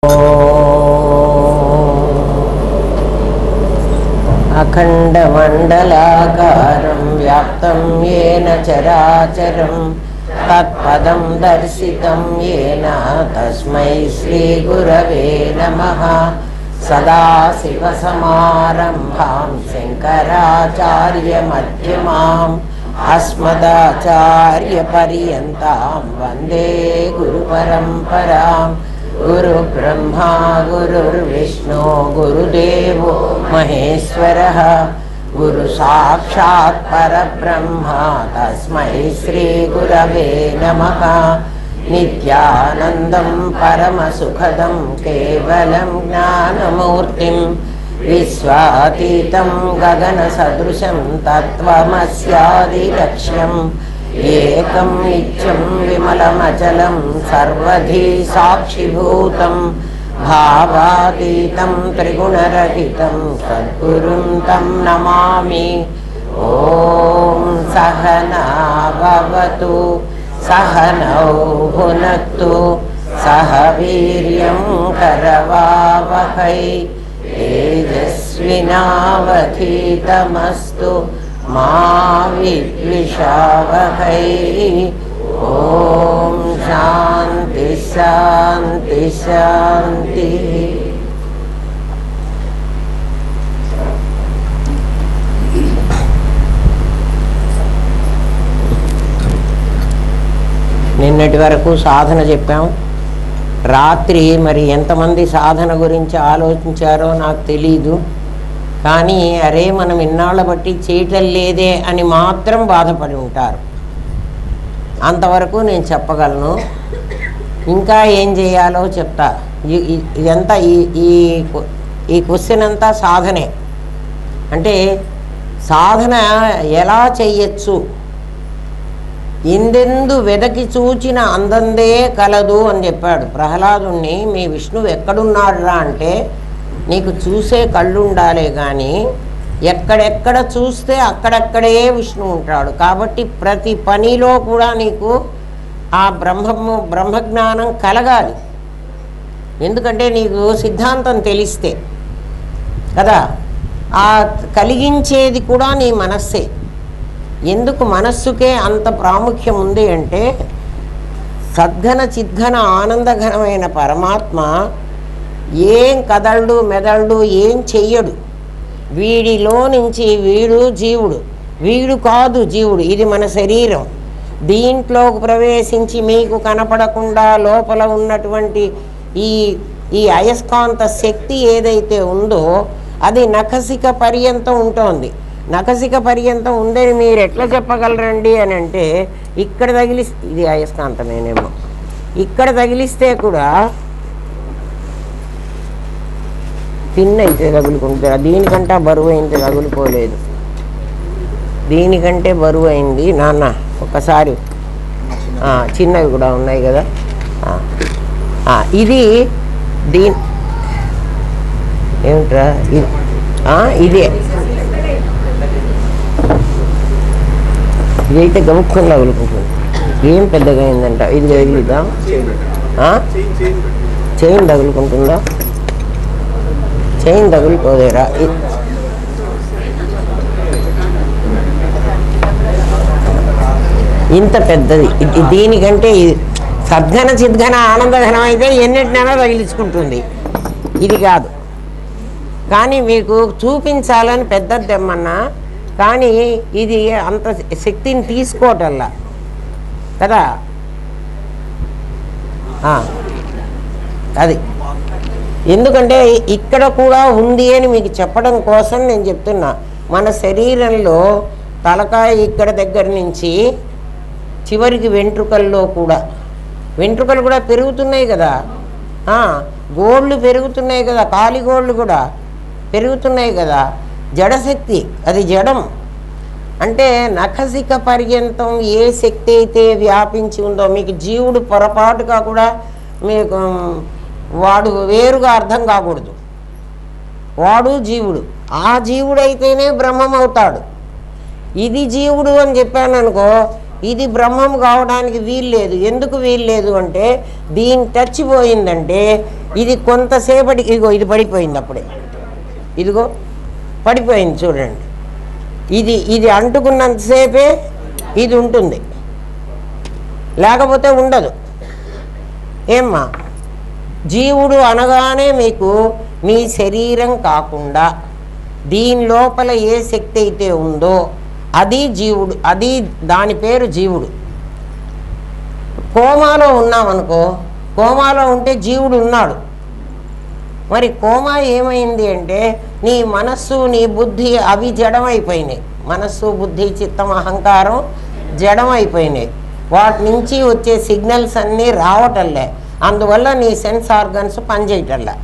अखण्डमण्डलाकारं व्याप्तं येन चराचरं तत्पदं दर्शितं येन तस्मै श्रीगुरवे नमः। सदाशिवसमारम्भां शङ्कराचार्यमध्यमाम् अस्मदाचार्यपर्यन्तां वन्दे गुरुपरम्पराम्। गुरुब्रह्मा गुरुर्विष्णु गुरुदेवो महेश्वरः गुरुसाक्षात् परब्रह्मा तस्मै श्रीगुरवे नमः। नित्यानन्दं परमसुखदं केवलं ज्ञानमूर्तिं विश्वातीतं गगनसदृशं तत्त्वमस्यादिलक्ष्यम् एकं नित्यं विमलमचलं सर्वधी साक्षिभूतं भावातीतं त्रिगुणरहितं सद्गुरुं तं नमामि। ॐ सहना भवतु सहनौ भुनक्तु सह वीर्यं करवावहै तेजस्विनावधीतमस्तु मा विद्विषावहै। ॐ शान्ति शान्ति शान्तिः। నిన్నటి వరకు సాధన చెప్పాం. రాత్రి మరి ఎంతమంది సాధన గురించి ఆలోచించారో నాకు తెలీదు. కానీ అరే మనం ఇన్నాళ్ళ బట్టి చేయటం లేదే అని మాత్రం బాధపడి ఉంటారు. అంతవరకు నేను చెప్పగలను. ఇంకా ఏం చేయాలో చెప్తా. ఇదంతా ఈ క్వశ్చన్ అంతా సాధనే. అంటే సాధన ఎలా చెయ్యొచ్చు, ఇందెందు వెదకి చూచిన అందందే కలదు అని చెప్పాడు ప్రహ్లాదుణ్ణి. మీ విష్ణువు ఎక్కడున్నాడురా అంటే నీకు చూసే కళ్ళు ఉండాలే కానీ ఎక్కడెక్కడ చూస్తే అక్కడెక్కడే విష్ణువు ఉంటాడు. కాబట్టి ప్రతి పనిలో కూడా నీకు ఆ బ్రహ్మజ్ఞానం కలగాలి. ఎందుకంటే నీకు సిద్ధాంతం తెలిస్తే కదా. ఆ కలిగించేది కూడా నీ మనస్సే. ఎందుకు మనస్సుకే అంత ప్రాముఖ్యం ఉంది అంటే సద్ఘన చిద్ఘన ఆనందఘనమైన పరమాత్మ ఏం కదలడు మెదలడు, ఏం చెయ్యడు. వీడిలో నుంచి వీడు జీవుడు, వీడు కాదు జీవుడు. ఇది మన శరీరం. దీంట్లోకి ప్రవేశించి మీకు కనపడకుండా లోపల ఉన్నటువంటి ఈ అయస్కాంత శక్తి ఏదైతే ఉందో అది నఖశిఖ పర్యంతం ఉంటుంది. నఖశిఖ పర్యంతం ఉందని మీరు ఎట్లా చెప్పగలరండి అని అంటే ఇక్కడ ఇది అయస్కాంతమేనేమో. ఇక్కడ తగిలిస్తే కూడా పిన్ అయితే తగులుకుంటారు. దీనికంటే బరువు అయింది, తగులుకోలేదు. దీనికంటే బరువు అయింది నాన్న. ఒకసారి చిన్నవి కూడా ఉన్నాయి కదా. ఇది ఏమిట్రా ఇదే. ఇదైతే గముఖం తగులుకుంటుంది. ఏం పెద్దగా అయిందంట. ఇది తగిలిద్దా? చైన్ తగులుకుంటుందా? చైన్ తగులుకోదేరా. ఇంత పెద్దది. దీనికంటే సద్ఘన చిద్ఘన ఆనందఘనం అయితే ఎన్నిటినైనా తగిలించుకుంటుంది. ఇది కాదు. కానీ మీకు చూపించాలని పెద్దది తెమ్మన్నా, కానీ ఇది అంత శక్తిని తీసుకోవటల్లా కదా. అది ఎందుకంటే ఇక్కడ కూడా ఉంది అని మీకు చెప్పడం కోసం నేను చెప్తున్నా. మన శరీరంలో తలకాయ ఇక్కడ దగ్గర నుంచి చివరికి వెంట్రుకల్లో కూడా, వెంట్రుకలు కూడా పెరుగుతున్నాయి కదా. గోళ్ళు పెరుగుతున్నాయి కదా, కాలిగోళ్ళు కూడా పెరుగుతున్నాయి కదా. జడశక్తి, అది జడం. అంటే నఖశిఖ పర్యంతం ఏ శక్తి అయితే వ్యాపించి ఉందో మీకు జీవుడు పొరపాటుగా కూడా మీకు వాడు వేరుగా అర్థం కాకూడదు. వాడు జీవుడు. ఆ జీవుడైతేనే బ్రహ్మం అవుతాడు. ఇది జీవుడు అని చెప్పాను అనుకో, ఇది బ్రహ్మం కావడానికి వీల్లేదు. ఎందుకు వీల్లేదు అంటే దీని టచ్ పోయిందంటే ఇది కొంతసేపటికి ఇదిగో ఇది పడిపోయింది. అప్పుడే ఇదిగో పడిపోయింది చూడండి. ఇది అంటుకున్నంతసేపే ఇది ఉంటుంది, లేకపోతే ఉండదు. ఏమ్మా, జీవుడు అనగానే మీకు మీ శరీరం కాకుండా దీని లోపల ఏ శక్తి అయితే ఉందో అది జీవుడు, దాని పేరు జీవుడు. కోమాలో ఉన్నామనుకో, కోమాలో ఉంటే జీవుడు ఉన్నాడు. మరి కోమా ఏమైంది అంటే నీ మనస్సు నీ బుద్ధి అవి జడమైపోయినాయి. మనస్సు బుద్ధి చిత్తం అహంకారం జడమైపోయినాయి. వాటి నుంచి వచ్చే సిగ్నల్స్ అన్నీ రావటంలే. అందువల్ల నీ సెన్స్ ఆర్గన్స్ పనిచేయటంలే.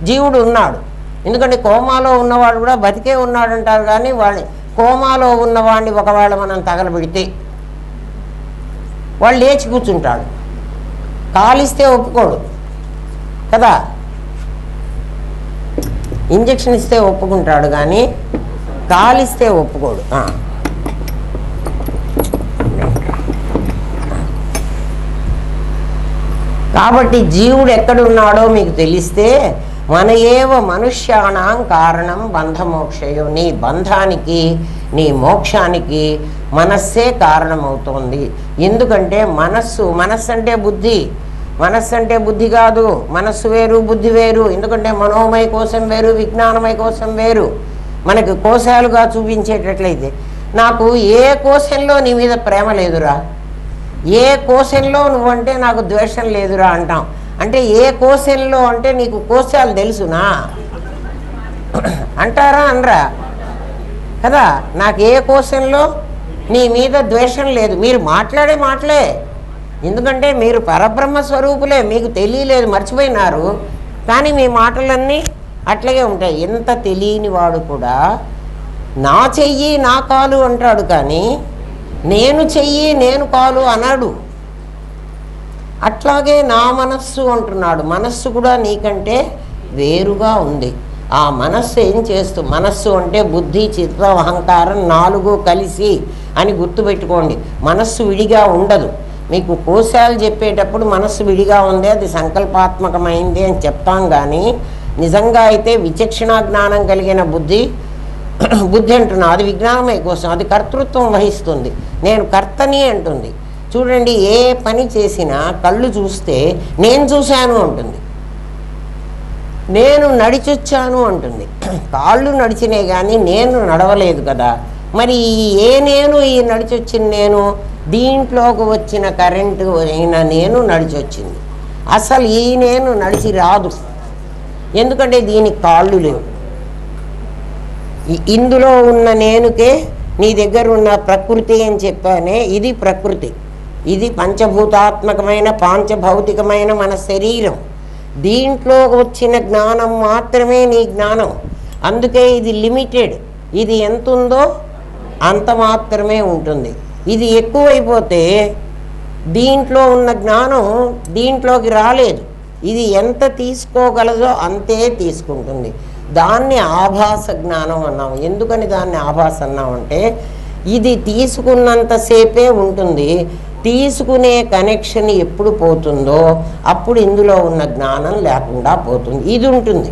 జీవుడు ఉన్నాడు. ఎందుకంటే కోమాలో ఉన్నవాడు కూడా బతికే ఉన్నాడంటారు, కానీ వాడి కోమాలో ఉన్నవాడిని ఒకవేళ మనం తగలబెడితే వాడు లేచి కూర్చుంటాడు. కాలిస్తే ఒప్పుకోడు కదా, ఇంజక్షన్ ఇస్తే ఒప్పుకుంటాడు కానీ కాలిస్తే ఒప్పుకోడు. కాబట్టి జీవుడు ఎక్కడున్నాడో మీకు తెలిస్తే మన ఏవ మనుష్యాణం కారణం బంధమోక్షయో, నీ బంధానికి నీ మోక్షానికి మనస్సే కారణమవుతోంది. ఎందుకంటే మనస్సు అంటే బుద్ధి, మనస్సు అంటే బుద్ధి కాదు. మనస్సు వేరు, బుద్ధి వేరు. ఎందుకంటే మనోమయ కోశం వేరు, విజ్ఞానమయ కోశం వేరు. మనకి కోశాలుగా చూపించేటట్లయితే నాకు ఏ కోశంలో నీ మీద ప్రేమ లేదురా, ఏ కోశంలో నువ్వంటే నాకు ద్వేషం లేదురా అంటాం. అంటే ఏ కోశంలో అంటే నీకు కోశాలు తెలుసునా అంటారా అనరా కదా. నాకు ఏ కోశంలో నీ మీద ద్వేషం లేదు. మీరు మాట్లాడే మాటలే, ఎందుకంటే మీరు పరబ్రహ్మ స్వరూపులే, మీకు తెలియలేదు, మర్చిపోయినారు. కానీ మీ మాటలన్నీ అట్లాగే ఉంటాయి. ఎంత తెలియని వాడు కూడా నా చెయ్యి నా కాలు అంటాడు, కానీ నేను చెయ్యి నేను కాలు అన్నాడు. అట్లాగే నా మనస్సు అంటున్నాడు. మనస్సు కూడా నీకంటే వేరుగా ఉంది. ఆ మనస్సు ఏం చేస్తూ, మనస్సు అంటే బుద్ధి చిత్తం అహంకారం 4 కలిసి అని గుర్తుపెట్టుకోండి. మనస్సు విడిగా ఉండదు. మీకు కోశాలు చెప్పేటప్పుడు మనస్సు విడిగా ఉంది, అది సంకల్పాత్మకమైంది అని చెప్తాం. కానీ నిజంగా అయితే విచక్షణ జ్ఞానం కలిగిన బుద్ధి అంటున్నా, అది విజ్ఞానమయ కోసం, అది కర్తృత్వం వహిస్తుంది. నేను కర్తని అంటుంది. చూడండి, ఏ పని చేసినా కళ్ళు చూస్తే నేను చూశాను అంటుంది, నేను నడిచొచ్చాను అంటుంది. కాళ్ళు నడిచినే కానీ నేను నడవలేదు కదా. మరి ఈ నడిచొచ్చిన నేను, దీంట్లోకి వచ్చిన కరెంటు అయిన నేను నడిచొచ్చింది. అసలు ఈ నేను నడిచి రాదు, ఎందుకంటే దీనికి కాళ్ళు లేవు. ఇందులో ఉన్న నేనుకే నీ దగ్గర ఉన్న ప్రకృతి అని చెప్పానే, ఇది ప్రకృతి. ఇది పంచభూతాత్మకమైన పాంచభౌతికమైన మన శరీరం. దీంట్లో వచ్చిన జ్ఞానం మాత్రమే నీ జ్ఞానం. అందుకే ఇది లిమిటెడ్. ఇది ఎంత ఉందో అంత మాత్రమే ఉంటుంది. ఇది ఎక్కువైపోతే దీంట్లో ఉన్న జ్ఞానం దీంట్లోకి రాలేదు. ఇది ఎంత తీసుకోగలదో అంతే తీసుకుంటుంది. దాన్ని ఆభాస జ్ఞానం అన్నాం. ఎందుకని దాన్ని ఆభాస అన్నామంటే ఇది తీసుకున్నంతసేపే ఉంటుంది. తీసుకునే కనెక్షన్ ఎప్పుడు పోతుందో అప్పుడు ఇందులో ఉన్న జ్ఞానం లేకుండా పోతుంది. ఇది ఉంటుంది.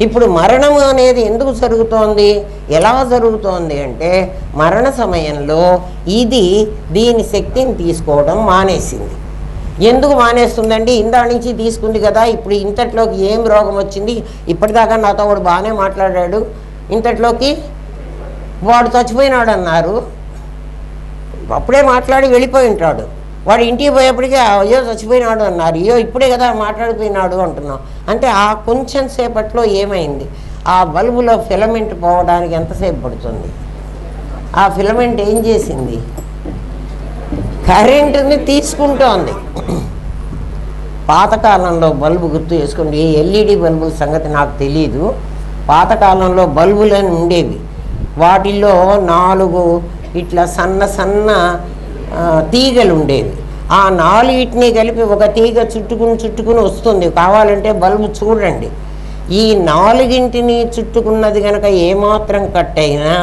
ఇప్పుడు మరణం అనేది ఎందుకు జరుగుతోంది, ఎలా జరుగుతోంది అంటే మరణ సమయంలో ఇది దీని శక్తిని తీసుకోవడం మానేసింది. ఎందుకు మానేస్తుందండి? ఇందా నుంచి తీసుకుంది కదా, ఇప్పుడు ఇంతట్లోకి ఏం రోగం వచ్చింది? ఇప్పటిదాకా నాతో వాడు బాగానే మాట్లాడాడు, ఇంతట్లోకి వాడు చచ్చిపోయినాడు అన్నారు, అప్పుడే మాట్లాడి వెళ్ళిపోయి ఉంటాడు. వాడు ఇంటికి పోయేప్పటికీ అయ్యో చచ్చిపోయినాడు అన్నారు, అయ్యో ఇప్పుడే కదా మాట్లాడిపోయినాడు అంటున్నాం. అంటే ఆ కొంచెం సేపట్లో ఏమైంది, ఆ బల్బులో ఫిలమెంట్ పోవడానికి ఎంతసేపు పడుతుంది? ఆ ఫిలమెంట్ ఏం చేసింది? కరెంటుని తీసుకుంటోంది. పాతకాలంలో బల్బు గుర్తు చేసుకోండి. ఎల్ఈడి బల్బుల సంగతి నాకు తెలీదు. పాతకాలంలో బల్బులని ఉండేవి. వాటిల్లో 4 ఇట్లా సన్న తీగలు ఉండేవి. ఆ 4 కలిపి ఒక తీగ చుట్టుకుని వస్తుంది. కావాలంటే బల్బు చూడండి. ఈ 4 చుట్టుకున్నది కనుక ఏమాత్రం కట్ అయినా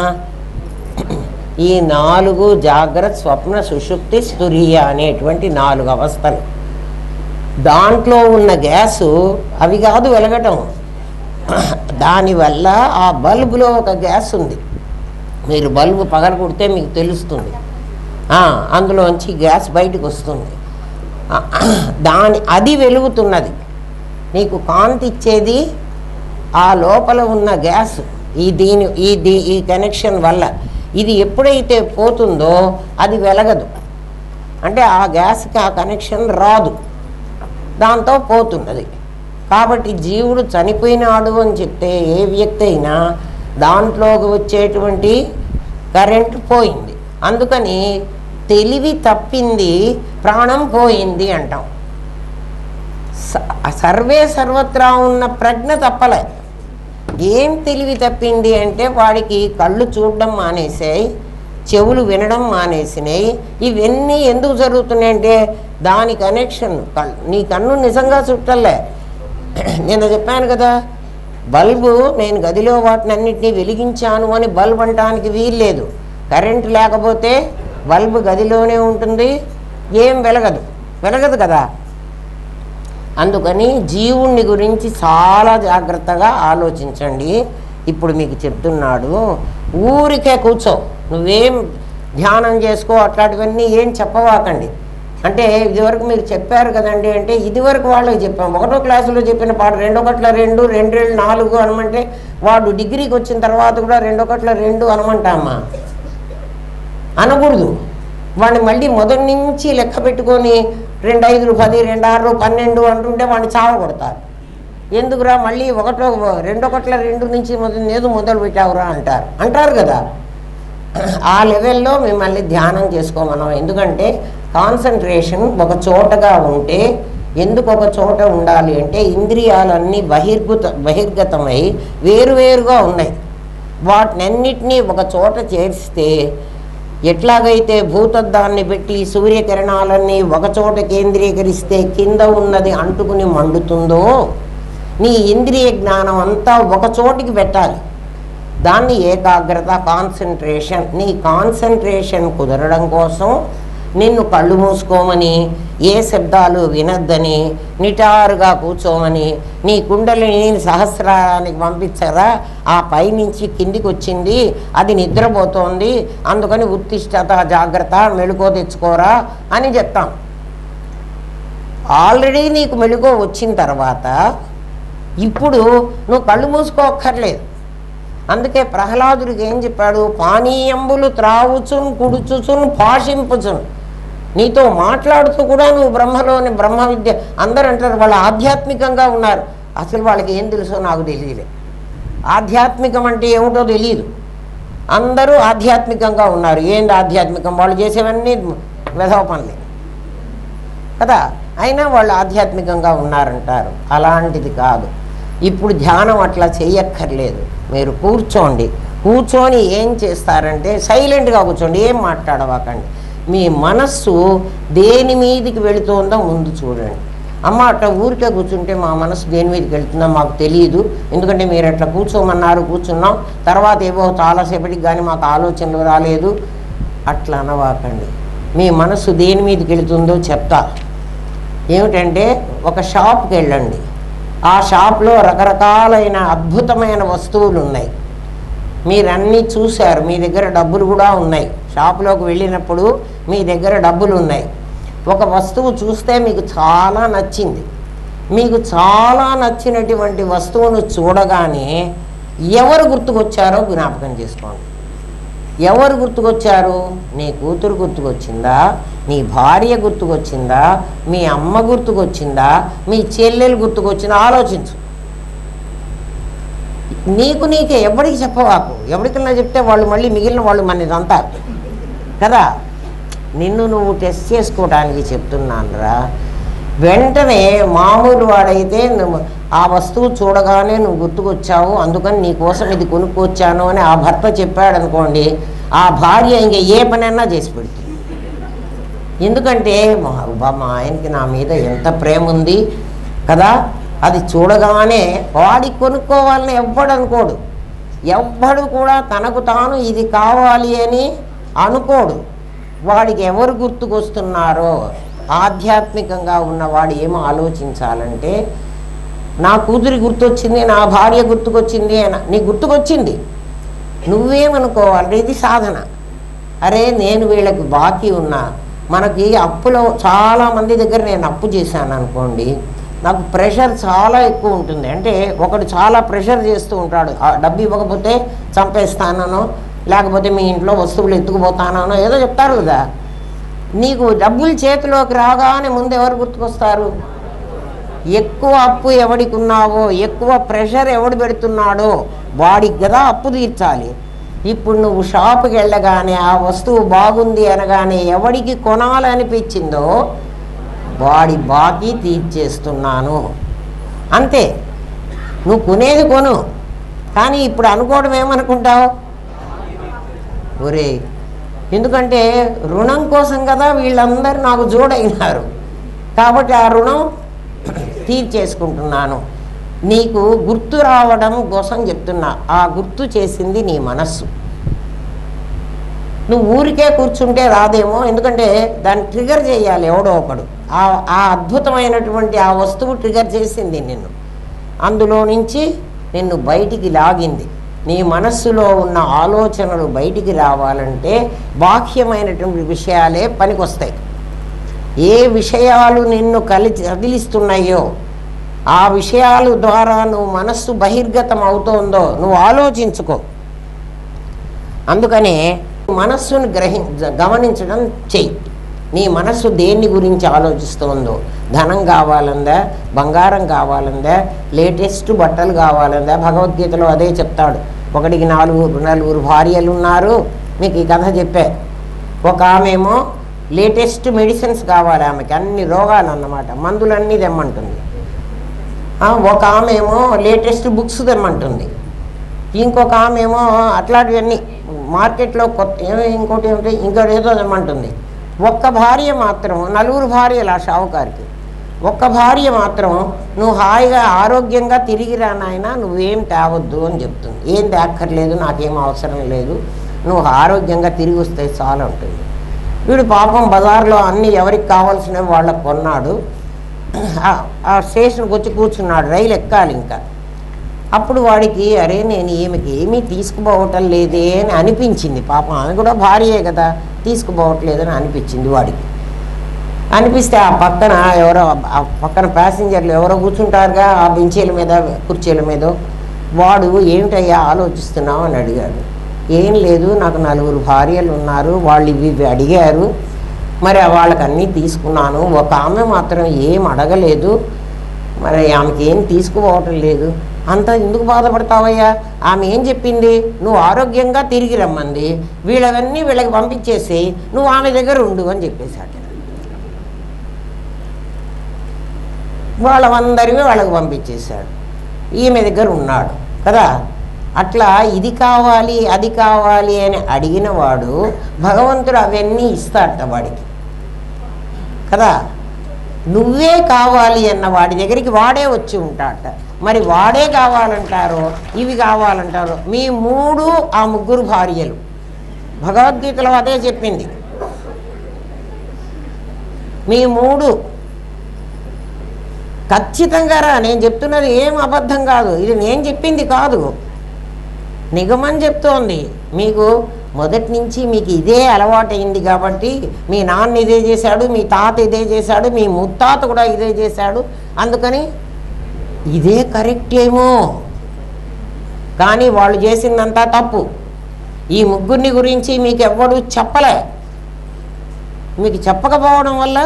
ఈ 4 జాగ్రత్త స్వప్న సుషుప్తి స్తురియ అనేటువంటి 4 అవస్థలు. దాంట్లో ఉన్న గ్యాసు అవి కాదు వెలగటం, దానివల్ల ఆ బల్బులో ఒక గ్యాస్ ఉంది. మీరు బల్బు పగలగొడితే మీకు తెలుస్తుంది, అందులోంచి గ్యాస్ బయటకు వస్తుంది. అది వెలుగుతున్నది. నీకు కాంతి ఇచ్చేది ఆ లోపల ఉన్న గ్యాస్. ఈ కనెక్షన్ వల్ల ఇది ఎప్పుడైతే పోతుందో అది వెలగదు, అంటే ఆ గ్యాస్కి ఆ కనెక్షన్ రాదు, దాంతో పోతున్నది. కాబట్టి జీవుడు చనిపోయినాడు అని చెప్తే ఏ వ్యక్తి అయినా దాంట్లోకి వచ్చేటువంటి కరెంట్ పోయింది, అందుకని తెలివి తప్పింది, ప్రాణం పోయింది అంటాం. సర్వే సర్వత్రా ఉన్న ప్రజ్ఞ తప్పలే. ఏం తెలివి తప్పింది అంటే వాడికి కళ్ళు చూడడం మానేసాయి, చెవులు వినడం మానేసినాయి. ఇవన్నీ ఎందుకు జరుగుతున్నాయంటే దాని కనెక్షన్. నీ కన్ను నిజంగా చుట్టలే. నేను చెప్పాను కదా, బల్బు నేను గదిలో వాటిని అన్నింటినీ వెలిగించాను అని బల్బ్ అనడానికి వీల్లేదు. కరెంటు లేకపోతే బల్బు గదిలోనే ఉంటుంది, ఏం వెలగదు కదా. అందుకని జీవుణ్ణి గురించి చాలా జాగ్రత్తగా ఆలోచించండి. ఇప్పుడు మీకు చెప్తున్నాడు, ఊరికే కూర్చో, నువ్వేం ధ్యానం చేసుకో, అట్లాంటివన్నీ ఏం చెప్పవాకండి. అంటే ఇదివరకు మీరు చెప్పారు కదండి అంటే ఇదివరకు వాళ్ళకి చెప్పాం. 1వ క్లాసులో చెప్పిన పాట 2 1 2 2 4 అనమంటే వాడు డిగ్రీకి వచ్చిన తర్వాత కూడా 2 1 2 అనమంటామా? అనకూడదు. వాడిని మళ్ళీ మొదటి నుంచి లెక్క పెట్టుకొని 2 5 10 2 6 12 అంటుంటే వాడిని చావ కొడతారు. ఎందుకురా మళ్ళీ 2 1 2 నుంచి మొదలు పెట్టావురా అంటారు కదా. ఆ లెవెల్లో మిమ్మల్ని ధ్యానం చేసుకోమన్నాం. ఎందుకంటే కాన్సన్ట్రేషన్ ఒక చోటగా ఉంటే, ఎందుకు ఒక చోట ఉండాలి అంటే ఇంద్రియాలన్నీ బహిర్గతమై వేరువేరుగా ఉన్నాయి. వాటినన్నిటినీ ఒక చోట చేరిస్తే, ఎట్లాగైతే భూతద్దాన్ని పెట్టి సూర్యకిరణాలన్నీ ఒకచోట కేంద్రీకరిస్తే కింద ఉన్నది అంటుకుని మండుతుందో, నీ ఇంద్రియ జ్ఞానం అంతా ఒక చోటికి పెట్టాలి. దాన్ని ఏకాగ్రత, కాన్సన్ట్రేషన్. నీ కాన్సన్ట్రేషన్ కుదరడం కోసం నిన్ను కళ్ళు మూసుకోమని, ఏ శబ్దాలు వినద్దని, నిటారుగా కూర్చోమని, నీ కుండలిని సహస్రానికి పంపించరా, ఆ పైనుంచి కిందికి వచ్చింది, అది నిద్రపోతోంది, అందుకని ఉత్తిష్టత, జాగ్రత్త, మెళుకో తెచ్చుకోరా అని చెప్తాం. ఆల్రెడీ నీకు మెళుకో వచ్చిన తర్వాత ఇప్పుడు నువ్వు కళ్ళు మూసుకోక్కర్లేదు. అందుకే ప్రహ్లాదుడికి ఏం చెప్పాడు, పానీయంబులు త్రావుచున్ కుడుచుచున్ భాషింపుచున్. నీతో మాట్లాడుతూ కూడా నువ్వు బ్రహ్మ విద్య. అందరూ అంటారు వాళ్ళు ఆధ్యాత్మికంగా ఉన్నారు. అసలు వాళ్ళకి ఏం తెలుసో నాకు తెలియలే. ఆధ్యాత్మికం అంటే ఏమిటో తెలియదు. అందరూ ఆధ్యాత్మికంగా ఉన్నారు. ఏంటి ఆధ్యాత్మికం? వాళ్ళు చేసేవన్నీ వెధవ పనులే కదా, అయినా వాళ్ళు ఆధ్యాత్మికంగా ఉన్నారంటారు. అలాంటిది కాదు. ఇప్పుడు ధ్యానం అట్లా చేయక్కర్లేదు. మీరు కూర్చొని ఏం చేస్తారంటే సైలెంట్గా కూర్చోండి, ఏం మాట్లాడవాకండి. మీ మనస్సు దేని మీదకి వెళుతుందో ముందు చూడండి. అమ్మ అట్లా ఊరికే కూర్చుంటే మా మనసు దేని మీదకి వెళ్తుందో మాకు తెలియదు, ఎందుకంటే మీరు అట్లా కూర్చోమన్నారు, కూర్చున్నాం, తర్వాత ఏవో చాలాసేపటికి కానీ మాకు ఆలోచనలు రాలేదు. అట్లా అనవాకండి. మీ మనసు దేని మీదకి వెళుతుందో చెప్తా. ఏమిటంటే ఒక షాప్కి వెళ్ళండి. ఆ షాప్లో రకరకాలైన అద్భుతమైన వస్తువులు ఉన్నాయి. మీరన్నీ చూశారు, మీ దగ్గర డబ్బులు కూడా ఉన్నాయి. షాపులోకి వెళ్ళినప్పుడు మీ దగ్గర డబ్బులు ఉన్నాయి. ఒక వస్తువు చూస్తే మీకు చాలా నచ్చింది. మీకు చాలా నచ్చినటువంటి వస్తువును చూడగానే ఎవరు గుర్తుకొచ్చారో జ్ఞాపకం చేసుకోండి. ఎవరు గుర్తుకొచ్చారు? నీ కూతురు గుర్తుకొచ్చిందా, నీ భార్య గుర్తుకొచ్చిందా, మీ అమ్మ గుర్తుకొచ్చిందా, మీ చెల్లెలు గుర్తుకొచ్చిందా? ఆలోచించు. నీకే ఎవరికి చెప్పవాకు. ఎవరికన్నా చెప్తే వాళ్ళు మళ్ళీ మిగిలిన వాళ్ళు మన అంటారు కదా. నిన్ను నువ్వు టెస్ట్ చేసుకోవడానికి చెప్తున్నానురా. వెంటనే మామూలు వాడైతే నువ్వు ఆ వస్తువు చూడగానే నువ్వు గుర్తుకొచ్చావు, అందుకని నీ కోసం ఇది కొనుక్కొచ్చాను అని ఆ భర్త చెప్పాడు అనుకోండి, ఆ భార్య ఇంకా ఏ పనైనా చేసి పెడుతుంది. ఎందుకంటే మా ఆయనకి నా మీద ఎంత ప్రేమ ఉంది కదా, అది చూడగానే వాడికి కొనుక్కోవాలని ఎవ్వడు అనుకోడు. ఎవ్వడు కూడా తనకు తాను ఇది కావాలి అని అనుకోడు. వాడికి ఎవరు గుర్తుకొస్తున్నారో, ఆధ్యాత్మికంగా ఉన్నవాడు ఏమో ఆలోచించాలంటే, నా కూతురి గుర్తొచ్చింది, నా భార్య గుర్తుకొచ్చింది అని నీకు గుర్తుకొచ్చింది, నువ్వేమనుకోవాలి, ఇది సాధన. అరే నేను వీళ్ళకి బాకీ ఉన్నా, మనకి అప్పులో చాలామంది దగ్గర నేను అప్పు చేశాను అనుకోండి, నాకు ప్రెషర్ చాలా ఎక్కువ ఉంటుంది. అంటే ఒకడు చాలా ప్రెషర్ చేస్తూ ఉంటాడు, డబ్బు ఇవ్వకపోతే చంపేస్తానో, లేకపోతే మీ ఇంట్లో వస్తువులు ఎత్తుకుపోతానో ఏదో చెప్తారు కదా. నీకు డబ్బులు చేతిలోకి రాగానే ముందు ఎవరు గుర్తుకొస్తారు? ఎక్కువ అప్పు ఎవడికి ఉన్నావో, ఎక్కువ ప్రెషర్ ఎవడు పెడుతున్నాడో వాడికి కదా అప్పు తీర్చాలి. ఇప్పుడు నువ్వు షాపుకి వెళ్ళగానే ఆ వస్తువు బాగుంది అనగానే ఎవడికి కొనాలనిపించిందో వాడి బాకీ తీర్చేస్తున్నాను అంతే. నువ్వు కొనేది కొను, కానీ ఇప్పుడు అనుకోవడం ఏమనుకుంటావు, ఒరే ఎందుకంటే రుణం కోసం కదా వీళ్ళందరూ నాకు జోడైనారు, కాబట్టి ఆ రుణం తీర్చేసుకుంటున్నాను. నీకు గుర్తు రావడం కోసం చెప్తున్నా, ఆ గుర్తు చేసింది నీ మనస్సు. నువ్వు ఊరికే కూర్చుంటే రాదేమో, ఎందుకంటే దాన్ని ట్రిగర్ చేయాలి ఎవడో ఒకడు. ఆ అద్భుతమైనటువంటి ఆ వస్తువు ట్రిగర్ చేసింది నిన్ను, అందులో నుంచి నిన్ను బయటికి లాగింది. నీ మనస్సులో ఉన్న ఆలోచనలు బయటికి రావాలంటే బాహ్యమైనటువంటి విషయాలే పనికొస్తాయి. ఏ విషయాలు నిన్ను కదిలిస్తున్నాయో, ఆ విషయాల ద్వారా నువ్వు మనస్సు బహిర్గతం అవుతోందో నువ్వు ఆలోచించుకో. అందుకనే మనస్సును గమనించడం చెయ్యి. నీ మనస్సు దేన్ని గురించి ఆలోచిస్తోందో, ధనం కావాలందా, బంగారం కావాలందా, లేటెస్ట్ బట్టలు కావాలందా. భగవద్గీతలో అదే చెప్తాడు. ఒకడికి నలుగురు భార్యలు ఉన్నారు, మీకు ఈ కథ చెప్పే. ఒక ఆమెమో లేటెస్ట్ మెడిసిన్స్ కావాలి, ఆమెకి అన్ని రోగాలు అన్నమాట, మందులన్నీ తెమ్మంటుంది. ఒక ఆమెమో లేటెస్ట్ బుక్స్ తెమ్మంటుంది. ఇంకొక ఆమెమో అట్లాంటివన్నీ మార్కెట్లో కొత్త ఇంకోటి ఏమిటి ఇంకోటి ఏదో తెమ్మంటుంది. ఒక్క భార్య మాత్రం, నలుగురు భార్యలు ఆ షావుకారికి, ఒక్క భార్య మాత్రం నువ్వు హాయిగా ఆరోగ్యంగా తిరిగి రా నాయన, నువ్వేం తేవద్దు అని చెప్తుంది. ఏం తేక్కర్లేదు, నాకేం అవసరం లేదు, నువ్వు ఆరోగ్యంగా తిరిగి వస్తే చాలా ఉంటుంది. వీడు పాపం బజార్లో అన్నీ ఎవరికి కావాల్సినవి వాళ్ళకు కొన్నాడు. ఆ స్టేషన్కి వచ్చి కూర్చున్నాడు, రైలు ఎక్కాలి ఇంకా. అప్పుడు వాడికి అరే నేను ఈమెకి ఏమీ తీసుకుపోవటం లేదే అని అనిపించింది. పాపం ఆమె కూడా భార్యే కదా, తీసుకుపోవట్లేదని అనిపించింది వాడికి. అనిపిస్తే ఆ పక్కన ఎవరో, ఆ పక్కన ప్యాసింజర్లు ఎవరో కూర్చుంటారుగా ఆ బెంచీల మీద కుర్చీల మీద. వాడు ఏమిటయ్యా ఆలోచిస్తున్నావు అని అడిగాడు. ఏం లేదు, నాకు నలుగురు భార్యలు ఉన్నారు, వాళ్ళు ఇవి అడిగారు, మరి వాళ్ళకి అన్నీ తీసుకున్నాను, ఒక ఆమె మాత్రం ఏం అడగలేదు, మరి ఆమెకి ఏం తీసుకుపోవటం లేదు. అంతా ఎందుకు బాధపడతావయ్యా, ఆమె ఏం చెప్పింది, నువ్వు ఆరోగ్యంగా తిరిగి రమ్మంది, వీళ్ళవన్నీ వీళ్ళకి పంపించేసి నువ్వు ఆమె దగ్గర ఉండు అని చెప్పేశాడు. వాళ్ళందరివి వాళ్ళకి పంపించేశాడు, ఈమె దగ్గర ఉన్నాడు కదా. అట్లా ఇది కావాలి అది కావాలి అని అడిగిన వాడు భగవంతుడు అవన్నీ ఇస్తాడట వాడికి కదా. నువ్వే కావాలి అన్న వాడి దగ్గరికి వాడే వచ్చి ఉంటాడట. మరి వాడే కావాలంటారో ఇవి కావాలంటారో, మీ మూడు ఆ ముగ్గురు భార్యలు, భగవద్గీతలో అదే చెప్పింది. మీ మూడు ఖచ్చితంగా రా, నేను చెప్తున్నది ఏం అబద్ధం కాదు, ఇది నేను చెప్పింది కాదు, నిగమని చెప్తోంది. మీకు మొదటి నుంచి మీకు ఇదే అలవాటైంది కాబట్టి, మీ నాన్న ఇదే చేశాడు, మీ తాత ఇదే చేశాడు, మీ ముత్తాత కూడా ఇదే చేశాడు, అందుకని ఇదే కరెక్ట్ ఏమో, కానీ వాళ్ళు చేసిందంతా తప్పు. ఈ ముగ్గురిని గురించి మీకు ఎవ్వడూ చెప్పలే. మీకు చెప్పకపోవడం వల్ల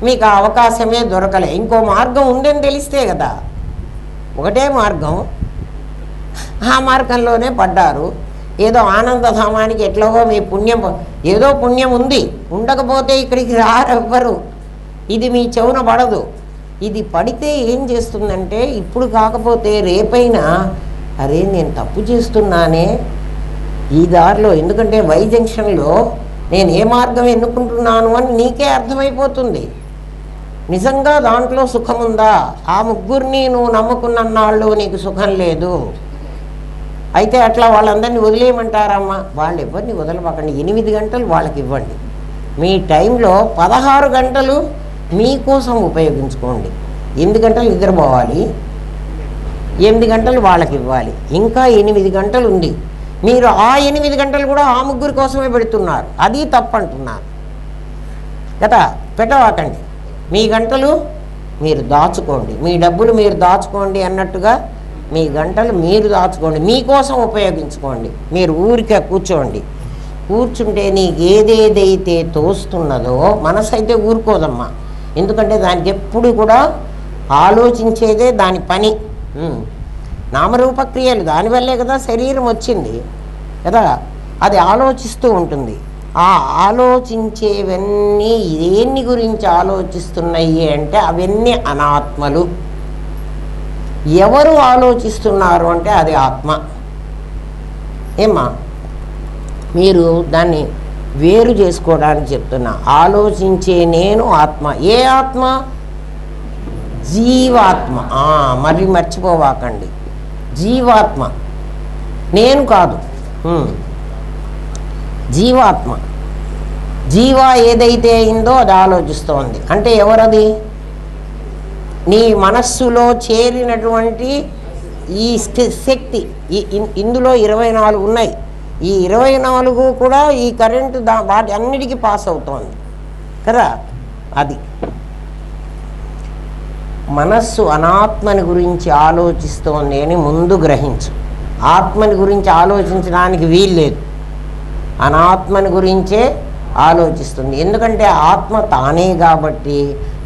మీకు ఆ అవకాశమే దొరకలే. ఇంకో మార్గం ఉందని తెలిస్తే కదా, ఒకటే మార్గం, ఆ మార్గంలోనే పడ్డారు. ఏదో ఆనందధామానికి ఎట్లాగో మీ పుణ్యం, ఏదో పుణ్యం ఉంది, ఉండకపోతే ఇక్కడికి రారెవ్వరు. ఇది మీ చెవున పడదు. ఇది పడితే ఏం చేస్తుందంటే, ఇప్పుడు కాకపోతే రేపైనా అరే నేను తప్పు చేస్తున్నానే ఈ దారిలో, ఎందుకంటే వై జంక్షన్లో నేను ఏ మార్గం ఎన్నుకుంటున్నాను అని నీకే అర్థమైపోతుంది. నిజంగా దాంట్లో సుఖం ఉందా, ఆ ముగ్గురిని నువ్వు నమ్ముకున్న నాళ్ళు నీకు సుఖం లేదు, అయితే అట్లా వాళ్ళందరినీ వదిలేయమంటారమ్మా? వాళ్ళు ఎవరిని వదలబాకండి. 8 గంటలు వాళ్ళకి ఇవ్వండి. మీ టైంలో 16 గంటలు మీకోసం ఉపయోగించుకోండి. 8 గంటలు నిద్రపోవాలి, 8 గంటలు వాళ్ళకి ఇవ్వాలి, ఇంకా 8 గంటలు ఉంది. మీరు ఆ 8 గంటలు కూడా ఆ ముగ్గురి కోసమే పెడుతున్నారు. అది తప్పంటున్నారు కదా. పెట్టవాకండి. మీ గంటలు మీరు దాచుకోండి, మీ డబ్బులు మీరు దాచుకోండి అన్నట్టుగా మీ గంటలు మీరు దాచుకోండి, మీకోసం ఉపయోగించుకోండి. మీరు ఊరికే కూర్చుంటే నీకు ఏదేదైతే తోస్తున్నదో మనసు అయితే ఊరుకోదమ్మా. ఎందుకంటే దానికి ఎప్పుడు కూడా ఆలోచించేదే దాని పని. నామరూపక్రియలు దానివల్లే కదా శరీరం వచ్చింది కదా. అది ఆలోచిస్తూ ఉంటుంది. ఆ ఆలోచించేవన్నీ దేన్ని గురించి ఆలోచిస్తున్నాయి అంటే అవన్నీ అనాత్మలు. ఎవరు ఆలోచిస్తున్నారు అంటే అది ఆత్మ. ఏమ్మా, మీరు దాన్ని వేరు చేసుకోవడానికి చెప్తున్నా. ఆలోచించే నేను ఆత్మ. ఏ ఆత్మ? జీవాత్మ. మళ్ళీ మర్చిపోవాకండి, జీవాత్మ, నేను కాదు. జీవాత్మ. జీవ ఏదైతే అయిందో అది ఆలోచిస్తోంది. అంటే ఎవరది? నీ మనస్సులో చేరినటువంటి ఈ శక్తి. ఇందులో 24 ఉన్నాయి. ఈ 24 కూడా ఈ కరెంటు వాటి అన్నిటికీ పాస్ అవుతోంది కదా. అది మనస్సు అనాత్మని గురించి ఆలోచిస్తోంది అని ముందు గ్రహించు. ఆత్మని గురించి ఆలోచించడానికి వీల్లేదు, అనాత్మని గురించే ఆలోచిస్తుంది. ఎందుకంటే ఆత్మ తానే కాబట్టి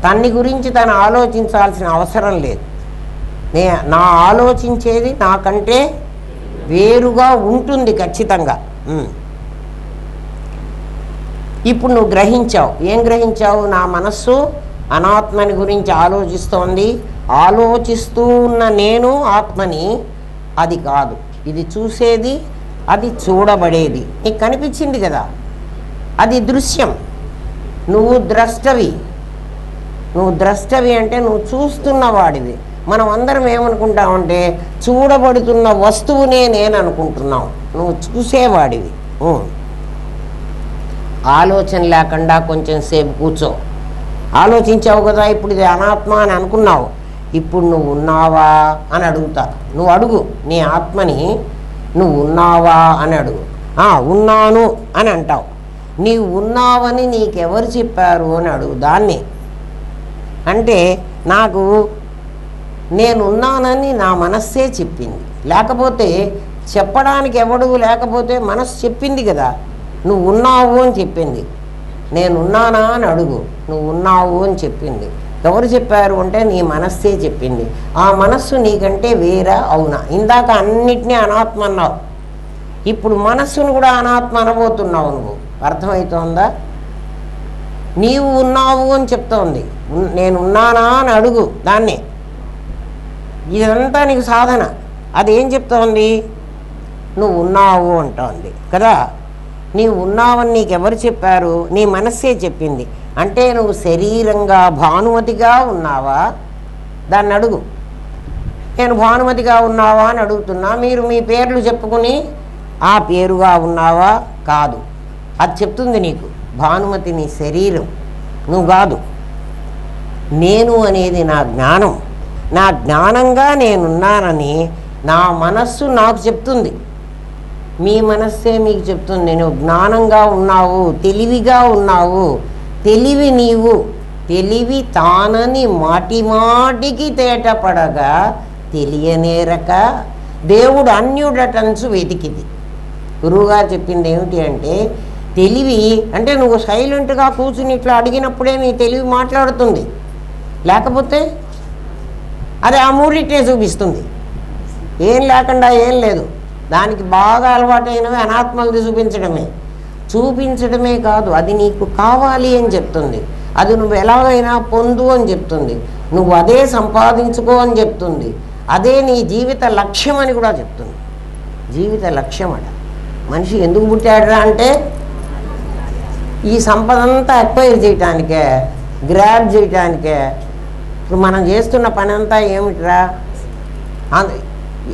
తన్ని గురించి తను ఆలోచించాల్సిన అవసరం లేదు. నా ఆలోచించేది నాకంటే వేరుగా ఉంటుంది ఖచ్చితంగా. ఇప్పుడు నువ్వు గ్రహించావు. ఏం గ్రహించావు? నా మనస్సు అనాత్మని గురించి ఆలోచిస్తోంది. ఆలోచిస్తూ ఉన్న నేను ఆత్మని, అది కాదు. ఇది చూసేది, అది చూడబడేది. నీకు కనిపించింది కదా, అది దృశ్యం. నువ్వు ద్రష్టవి. నువ్వు ద్రష్టవి అంటే నువ్వు చూస్తున్న వాడివి. మనం అందరం ఏమనుకుంటామంటే చూడబడుతున్న వస్తువునే నేను అనుకుంటున్నాం. నువ్వు చూసేవాడివి. ఆలోచన లేకుండా కొంచెం సేపు కూర్చో. ఆలోచించావు కదా, ఇప్పుడు ఇది అనాత్మ అని అనుకున్నావు. ఇప్పుడు నువ్వు ఉన్నావా అని అడుగుతా. నువ్వు అడుగు నీ ఆత్మని, నువ్వు ఉన్నావా అని అడుగు. ఉన్నాను అని అంటావు. నీవు ఉన్నావని నీకెవరు చెప్పారు అని అడుగు దాన్ని. అంటే నాకు నేనున్నానని నా మనస్సే చెప్పింది. లేకపోతే చెప్పడానికి ఎవడు లేకపోతే మనస్సు చెప్పింది కదా, నువ్వు ఉన్నావు అని చెప్పింది. నేనున్నానా అని అడుగు. నువ్వు ఉన్నావు అని చెప్పింది. ఎవరు చెప్పారు అంటే నీ మనస్సే చెప్పింది. ఆ మనస్సు నీకంటే వేరా అవునా? ఇందాక అన్నిటినీ అనాత్మ అన్నావు, ఇప్పుడు మనస్సును కూడా అనాత్మ అనబోతున్నావు. నువ్వు అర్థమవుతోందా? నీవు ఉన్నావు అని చెప్తోంది. నేనున్నానా అని అడుగు దాన్ని. ఇదంతా నీకు సాధన. అదేం చెప్తోంది? నువ్వు ఉన్నావు అంటోంది కదా. నీవు ఉన్నావని నీకెవరు చెప్పారు? నీ మనస్సే చెప్పింది. అంటే నువ్వు శరీరంగా భానుమతిగా ఉన్నావా? దాన్ని అడుగు. నేను భానుమతిగా ఉన్నావా అని అడుగుతున్నా. మీరు మీ పేర్లు చెప్పుకుని ఆ పేరుగా ఉన్నావా? కాదు. అది చెప్తుంది నీకు. భానుమతి నీ శరీరం, నువ్వు కాదు. నేను అనేది నా జ్ఞానం. నా జ్ఞానంగా నేనున్నానని నా మనస్సు నాకు చెప్తుంది. మీ మనస్సే మీకు చెప్తుంది నువ్వు జ్ఞానంగా ఉన్నావు, తెలివిగా ఉన్నావు. తెలివి నీవు. తెలివి తానని మాటి మాటికి తేటపడగా తెలియనేరక దేవుడు అన్యుడటంచు వెతికిది. గురువుగారు చెప్పింది ఏమిటి అంటే, తెలివి అంటే నువ్వు సైలెంట్గా కూర్చుని ఇట్లా అడిగినప్పుడే నీ తెలివి మాట్లాడుతుంది. లేకపోతే అది ఆ మూడిటే చూపిస్తుంది. ఏం లేకుండా ఏం లేదు. దానికి బాగా అలవాటైనవి అనాత్మల్ని చూపించడమే కాదు, అది నీకు కావాలి అని చెప్తుంది. అది నువ్వు ఎలాగైనా పొందు అని చెప్తుంది. నువ్వు అదే సంపాదించుకో అని చెప్తుంది. అదే నీ జీవిత లక్ష్యం అని కూడా చెప్తుంది. జీవిత లక్ష్యం అట. మనిషి ఎందుకు పుట్టాడరా అంటే ఈ సంపదంతా అక్వైర్ చేయటానికే, గ్రాబ్ చేయటానికే. ఇప్పుడు మనం చేస్తున్న పని అంతా ఏమిట్రా?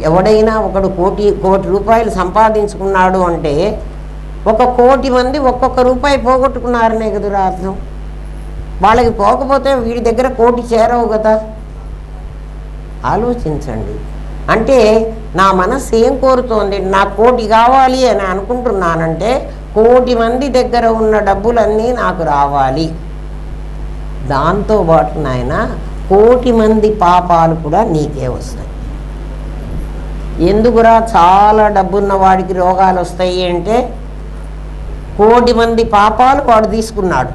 ఎవడైనా ఒకడు కోటి రూపాయలు సంపాదించుకున్నాడు అంటే 1 కోటి మంది ఒక్కొక్క రూపాయి పోగొట్టుకున్నారనే కదురా అర్థం. వాళ్ళకి పోకపోతే వీడి దగ్గర కోటి చేరవు కదా. ఆలోచించండి. అంటే నా మనస్సు ఏం కోరుతోంది, నాకు కోటి కావాలి అని అనుకుంటున్నానంటే 1 కోటి మంది దగ్గర ఉన్న డబ్బులన్నీ నాకు రావాలి. దాంతోపాటు నాయన 1 కోటి మంది పాపాలు కూడా నీకే వస్తాయి. ఎందుకురా చాలా డబ్బున్న వాడికి రోగాలు వస్తాయి అంటే 1 కోటి మంది పాపాలు వాడు తీసుకున్నాడు.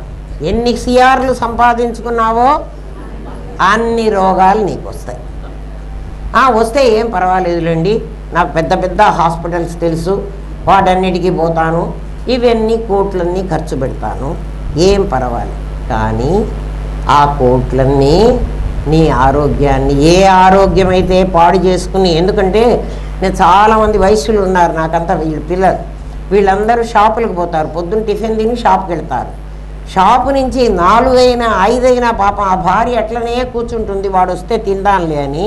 ఎన్ని సిఆర్లు సంపాదించుకున్నావో అన్ని రోగాలు నీకు వస్తాయి. వస్తే ఏం పర్వాలేదులేండి, నాకు పెద్ద పెద్ద హాస్పిటల్స్ తెలుసు, వాటన్నిటికీ పోతాను, ఇవన్నీ కోట్లన్నీ ఖర్చు పెడతాను, ఏం పర్వాలేదు. కానీ ఆ కోట్లన్నీ నీ ఆరోగ్యాన్ని, ఏ ఆరోగ్యం అయితే పాడు చేసుకుని, ఎందుకంటే నేను చాలామంది వయస్సులు ఉన్నారు నాకంతా, పిల్లలు వీళ్ళందరూ షాపులకు పోతారు, పొద్దున్న టిఫిన్ తిని షాప్కి వెళ్తారు. షాపు నుంచి 4 అయినా 5 అయినా పాపం ఆ భార్య అట్లనే కూర్చుంటుంది, వాడు వస్తే తిందాంలే అని.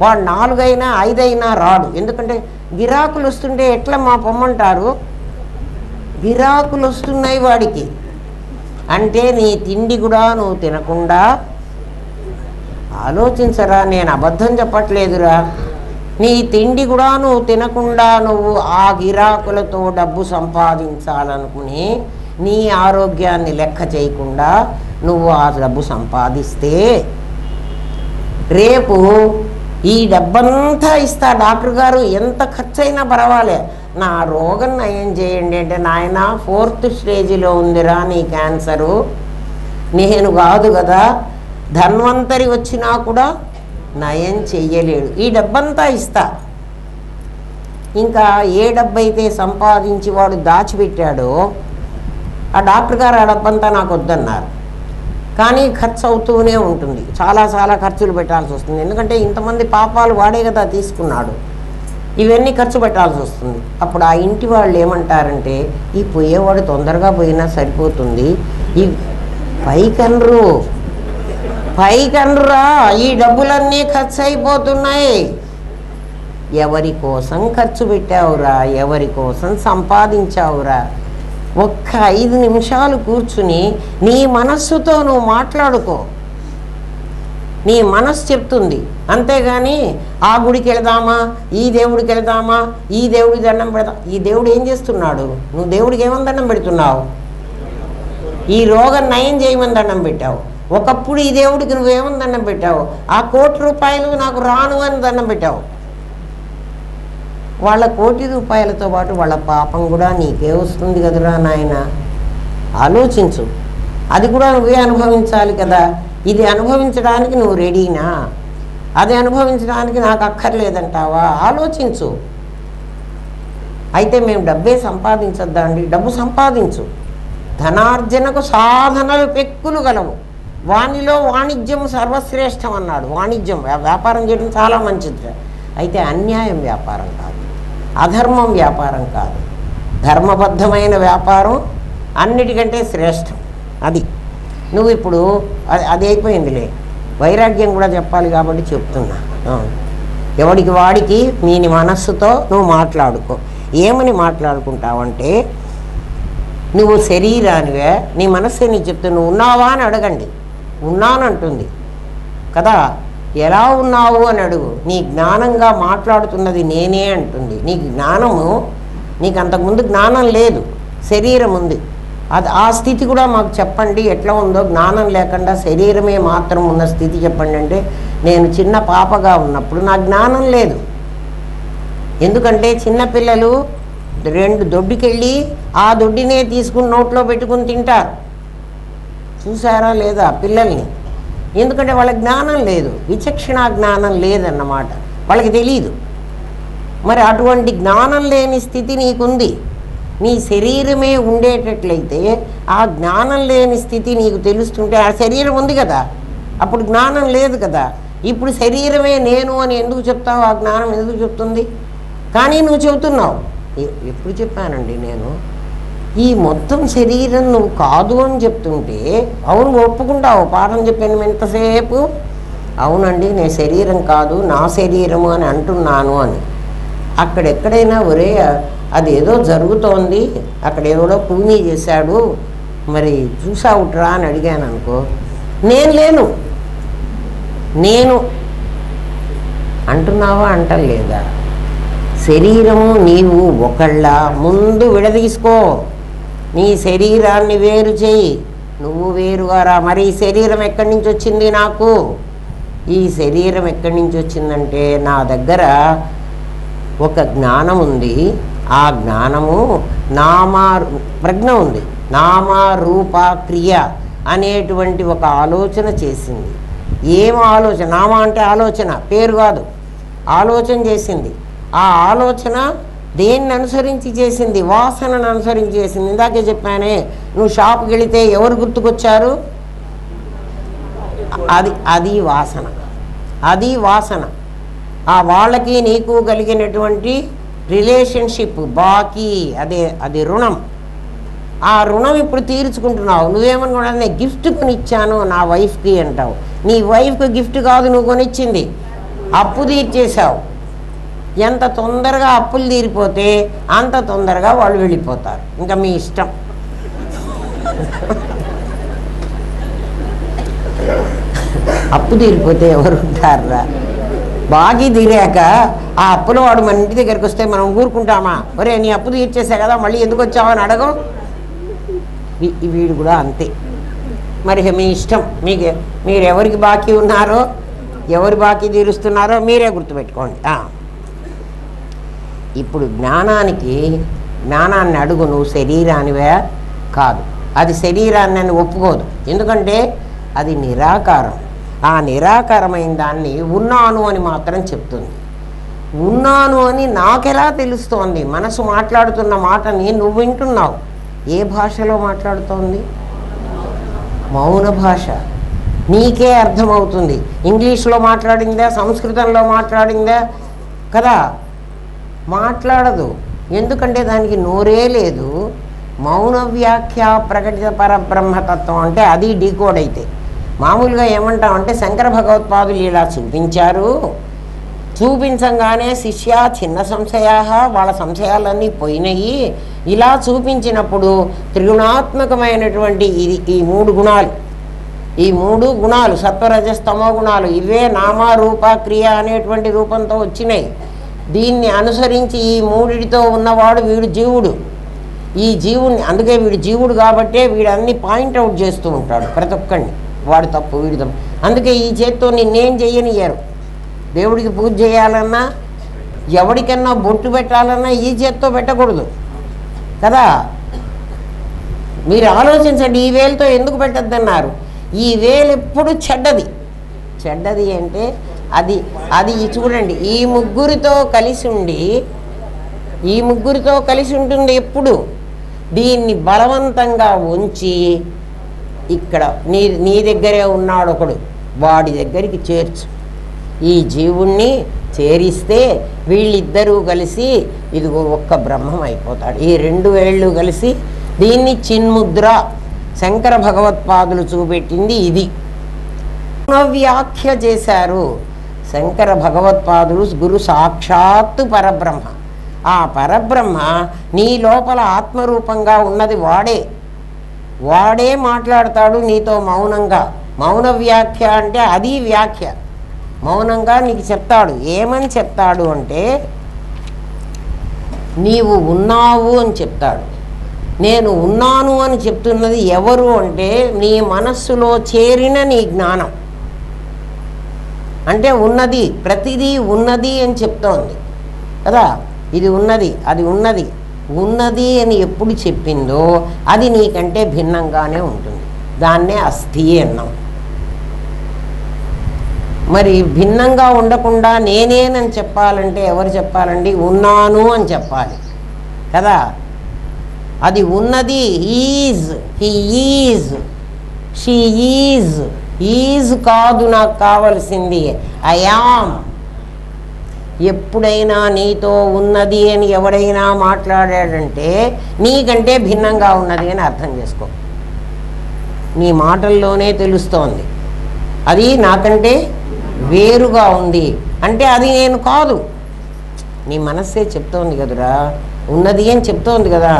వాడు 4 అయినా 5 అయినా రాడు. ఎందుకంటే గిరాకులు వస్తుంటే ఎట్లా మా పొమ్మంటారు, గిరాకులు వస్తున్నాయి వాడికి. అంటే నీ తిండి కూడా నువ్వు తినకుండా, ఆలోచించరా, నేను అబద్ధం చెప్పట్లేదురా, నీ తిండి కూడా నువ్వు తినకుండా నువ్వు ఆ గిరాకులతో డబ్బు సంపాదించాలనుకుని నీ ఆరోగ్యాన్ని లెక్క చేయకుండా నువ్వు ఆ డబ్బు సంపాదిస్తే రేపు ఈ డబ్బంతా ఇస్తా డాక్టర్ గారు, ఎంత ఖర్చు అయినా పర్వాలే, నా రోగం నయం చేయండి అంటే, నాయన 4th స్టేజ్లో ఉందిరా నీ క్యాన్సరు, నేను కాదు కదా, ధన్వంతరి వచ్చినా కూడా నయం చెయ్యలేడు, ఈ డబ్బంతా ఇస్తా. ఇంకా ఏ డబ్బైతే సంపాదించి వాడు దాచిపెట్టాడో ఆ డాక్టర్ గారు ఆ డబ్బంతా నాకు వద్దన్నారు. కానీ ఖర్చు అవుతూనే ఉంటుంది, చాలా ఖర్చులు పెట్టాల్సి వస్తుంది. ఎందుకంటే ఇంతమంది పాపాలు వాడే కదా తీసుకున్నాడు, ఇవన్నీ ఖర్చు పెట్టాల్సి వస్తుంది. అప్పుడు ఆ ఇంటి వాళ్ళు ఏమంటారంటే, ఈ పోయేవాడు తొందరగా పోయినా సరిపోతుంది, ఈ పైకన్రురా, ఈ డబ్బులన్నీ ఖర్చు అయిపోతున్నాయి. ఎవరి కోసం ఖర్చు పెట్టావురా, ఎవరి కోసం సంపాదించావురా? ఒక్క 5 నిమిషాలు కూర్చుని నీ మనస్సుతో నువ్వు మాట్లాడుకో, నీ మనస్సు చెప్తుంది. అంతేగాని ఆ గుడికి వెళదామా, ఈ దేవుడికి వెళదామా, ఈ దేవుడికి దండం పెడదాం. ఈ దేవుడు ఏం చేస్తున్నాడు? నువ్వు దేవుడికి ఏమని దండం పెడుతున్నావు? ఈ రోగం నయం చేయమని దండం పెట్టావు. ఒకప్పుడు ఈ దేవుడికి నువ్వేమని దండం పెట్టావు? ఆ 1 కోటి రూపాయలు నాకు రాను అని దండం పెట్టావు. వాళ్ళ 1 కోటి రూపాయలతో పాటు వాళ్ళ పాపం కూడా నీకే వస్తుంది కదరా నాయన. ఆలోచించు, అది కూడా నువ్వే అనుభవించాలి కదా. ఇది అనుభవించడానికి నువ్వు రెడీనా? అది అనుభవించడానికి నాకు అక్కర్లేదంటావా? ఆలోచించు. అయితే మేము డబ్బే సంపాదించొద్దా అండి? డబ్బు సంపాదించు. ధనార్జనకు సాధనలు పెక్కులు గలవు, వానిలో వాణిజ్యం సర్వశ్రేష్టం అన్నాడు. వాణిజ్యం, వ్యాపారం చేయడం చాలా మంచిది. అయితే అన్యాయం వ్యాపారం కాదు, అధర్మం వ్యాపారం కాదు, ధర్మబద్ధమైన వ్యాపారం అన్నిటికంటే శ్రేష్టం. అది నువ్వు ఇప్పుడు అది అయిపోయిందిలే, వైరాగ్యం కూడా చెప్పాలి కాబట్టి చెప్తున్నా. ఎవడికి వాడికి నీ మనస్సుతో నువ్వు మాట్లాడుకో. ఏమని మాట్లాడుకుంటావంటే, నువ్వు శరీరానివే, నీ మనస్సే నీకు చెప్తే నువ్వు ఉన్నావా అని అడగండి. ఉన్నానంటుంది కదా, ఎలా ఉన్నావు అని అడుగు. నీ జ్ఞానంగా మాట్లాడుతున్నది నేనే అంటుంది. నీకు జ్ఞానము, నీకు అంతకుముందు జ్ఞానం లేదు, శరీరం ఉంది. అది ఆ స్థితి కూడా మాకు చెప్పండి ఎట్లా ఉందో. జ్ఞానం లేకుండా శరీరమే మాత్రం ఉన్న స్థితి చెప్పండి అంటే, నేను చిన్న పాపగా ఉన్నప్పుడు నా జ్ఞానం లేదు. ఎందుకంటే చిన్నపిల్లలు 2 దొడ్డికెళ్ళి ఆ దొడ్డినే తీసుకుని నోట్లో పెట్టుకుని తింటారు. చూసారా లేదా పిల్లల్ని? ఎందుకంటే వాళ్ళ జ్ఞానం లేదు, విచక్షణ జ్ఞానం లేదన్నమాట, వాళ్ళకి తెలియదు. మరి అటువంటి జ్ఞానం లేని స్థితి నీకుంది. నీ శరీరమే ఉండేటట్లయితే ఆ జ్ఞానం లేని స్థితి నీకు తెలుస్తుంటే, ఆ శరీరం ఉంది కదా, అప్పుడు జ్ఞానం లేదు కదా. ఇప్పుడు శరీరమే నేను అని ఎందుకు చెప్తావు? ఆ జ్ఞానం ఎందుకు చెప్తుంది? కానీ నువ్వు చెబుతున్నావు. ఎప్పుడు చెప్పానండి నేను? ఈ మొత్తం శరీరం నువ్వు కాదు అని చెప్తుంటే అవును ఒప్పుకుంటావు. పాఠం చెప్పాను ఎంతసేపు, అవునండి నేను శరీరం కాదు నా శరీరము అని అంటున్నాను అని. అక్కడెక్కడైనా ఒరే అది ఏదో జరుగుతోంది, అక్కడ ఏదో పూనీ చేశాడు మరి చూసావుట్రా అని అడిగాను అనుకో, నేను లేను నేను అంటున్నావా అంటలేదా? శరీరము నీవు ఒకళ్ళ ముందు విడదీసుకో, నీ శరీరాన్ని వేరు చేయి, నువ్వు వేరుగారా. మరి ఈ శరీరం ఎక్కడి నుంచి వచ్చింది నాకు? ఈ శరీరం ఎక్కడి నుంచి వచ్చిందంటే నా దగ్గర ఒక జ్ఞానం ఉంది, ఆ జ్ఞానము ప్రజ్ఞ ఉంది, నామరూప క్రియ అనేటువంటి ఒక ఆలోచన చేసింది. ఏం ఆలోచన? నామ అంటే ఆలోచన, పేరు కాదు, ఆలోచన చేసింది. ఆ ఆలోచన దేన్ని అనుసరించి చేసింది? వాసనను అనుసరించి చేసింది. ఇందాకే చెప్పానే, నువ్వు షాప్కి వెళితే ఎవరు గుర్తుకొచ్చారు? అది వాసన, అది వాసన. ఆ వాళ్ళకి నీకు కలిగినటువంటి రిలేషన్షిప్ బాకీ, అది రుణం. ఆ రుణం ఇప్పుడు తీర్చుకుంటున్నావు. నువ్వేమనుకున్నా, నేను గిఫ్ట్ కొనిచ్చాను నా వైఫ్కి అంటావు. నీ వైఫ్కి గిఫ్ట్ కాదు నువ్వు కొనిచ్చింది, అప్పు తీర్చేశావు. ఎంత తొందరగా అప్పులు తీరిపోతే అంత తొందరగా వాళ్ళు వెళ్ళిపోతారు. ఇంకా మీ ఇష్టం. అప్పు తీరిపోతే ఎవరు ఉంటారా? బాకీ తీరాక ఆ అప్పులో వాడు మన ఇంటి దగ్గరికి వస్తే మనం ఊరుకుంటామా? ఒరే నీ అప్పు తీర్చేసా కదా మళ్ళీ ఎందుకు వచ్చావని అడగం. వీడు కూడా అంతే. మరి మీ ఇష్టం. మీరు ఎవరికి బాకీ ఉన్నారో, ఎవరి బాకీ తీరుస్తున్నారో మీరే గుర్తుపెట్టుకోండి. ఇప్పుడు జ్ఞానాన్ని అడుగు, నువ్వు శరీరానివే కాదు. అది శరీరాన్ని అని ఒప్పుకోదు, ఎందుకంటే అది నిరాకారం. ఆ నిరాకారమైన దాన్ని ఉన్నాను అని మాత్రం చెప్తుంది. ఉన్నాను అని నాకెలా తెలుస్తోంది? మనసు మాట్లాడుతున్న మాటని నువ్వు వింటున్నావు. ఏ భాషలో మాట్లాడుతోంది? మౌన భాష. నీకే అర్థమవుతుంది. ఇంగ్లీష్లో మాట్లాడిందా, సంస్కృతంలో మాట్లాడిందా కదా? మాట్లాడదు. ఎందుకంటే దానికి నోరే లేదు. మౌన వ్యాఖ్య ప్రకటిత పరబ్రహ్మతత్వం అంటే అది డీకోడ్ అయితే. మామూలుగా ఏమంటామంటే శంకర భగవత్పాదులు ఇలా చూపించారు, చూపించంగానే శిష్య చిన్న సంశయా, వాళ్ళ సంశయాలన్నీ పోయినాయి. ఇలా చూపించినప్పుడు త్రిగుణాత్మకమైనటువంటి ఈ మూడు గుణాలు సత్వరజస్తమో గుణాలు, ఇవే నామరూప క్రియ అనేటువంటి రూపంతో వచ్చినాయి. దీన్ని అనుసరించి ఈ మూడిటితో ఉన్నవాడు వీడు జీవుడు. ఈ జీవుడిని, అందుకే వీడు జీవుడు కాబట్టే వీడు అన్ని పాయింట్అవుట్ చేస్తూ ఉంటాడు ప్రతి ఒక్కడిని. వాడు తప్పు, వీడు తప్పు. అందుకే ఈ చేత్తో నిన్నేం చెయ్యనియ్యారు. దేవుడికి పూజ చేయాలన్నా, ఎవరికన్నా బొట్టు పెట్టాలన్నా ఈ చేత్తో పెట్టకూడదు కదా. మీరు ఆలోచించండి, ఈ వేలుతో ఎందుకు పెట్టద్దన్నారు? ఈ వేలు ఎప్పుడు చెడ్డది అంటే అది చూడండి, ఈ ముగ్గురితో కలిసి ఉంటుంది ఎప్పుడు. దీన్ని బలవంతంగా ఉంచి ఇక్కడ నీ దగ్గరే ఉన్నాడు ఒకడు, వాడి దగ్గరికి చేర్చు. ఈ జీవుణ్ణి చేరిస్తే వీళ్ళిద్దరూ కలిసి ఇదిగో ఒక్క బ్రహ్మం అయిపోతాడు. ఈ రెండు వేళ్ళు కలిసి దీన్ని చిన్ముద్ర శంకర భగవత్పాదులు చూపెట్టింది ఇది. వ్యాఖ్య చేశారు శంకర భగవత్పాదులు. గురు సాక్షాత్తు పరబ్రహ్మ. ఆ పరబ్రహ్మ నీ లోపల ఆత్మరూపంగా ఉన్నది వాడే మాట్లాడతాడు నీతో మౌనంగా. మౌన వ్యాఖ్య అంటే అది వ్యాఖ్య. మౌనంగా నీకు చెప్తాడు. ఏమని చెప్తాడు అంటే, నీవు ఉన్నావు అని చెప్తాడు. నేను ఉన్నాను అని చెప్తున్నది ఎవరు అంటే, నీ మనస్సులో చేరిన నీ జ్ఞానం. అంటే ఉన్నది, ప్రతిదీ ఉన్నది అని చెప్తోంది కదా. ఇది ఉన్నది, అది ఉన్నది అని ఎప్పుడు చెప్పిందో అది నీకంటే భిన్నంగానే ఉంటుంది. దాన్నే అస్థి అన్నాం. మరి భిన్నంగా ఉండకుండా నేనేనని చెప్పాలంటే ఎవరు చెప్పాలండి? ఉన్నాను అని చెప్పాలి కదా. అది ఉన్నది. Is, he is, she is కాదు నాకు కావలసింది, ఐ యామ్. ఎప్పుడైనా నీతో ఉన్నది అని ఎవడైనా మాట్లాడాడంటే నీకంటే భిన్నంగా ఉన్నది అని అర్థం చేసుకో. నీ మాటల్లోనే తెలుస్తోంది అది నాకంటే వేరుగా ఉంది అంటే అది నేను కాదు. నీ మనస్సే చెప్తోంది కదరా, ఉన్నది అని చెప్తోంది కదా.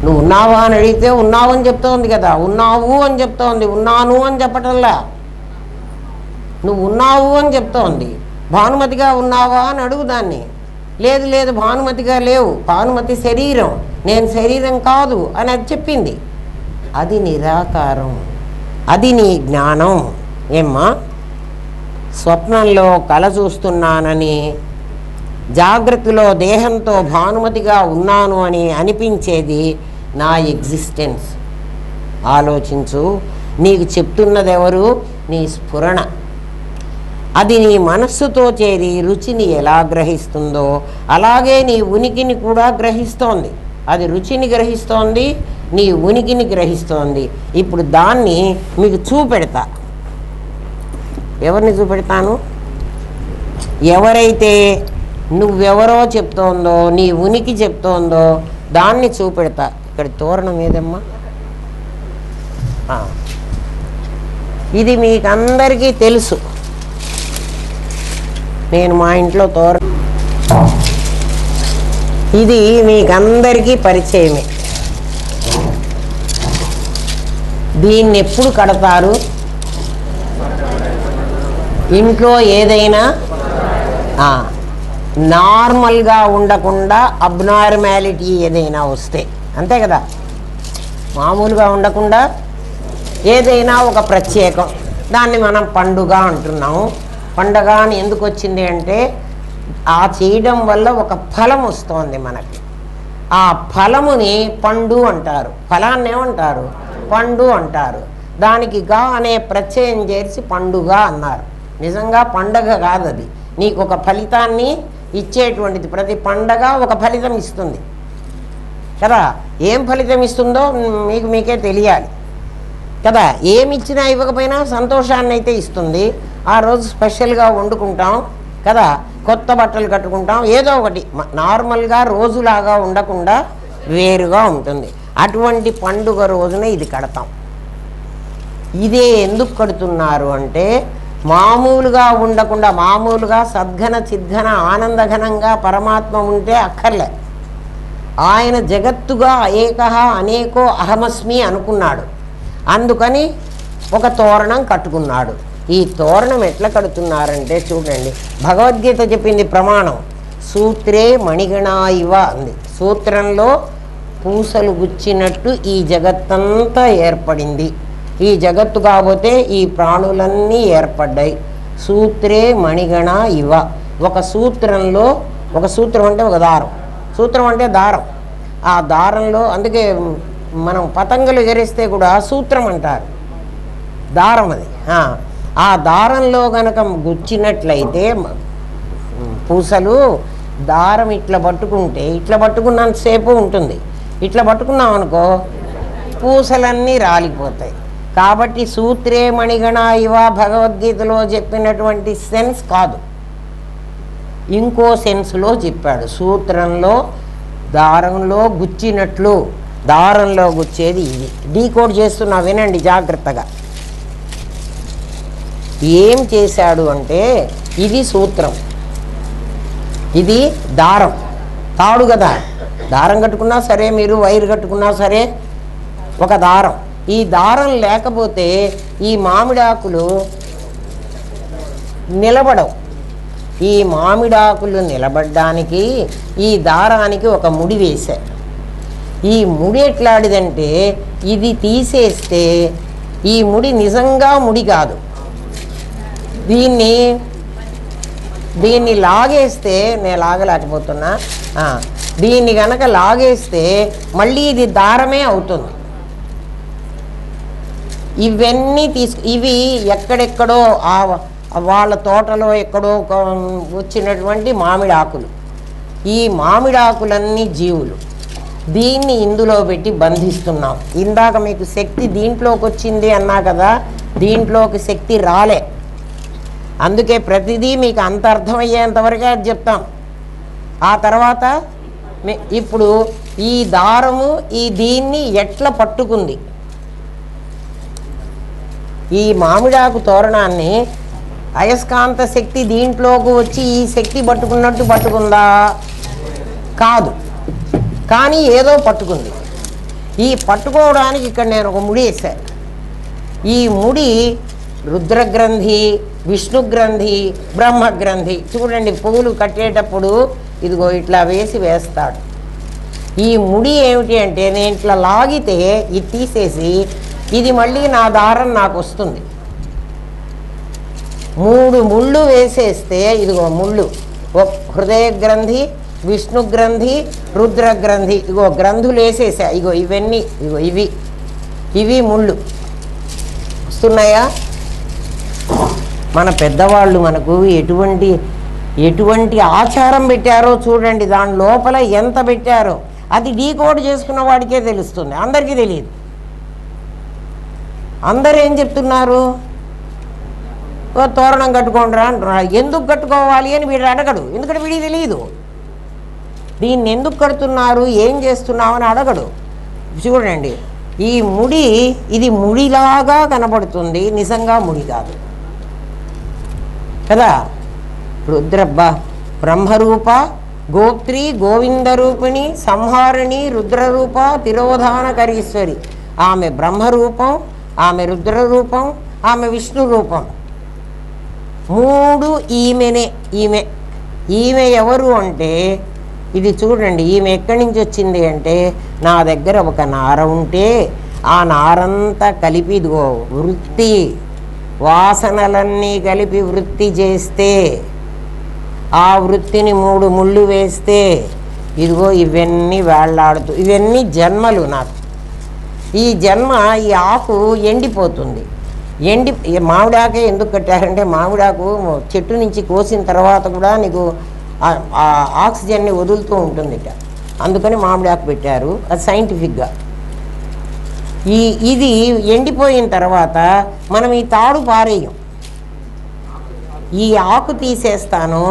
నువ్వు ఉన్నావా అని అడిగితే ఉన్నావు అని చెప్తోంది కదా, ఉన్నావు అని చెప్తోంది, ఉన్నాను అని చెప్పటంలా. నువ్వు ఉన్నావు అని చెప్తోంది. భానుమతిగా ఉన్నావా అని అడుగు దాన్ని. లేదు లేదు భానుమతిగా లేవు, భానుమతి శరీరం, నేను శరీరం కాదు అని అది చెప్పింది. అది నిరాకారం, అది నీ జ్ఞానం. ఏమ్మా, స్వప్నంలో కల చూస్తున్నానని, జాగ్రత్తలో దేహంతో భానుమతిగా ఉన్నాను అని అనిపించేది నా ఎగ్జిస్టెన్స్. ఆలోచించు, నీకు చెప్తున్నది ఎవరు? నీ స్ఫురణ. అది నీ మనస్సుతో చేరి రుచిని ఎలా గ్రహిస్తుందో అలాగే నీ ఉనికిని కూడా గ్రహిస్తోంది. అది రుచిని గ్రహిస్తోంది, నీ ఉనికిని గ్రహిస్తోంది. ఇప్పుడు దాన్ని మీకు చూపెడతా. ఎవరిని చూపెడతాను? ఎవరైతే నువ్వెవరో చెప్తోందో, నీ ఉనికి చెప్తోందో దాన్ని చూపెడతా. ఇక్కడ తోరణం ఏదమ్మా? ఇది మీకు అందరికీ తెలుసు. నేను మా ఇంట్లో తోరణం, ఇది మీకందరికీ పరిచయమే. దీన్ని ఎప్పుడు కడతారు? ఇంట్లో ఏదైనా నార్మల్గా ఉండకుండా అబ్నార్మాలిటీ ఏదైనా వస్తే, అంతే కదా. మామూలుగా ఉండకుండా ఏదైనా ఒక ప్రత్యేకం, దాన్ని మనం పండుగ అంటున్నాము. పండుగ అని ఎందుకు వచ్చింది అంటే ఆ చేయడం వల్ల ఒక ఫలం వస్తుంది మనకి. ఆ ఫలముని పండు అంటారు, ఫలాన్ని ఏమంటారు? పండు అంటారు. దానికి గా అనే ప్రత్యయం చేసి పండుగ అన్నారు. నిజంగా పండగ కాదు అది, నీకు ఒక ఫలితాన్ని ఇచ్చేటువంటిది. ప్రతి పండగ ఒక ఫలితం ఇస్తుంది కదా. ఏం ఫలితం ఇస్తుందో మీకే తెలియాలి కదా. ఏమిచ్చినా ఇవ్వకపోయినా సంతోషాన్ని అయితే ఇస్తుంది. ఆ రోజు స్పెషల్గా వండుకుంటాం కదా, కొత్త బట్టలు కట్టుకుంటాం, ఏదో ఒకటి నార్మల్గా రోజులాగా ఉండకుండా వేరుగా ఉంటుంది. అటువంటి పండుగ రోజున ఇది కడతాం. ఇదే ఎందుకు కడుతున్నారు అంటే మామూలుగా ఉండకుండా, మామూలుగా సద్ఘన చిద్ఘన ఆనందఘనంగా పరమాత్మ ఉంటే అక్కర్లే. ఆయన జగత్తుగా ఏకహ అనేకో అహమస్మి అనుకున్నాడు. అందుకని ఒక తోరణం కట్టుకున్నాడు. ఈ తోరణం ఎట్లా కడుతున్నారంటే చూడండి, భగవద్గీత చెప్పింది ప్రమాణం. సూత్రే మణిగణా ఇవ అంది. సూత్రంలో పూసలు గుచ్చినట్టు ఈ జగత్తంతా ఏర్పడింది. ఈ జగత్తు కాకపోతే ఈ ప్రాణులన్నీ ఏర్పడ్డాయి. సూత్రే మణిగణ ఇవ. ఒక సూత్రంలో, ఒక సూత్రం అంటే ఒక దారం, సూత్రం అంటే దారం. ఆ దారంలో, అందుకే మనం పతంగులు ఎగరేస్తే కూడా సూత్రం అంటారు, దారం అది. ఆ దారంలో కనుక గుచ్చినట్లయితే పూసలు, దారం ఇట్లా పట్టుకుంటే, ఇట్లా పట్టుకున్నంతసేపు ఉంటుంది, ఇట్లా పట్టుకున్నాం అనుకో పూసలన్నీ రాలిపోతాయి. కాబట్టి సూత్రే మణిగణ ఇవ భగవద్గీతలో చెప్పినటువంటి సెన్స్ కాదు, ఇంకో సెన్స్లో చెప్పాడు. సూత్రంలో దారంలో గుచ్చినట్లు, దారంలో గుచ్చేది ఇది. డీకోడ్ చేస్తున్నా వినండి జాగ్రత్తగా. ఏం చేశాడు అంటే ఇది సూత్రం, ఇది దారం, తాడు కదా. దారం కట్టుకున్నా సరే, మీరు వైర్ కట్టుకున్నా సరే ఒక దారం. ఈ దారం లేకపోతే ఈ మామిడాకులు నిలబడవు. ఈ మామిడాకులు నిలబడడానికి ఈ దారానికి ఒక ముడి వేశారు. ఈ ముడి ఎట్లాడిదంటే ఇది తీసేస్తే ఈ ముడి నిజంగా ముడి కాదు. దీన్ని లాగేస్తే, నేను లాగలేకపోతున్నా, దీన్ని కనుక లాగేస్తే మళ్ళీ ఇది దారమే అవుతుంది. ఇవన్నీ ఇవి ఎక్కడెక్కడో వాళ్ళ తోటలో ఎక్కడో వచ్చినటువంటి మామిడి ఆకులు. ఈ మామిడి ఆకులన్నీ జీవులు. దీన్ని ఇందులో పెట్టి బంధిస్తున్నాం. ఇందాక మీకు శక్తి దీంట్లోకి వచ్చింది అన్నా కదా, దీంట్లోకి శక్తి రాలే. అందుకే ప్రతిదీ మీకు అంత అర్థమయ్యేంతవరకే అది చెప్తాం. ఆ తర్వాత ఇప్పుడు ఈ దారము దీన్ని ఎట్లా పట్టుకుంది, ఈ మామిడాకు తోరణాన్ని అయస్కాంత శక్తి దీంట్లోకి వచ్చి ఈ శక్తి పట్టుకున్నట్టు పట్టుకుందా? కాదు. కానీ ఏదో పట్టుకుంది. ఈ పట్టుకోవడానికి ఇక్కడ నేను ఒక ముడి వేశాను. ఈ ముడి రుద్రగ్రంథి, విష్ణుగ్రంథి, బ్రహ్మగ్రంథి. చూడండి, పువ్వులు కట్టేటప్పుడు ఇదిగో ఇట్లా వేస్తాడు. ఈ ముడి ఏమిటి అంటే, నేను ఇట్లా లాగితే ఇది తీసేసి ఇది మళ్ళీ నా దారం నాకు వస్తుంది. 3 ముళ్ళు వేసేస్తే ఇదిగో ముళ్ళు, హృదయ గ్రంథి, విష్ణు గ్రంథి, రుద్రగ్రంథి. ఇగో గ్రంథులు వేసేసా. ఇగో ఇవన్నీ, ఇగో ఇవి ముళ్ళు వస్తున్నాయా? మన పెద్దవాళ్ళు మనకు ఎటువంటి ఆచారం పెట్టారో చూడండి. దాని లోపల ఎంత పెట్టారో అది డీకోడ్ చేసుకున్న వాడికే తెలుస్తుంది, అందరికీ తెలియదు. అందరూ ఏం చెప్తున్నారు? తోరణం కట్టుకోండిరా అంటున్నారు. ఎందుకు కట్టుకోవాలి అని వీడు అడగడు, ఎందుకంటే వీడికి తెలియదు. దీన్ని ఎందుకు కడుతున్నారు, ఏం చేస్తున్నావు అని అడగడు. చూడండి, ఈ ముడి ఇది ముడిలాగా కనపడుతుంది, నిజంగా ముడి కాదు కదా. బ్రహ్మరూప, గోత్రి, గోవిందరూపిణి, సంహారిణి, రుద్రరూప, తిరోధానకరీశ్వరి. ఆమె బ్రహ్మరూపం, ఆమె రుద్రరూపం, ఆమె విష్ణు రూపం. 3 ఈమెనే. ఈమె ఎవరు అంటే, ఇది చూడండి, ఈమె ఎక్కడి నుంచి వచ్చింది అంటే, నా దగ్గర ఒక నార ఉంటే ఆ నారంతా కలిపి ఇదిగో వృత్తి, వాసనలన్నీ కలిపి వృత్తి చేస్తే, ఆ వృత్తిని 3 ముళ్ళు వేస్తే ఇదిగో ఇవన్నీ వేళ్లాడుతూ, ఇవన్నీ జన్మలు నాకు. ఈ జన్మ, ఈ ఆకు ఎండిపోతుంది. మామిడాకే ఎందుకు కట్టారంటే, మామిడాకు చెట్టు నుంచి కోసిన తర్వాత కూడా నీకు ఆక్సిజన్ని వదులుతూ ఉంటుంది, అందుకని మామిడాకు పెట్టారు. అది సైంటిఫిక్గా. ఇది ఎండిపోయిన తర్వాత మనం ఈ తాడు పారేయం, ఈ ఆకు తీసేస్తాను,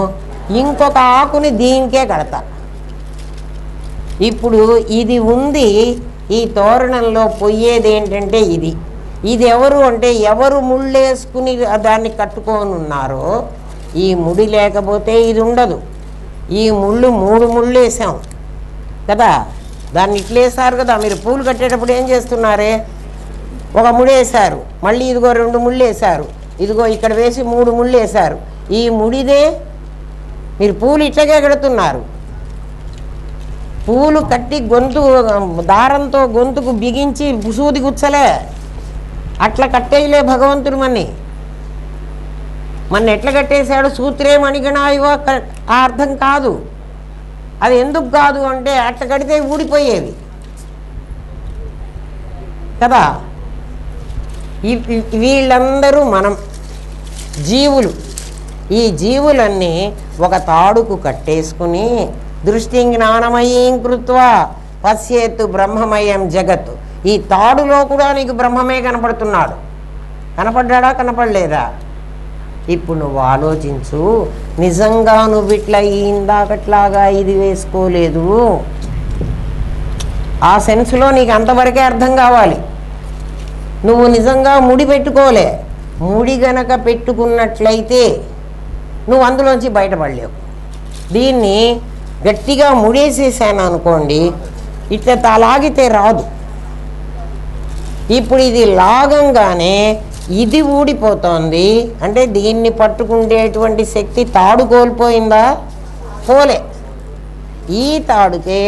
ఇంకొక ఆకుని దీనికే కడతా. ఇప్పుడు ఇది ఉంది. ఈ తోరణంలో పోయేది ఏంటంటే ఇది ఎవరు అంటే, ఎవరు ముళ్ళేసుకుని దాన్ని కట్టుకొని ఉన్నారో, ఈ ముడి లేకపోతే ఇది ఉండదు. ఈ ముళ్ళు 3 ముళ్ళు వేసాం కదా, దాన్ని ఇట్లేసారు కదా. మీరు పూలు కట్టేటప్పుడు ఏం చేస్తున్నారే, ఒక ముడి వేశారు, మళ్ళీ ఇదిగో 2 ముళ్ళు వేశారు, ఇదిగో ఇక్కడ వేసి 3 ముళ్ళు వేశారు. ఈ ముడిదే మీరు పూలు ఇట్లాగే కడుతున్నారు. పూలు కట్టి దారంతో గొంతుకు బిగించి సూది గుచ్చలే, అట్లా కట్టేయలే భగవంతుడు మన ఎట్లా కట్టేశాడు? సూత్రే మణిగణాయువ. ఆ అర్థం కాదు. అది ఎందుకు కాదు అంటే, అట్లా కడితే ఊడిపోయేవి కదా. వీళ్ళందరూ మనం జీవులు. ఈ జీవులన్నీ ఒక తాడుకు కట్టేసుకుని దృష్టి జ్ఞానమయీం కృత్వా పశ్యేత్తు బ్రహ్మమయం జగత్. ఈ తాడులో కూడా నీకు బ్రహ్మమే కనపడుతున్నాడు. కనపడ్డా కనపడలేదా? ఇప్పుడు నువ్వు ఆలోచించు, నిజంగా నువ్వు ఇట్లా ఇందాకట్లాగా ఇది వేసుకోలేదు. ఆ సెన్స్లో నీకు అంతవరకే అర్థం కావాలి. నువ్వు నిజంగా ముడి పెట్టుకోలే. ముడి గనక పెట్టుకున్నట్లయితే నువ్వు అందులోంచి బయటపడలేవు. దీన్ని గట్టిగా ముడేసేసాను అనుకోండి, ఇట్లా లాగితే రాదు. ఇప్పుడు ఇది లాగంగానే ఇది ఊడిపోతోంది అంటే, దీన్ని పట్టుకుండేటువంటి శక్తి తాడు కోల్పోయిందా? పోలే. ఈ తాడుకే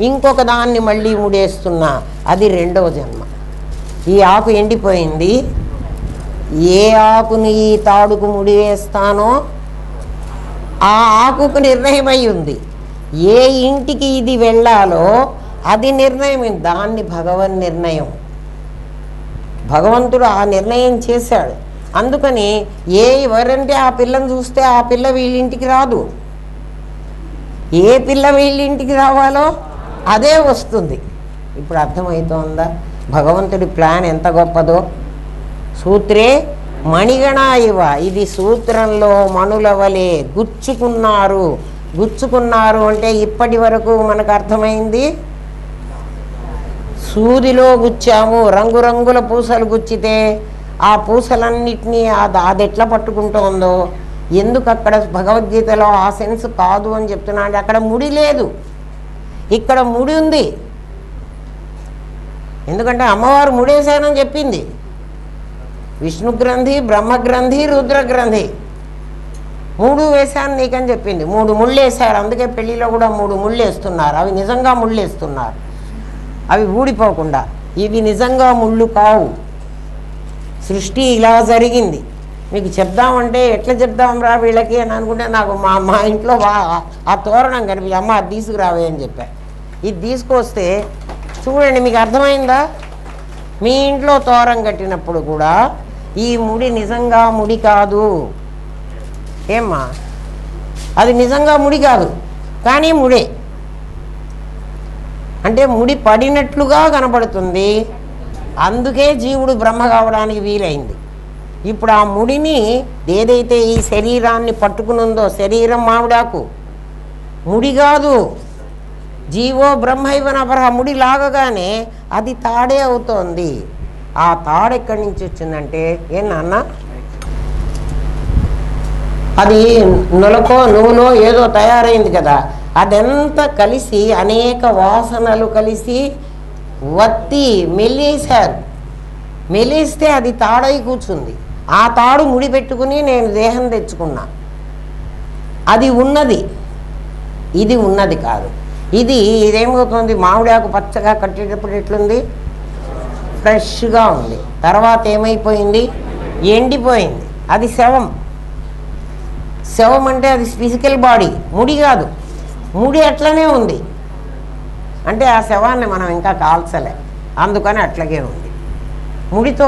ఇంకొక దాన్ని మళ్ళీ ముడేస్తున్నా, అది 2వ జన్మ. ఈ ఆకు ఎండిపోయింది, ఏ ఆకుని ఈ తాడుకు ముడివేస్తానో ఆ ఆకుకు నిర్ణయమై ఉంది. ఏ ఇంటికి ఇది వెళ్ళాలో అది నిర్ణయం. దాన్ని భగవన్ నిర్ణయం. భగవంతుడు ఆ నిర్ణయం చేశాడు. అందుకని ఎవరంటే ఆ పిల్లని చూస్తే ఆ పిల్ల వీళ్ళింటికి రాదు. ఏ పిల్ల వీళ్ళింటికి రావాలో అదే వస్తుంది. ఇప్పుడు అర్థమవుతోందా భగవంతుడి ప్లాన్ ఎంత గొప్పదో? సూత్రే మణిగణా ఇవ. ఇది సూత్రంలో మణుల వలె గుచ్చుకున్నారు అంటే ఇప్పటి వరకు మనకు అర్థమైంది. సూదిలో గుచ్చాము, రంగురంగుల పూసలు గుచ్చితే ఆ పూసలన్నిటినీ అది ఎట్లా పట్టుకుంటుందో, ఎందుకు అక్కడ భగవద్గీతలో ఆ సెన్స్ కాదు అని చెప్తున్నా అంటే అక్కడ ముడి లేదు, ఇక్కడ ముడి ఉంది. ఎందుకంటే అమ్మవారు ముడేశానని చెప్పింది. విష్ణు గ్రంథి, బ్రహ్మగ్రంథి, రుద్రగ్రంథి 3 వేశాను నీకని చెప్పింది. 3 ముళ్ళు వేశారు. అందుకే పెళ్ళిలో కూడా 3 ముళ్ళు వేస్తున్నారు. అవి నిజంగా ముళ్ళు వేస్తున్నారు, అవి ఊడిపోకుండా. ఇవి నిజంగా ముళ్ళు కావు. సృష్టి ఇలా జరిగింది. మీకు చెప్దామంటే ఎట్లా చెప్దాం రా వీళ్ళకి అని అనుకుంటే నాకు మా ఇంట్లో ఆ తోరణం కనిపించి అమ్మ అది తీసుకురావే అని చెప్పా. ఇది తీసుకొస్తే చూడండి, మీకు అర్థమైందా? మీ ఇంట్లో తోరం కట్టినప్పుడు కూడా ఈ ముడి నిజంగా ముడి కాదు. ఏమ్మా, అది నిజంగా ముడి కాదు, కానీ ముడే. అంటే ముడి పడినట్లుగా కనబడుతుంది. అందుకే జీవుడు బ్రహ్మ కావడానికి వీలైంది. ఇప్పుడు ఆ ముడిని ఏదైతే ఈ శరీరాన్ని పట్టుకునుందో, శరీరం మామిడాకు ముడి కాదు. జీవో బ్రహ్మైవన అపరః ముడి లాగగానే అది తాడే అవుతోంది. ఆ తాడు ఎక్కడి నుంచి వచ్చిందంటే, ఏం నాన్న, అది నులకో నువ్వులో ఏదో తయారైంది కదా, అదంతా కలిసి అనేక వాసనలు కలిసి వత్తి మెలిసారు. మెలిస్తే అది తాడై కూర్చుంది. ఆ తాడు ముడి పెట్టుకుని నేను దేహం తెచ్చుకున్నా. అది ఉన్నది, ఇది ఉన్నది కాదు. ఇదేమవుతుంది, మామిడాకు పచ్చగా కట్టేటప్పుడు ఎట్లుంది, ఫ్రెష్గా ఉంది. తర్వాత ఏమైపోయింది, ఎండిపోయింది. అది శవం. శవం అంటే అది ఫిజికల్ బాడీ, ముడి కాదు. ముడి అట్లనే ఉంది. అంటే ఆ శవాన్ని మనం ఇంకా కాల్చలే, అందుకని అట్లాగే ఉంది. ముడితో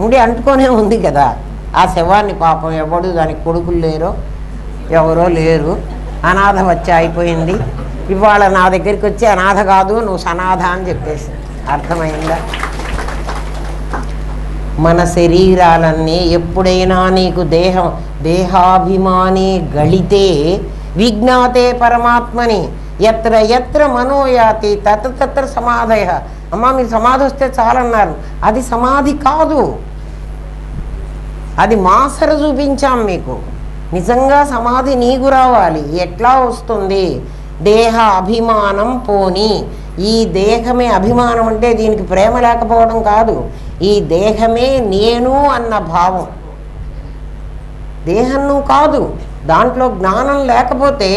ముడి అంటుకొనే ఉంది కదా. ఆ శవాన్ని పాపం ఎవడు, దానికి కొడుకులు లేరో ఎవరో లేరు, అనాథ వచ్చి అయిపోయింది. ఇవాళ నా దగ్గరికి వచ్చి అనాథ కాదు నువ్వు సనాథ అని చెప్పేసి. అర్థమైందా? మన శరీరాలన్నీ ఎప్పుడైనా నీకు దేహాభిమాని గళితే విజ్ఞాతే పరమాత్మని ఎత్ర ఎత్ర మనోయాతి తత్ర సమాధయ. అమ్మ మీరు సమాధి వస్తే చాలన్నారు. అది సమాధి కాదు, అది మాసర చూపించాం మీకు. నిజంగా సమాధి నీకు రావాలి. ఎట్లా వస్తుంది? దేహ అభిమానం పోని. ఈ దేహమే అభిమానం అంటే దీనికి ప్రేమ లేకపోవడం కాదు, ఈ దేహమే నేను అన్న భావం. దేహం నువ్వు కాదు. దాంట్లో జ్ఞానం లేకపోతే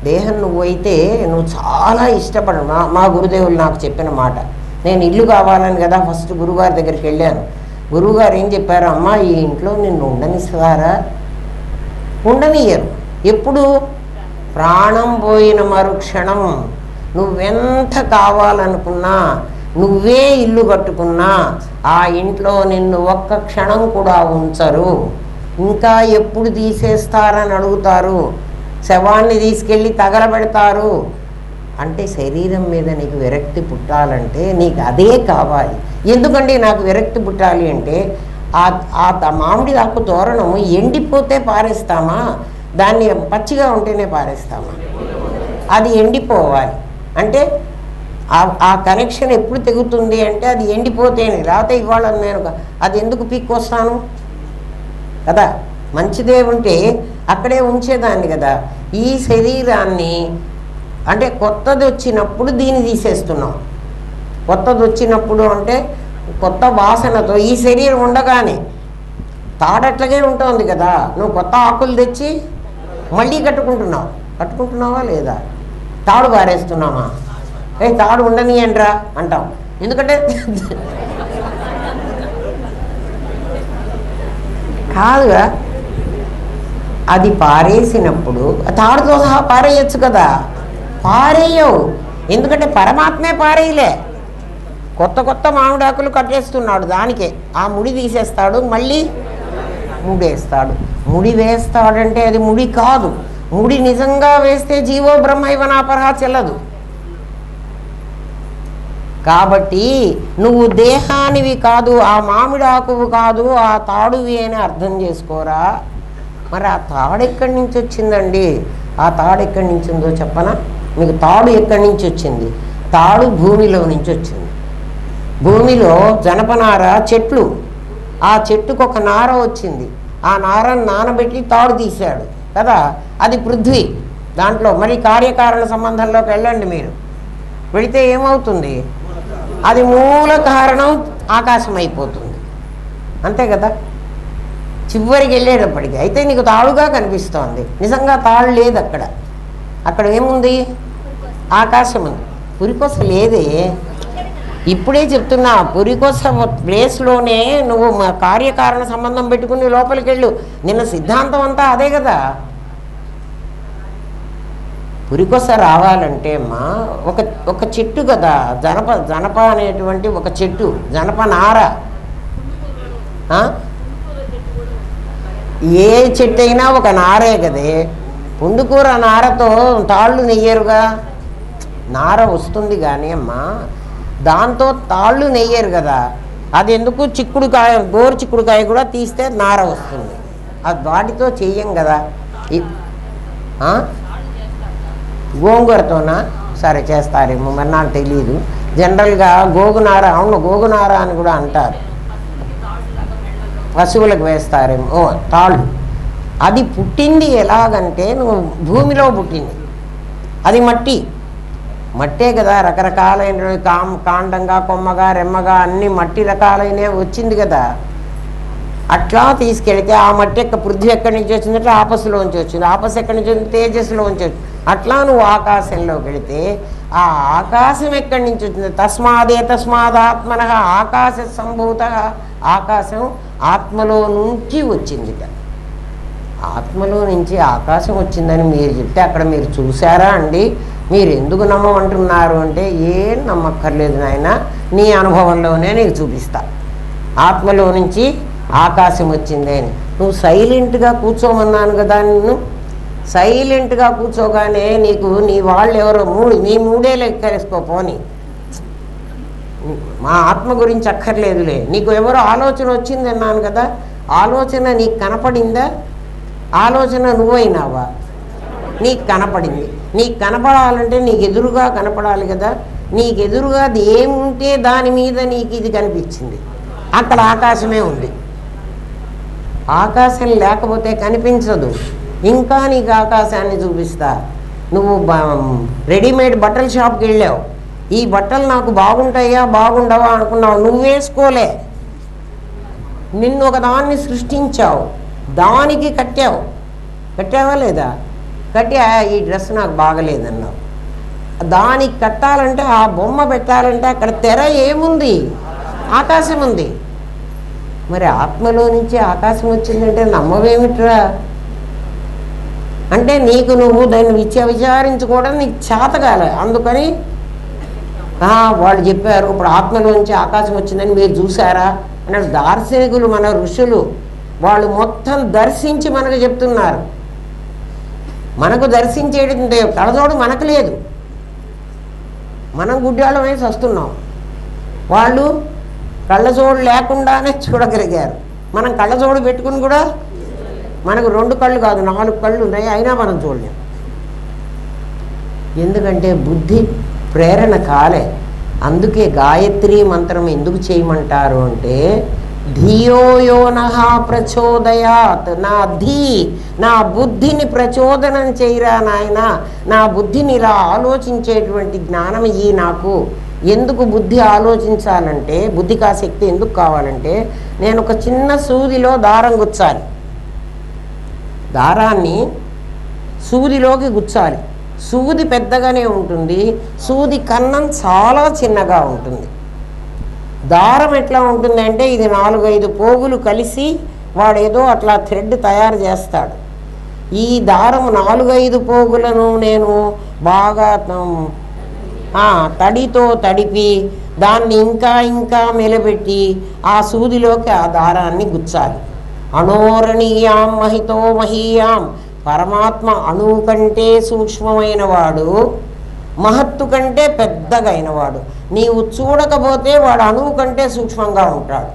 దేహం నువ్వు అయితే నువ్వు చాలా ఇష్టపడను. మా గురుదేవులు నాకు చెప్పిన మాట. నేను ఇల్లు కావాలని కదా ఫస్ట్ గురువుగారి దగ్గరికి వెళ్ళాను. గురువుగారు ఏం చెప్పారు, అమ్మ ఈ ఇంట్లో నిన్ను ఉండనిస్తారా? ఉండనియరు. ఎప్పుడు? ప్రాణం పోయిన మరుక్షణం. నువ్వెంత కావాలనుకున్నా, నువ్వే ఇల్లు కట్టుకున్నా ఆ ఇంట్లో నిన్ను ఒక్క క్షణం కూడా ఉంచరు. ఇంకా ఎప్పుడు తీసేస్తారని అడుగుతారు. శవాన్ని తీసుకెళ్ళి తగలబెడతారు. అంటే శరీరం మీద నీకు విరక్తి పుట్టాలంటే నీకు అదే కావాలి. ఎందుకంటే నాకు విరక్తి పుట్టాలి అంటే ఆ మామిడి ఆకు తోరణం ఎండిపోతే పారేస్తామా, దాన్ని పచ్చిగా ఉంటేనే పారేస్తామా? అది ఎండిపోవాలి. అంటే ఆ కనెక్షన్ ఎప్పుడు తెగుతుంది అంటే అది ఎండిపోతేనే. లేకపోతే ఇవాళ నేను అది ఎందుకు పీక్కొస్తాను కదా. మంచిదే ఉంటే అక్కడే ఉంచేదాన్ని కదా. ఈ శరీరాన్ని అంటే కొత్తది వచ్చినప్పుడు దీన్ని తీసేస్తున్నాం. కొత్తది వచ్చినప్పుడు అంటే కొత్త వాసనతో ఈ శరీరం ఉండగానే తాడట్లాగే ఉంటుంది కదా. నువ్వు కొత్త ఆకులు తెచ్చి మళ్ళీ కట్టుకుంటున్నావా లేదా? తాడు పారేస్తున్నామా? తాడు ఉండనియండ్రా అంటాం. ఎందుకంటే కాదుగా, అది పారేసినప్పుడు తాడుతో సహా పారేయచ్చు కదా. పారేయవు, ఎందుకంటే పరమాత్మే పారేయలే. కొత్త మామిడాకులు కట్టేస్తున్నాడు, దానికే ఆ ముడి తీసేస్తాడు, మళ్ళీ ముడేస్తాడు. ముడి వేస్తాడంటే అది ముడి కాదు. ముడి నిజంగా వేస్తే జీవో బ్రహ్మైవనాపరహ చెల్లదు. కాబట్టి నువ్వు దేహానివి కాదు, ఆ మామిడాకువు కాదు, ఆ తాడువి అని అర్థం చేసుకోరా. మరి ఆ తాడు ఎక్కడి నుంచి వచ్చిందండి? ఆ తాడు ఎక్కడి నుంచి ఉందో చెప్పనా మీకు? తాడు ఎక్కడి నుంచి వచ్చింది? తాడు భూమిలో నుంచి వచ్చింది. భూమిలో జనపనార చెట్లు, ఆ చెట్టుకు ఒక నార వచ్చింది, ఆ నారను నానబెట్టి తాడు తీశాడు కదా, అది పృథ్వీ. దాంట్లో మరి కార్యకారణ సంబంధంలోకి వెళ్ళండి మీరు, వెళితే ఏమవుతుంది? అది మూల కారణం ఆకాశం అయిపోతుంది, అంతే కదా చివరికి వెళ్ళేటప్పటికి. అయితే నీకు తాడుగా కనిపిస్తోంది, నిజంగా తాడు లేదు అక్కడ. అక్కడ ఏముంది? ఆకాశం ఉంది. పురికొస లేదే. ఇప్పుడే చెప్తున్నా, పురికొస ప్లేస్లోనే నువ్వు కార్యకారణ సంబంధం పెట్టుకుని లోపలికి వెళ్ళు. నిన్న సిద్ధాంతం అంతా అదే కదా. పురికొస రావాలంటే అమ్మా ఒక చెట్టు కదా, జనప అనేటువంటి ఒక చెట్టు, జనప నార. ఏ చెట్టు అయినా ఒక నారే కదే. పుండుకూర నారతో తాళ్ళు నెయ్యరుగా. నార వస్తుంది కానీ అమ్మా, దాంతో తాళ్ళు నెయ్యరు కదా. అది ఎందుకు? చిక్కుడుకాయ, గోరు చిక్కుడుకాయ కూడా తీస్తే నార వస్తుంది, అది వాటితో చెయ్యం కదా. గోంగూరతోనా? సరే చేస్తారేమో, మరి నాకు తెలియదు. జనరల్గా గోగునార, అవును గోగునార అని కూడా అంటారు, పశువులకు వేస్తారేమో. ఓ తాళ్ళు. అది పుట్టింది ఎలాగంటే, నువ్వు భూమిలో పుట్టింది, అది మట్టే కదా. రకరకాలైన కాండంగా, కొమ్మగా, రెమ్మగా అన్ని మట్టి రకాలైనవి వచ్చింది కదా. అట్లా తీసుకెళితే ఆ మట్టి పృథ్వీ ఎక్కడి నుంచి వచ్చిందంటే ఆపస్సులోంచి వచ్చింది, ఆపస్సు ఎక్కడి నుంచి వచ్చింది? తేజస్సులోంచి వచ్చింది. అట్లా నువ్వు ఆకాశంలోకి వెళితే ఆ ఆకాశం ఎక్కడి నుంచి వచ్చింది? తస్మాదాత్మన ఆకాశ సంభూత. ఆకాశం ఆత్మలో నుంచి వచ్చిందిట. ఆత్మలో నుంచి ఆకాశం వచ్చిందని మీరు చెప్తే అక్కడ మీరు చూసారా అండి? మీరు ఎందుకు నమ్మమంటున్నారు అంటే, ఏం నమ్మక్కర్లేదు నాయన, నీ అనుభవంలోనే నీకు చూపిస్తా. ఆత్మలో నుంచి ఆకాశం వచ్చింది అని. నువ్వు సైలెంట్గా కూర్చోమన్నాను కదా నిన్ను. సైలెంట్గా కూర్చోగానే నీకు నీ వాళ్ళు ఎవరో నీ మూడే లెక్కరేసుకోపోని, మా ఆత్మ గురించి అక్కర్లేదులే. నీకు ఎవరో ఆలోచన వచ్చింది అన్నాను కదా, ఆలోచన నీకు కనపడిందా? ఆలోచన నువ్వైనావా? నీకు కనపడింది. నీకు కనపడాలంటే నీకు ఎదురుగా కనపడాలి కదా. నీకు ఎదురుగా అది ఏముంటే దాని మీద నీకు ఇది కనిపించింది. అక్కడ ఆకాశమే ఉంది. ఆకాశం లేకపోతే కనిపించదు. ఇంకా నీకు ఆకాశాన్ని చూపిస్తా. నువ్వు రెడీమేడ్ బట్టల షాప్కి వెళ్ళావు, ఈ బట్టలు నాకు బాగుంటాయా బాగుండవా అనుకున్నావు, నువ్వు వేసుకోలే. నిన్ను ఒకదాన్ని సృష్టించావు, దానికి కట్టావా లేదా? కట్టి ఈ డ్రెస్ నాకు బాగలేదన్నావు. దానికి కట్టాలంటే, ఆ బొమ్మ పెట్టాలంటే అక్కడ తెర ఏముంది? ఆకాశం ఉంది. మరి ఆత్మలో నుంచి ఆకాశం వచ్చిందంటే నమ్మవేమిట్రా? అంటే నువ్వు దాన్ని విచారించుకోవడం నీకు చేతగాలే. అందుకని వాళ్ళు చెప్పారు ఇప్పుడు ఆత్మలోంచి ఆకాశం వచ్చిందని మీరు చూసారా అన్నాడు. దార్శనికులు, మన ఋషులు, వాళ్ళు మొత్తం దర్శించి మనకు చెప్తున్నారు. మనకు దర్శించేది కళ్ళజోడు మనకు లేదు, మనం గుడ్డాళ్ళం వేసి వస్తున్నాం. వాళ్ళు కళ్ళజోడు లేకుండానే చూడగలిగారు. మనం కళ్ళజోడు పెట్టుకుని కూడా మనకు 2 కళ్ళు కాదు 4 కళ్ళు ఉన్నాయి, అయినా మనం చూడలేం. ఎందుకంటే బుద్ధి ప్రేరణ కాలే. అందుకే గాయత్రి మంత్రం ఎందుకు చేయమంటారు అంటే, ధియో యో నః ప్రచోదయాత్, నా బుద్ధిని ప్రచోదనం చేయరా నాయన, నా బుద్ధిని ఇలా ఆలోచించేటువంటి జ్ఞానం ఇయ్యి నాకు. ఎందుకు బుద్ధి ఆలోచించాలంటే, బుద్ధికి ఆ శక్తి ఎందుకు కావాలంటే, నేను ఒక చిన్న సూదిలో దారం గుచ్చాలి, దారాన్ని సూదిలోకి గుచ్చాలి. సూది పెద్దగానే ఉంటుంది, సూది కన్నం చాలా చిన్నగా ఉంటుంది. దారం ఎట్లా ఉంటుంది అంటే, ఇది 4-5 పోగులు కలిసి వాడేదో అట్లా థ్రెడ్ తయారు చేస్తాడు. ఈ దారం 4-5 పోగులను నేను బాగా తడితో తడిపి దాన్ని ఇంకా మెలబెట్టి ఆ సూదిలోకి ఆ దారాన్ని గుచ్చాలి. అణోరణీయాం మహితో మహీయాం, పరమాత్మ అణువు కంటే సూక్ష్మమైన వాడు, మహత్తు కంటే పెద్దగా అయినవాడు. నీవు చూడకపోతే వాడు అణువు కంటే సూక్ష్మంగా ఉంటాడు.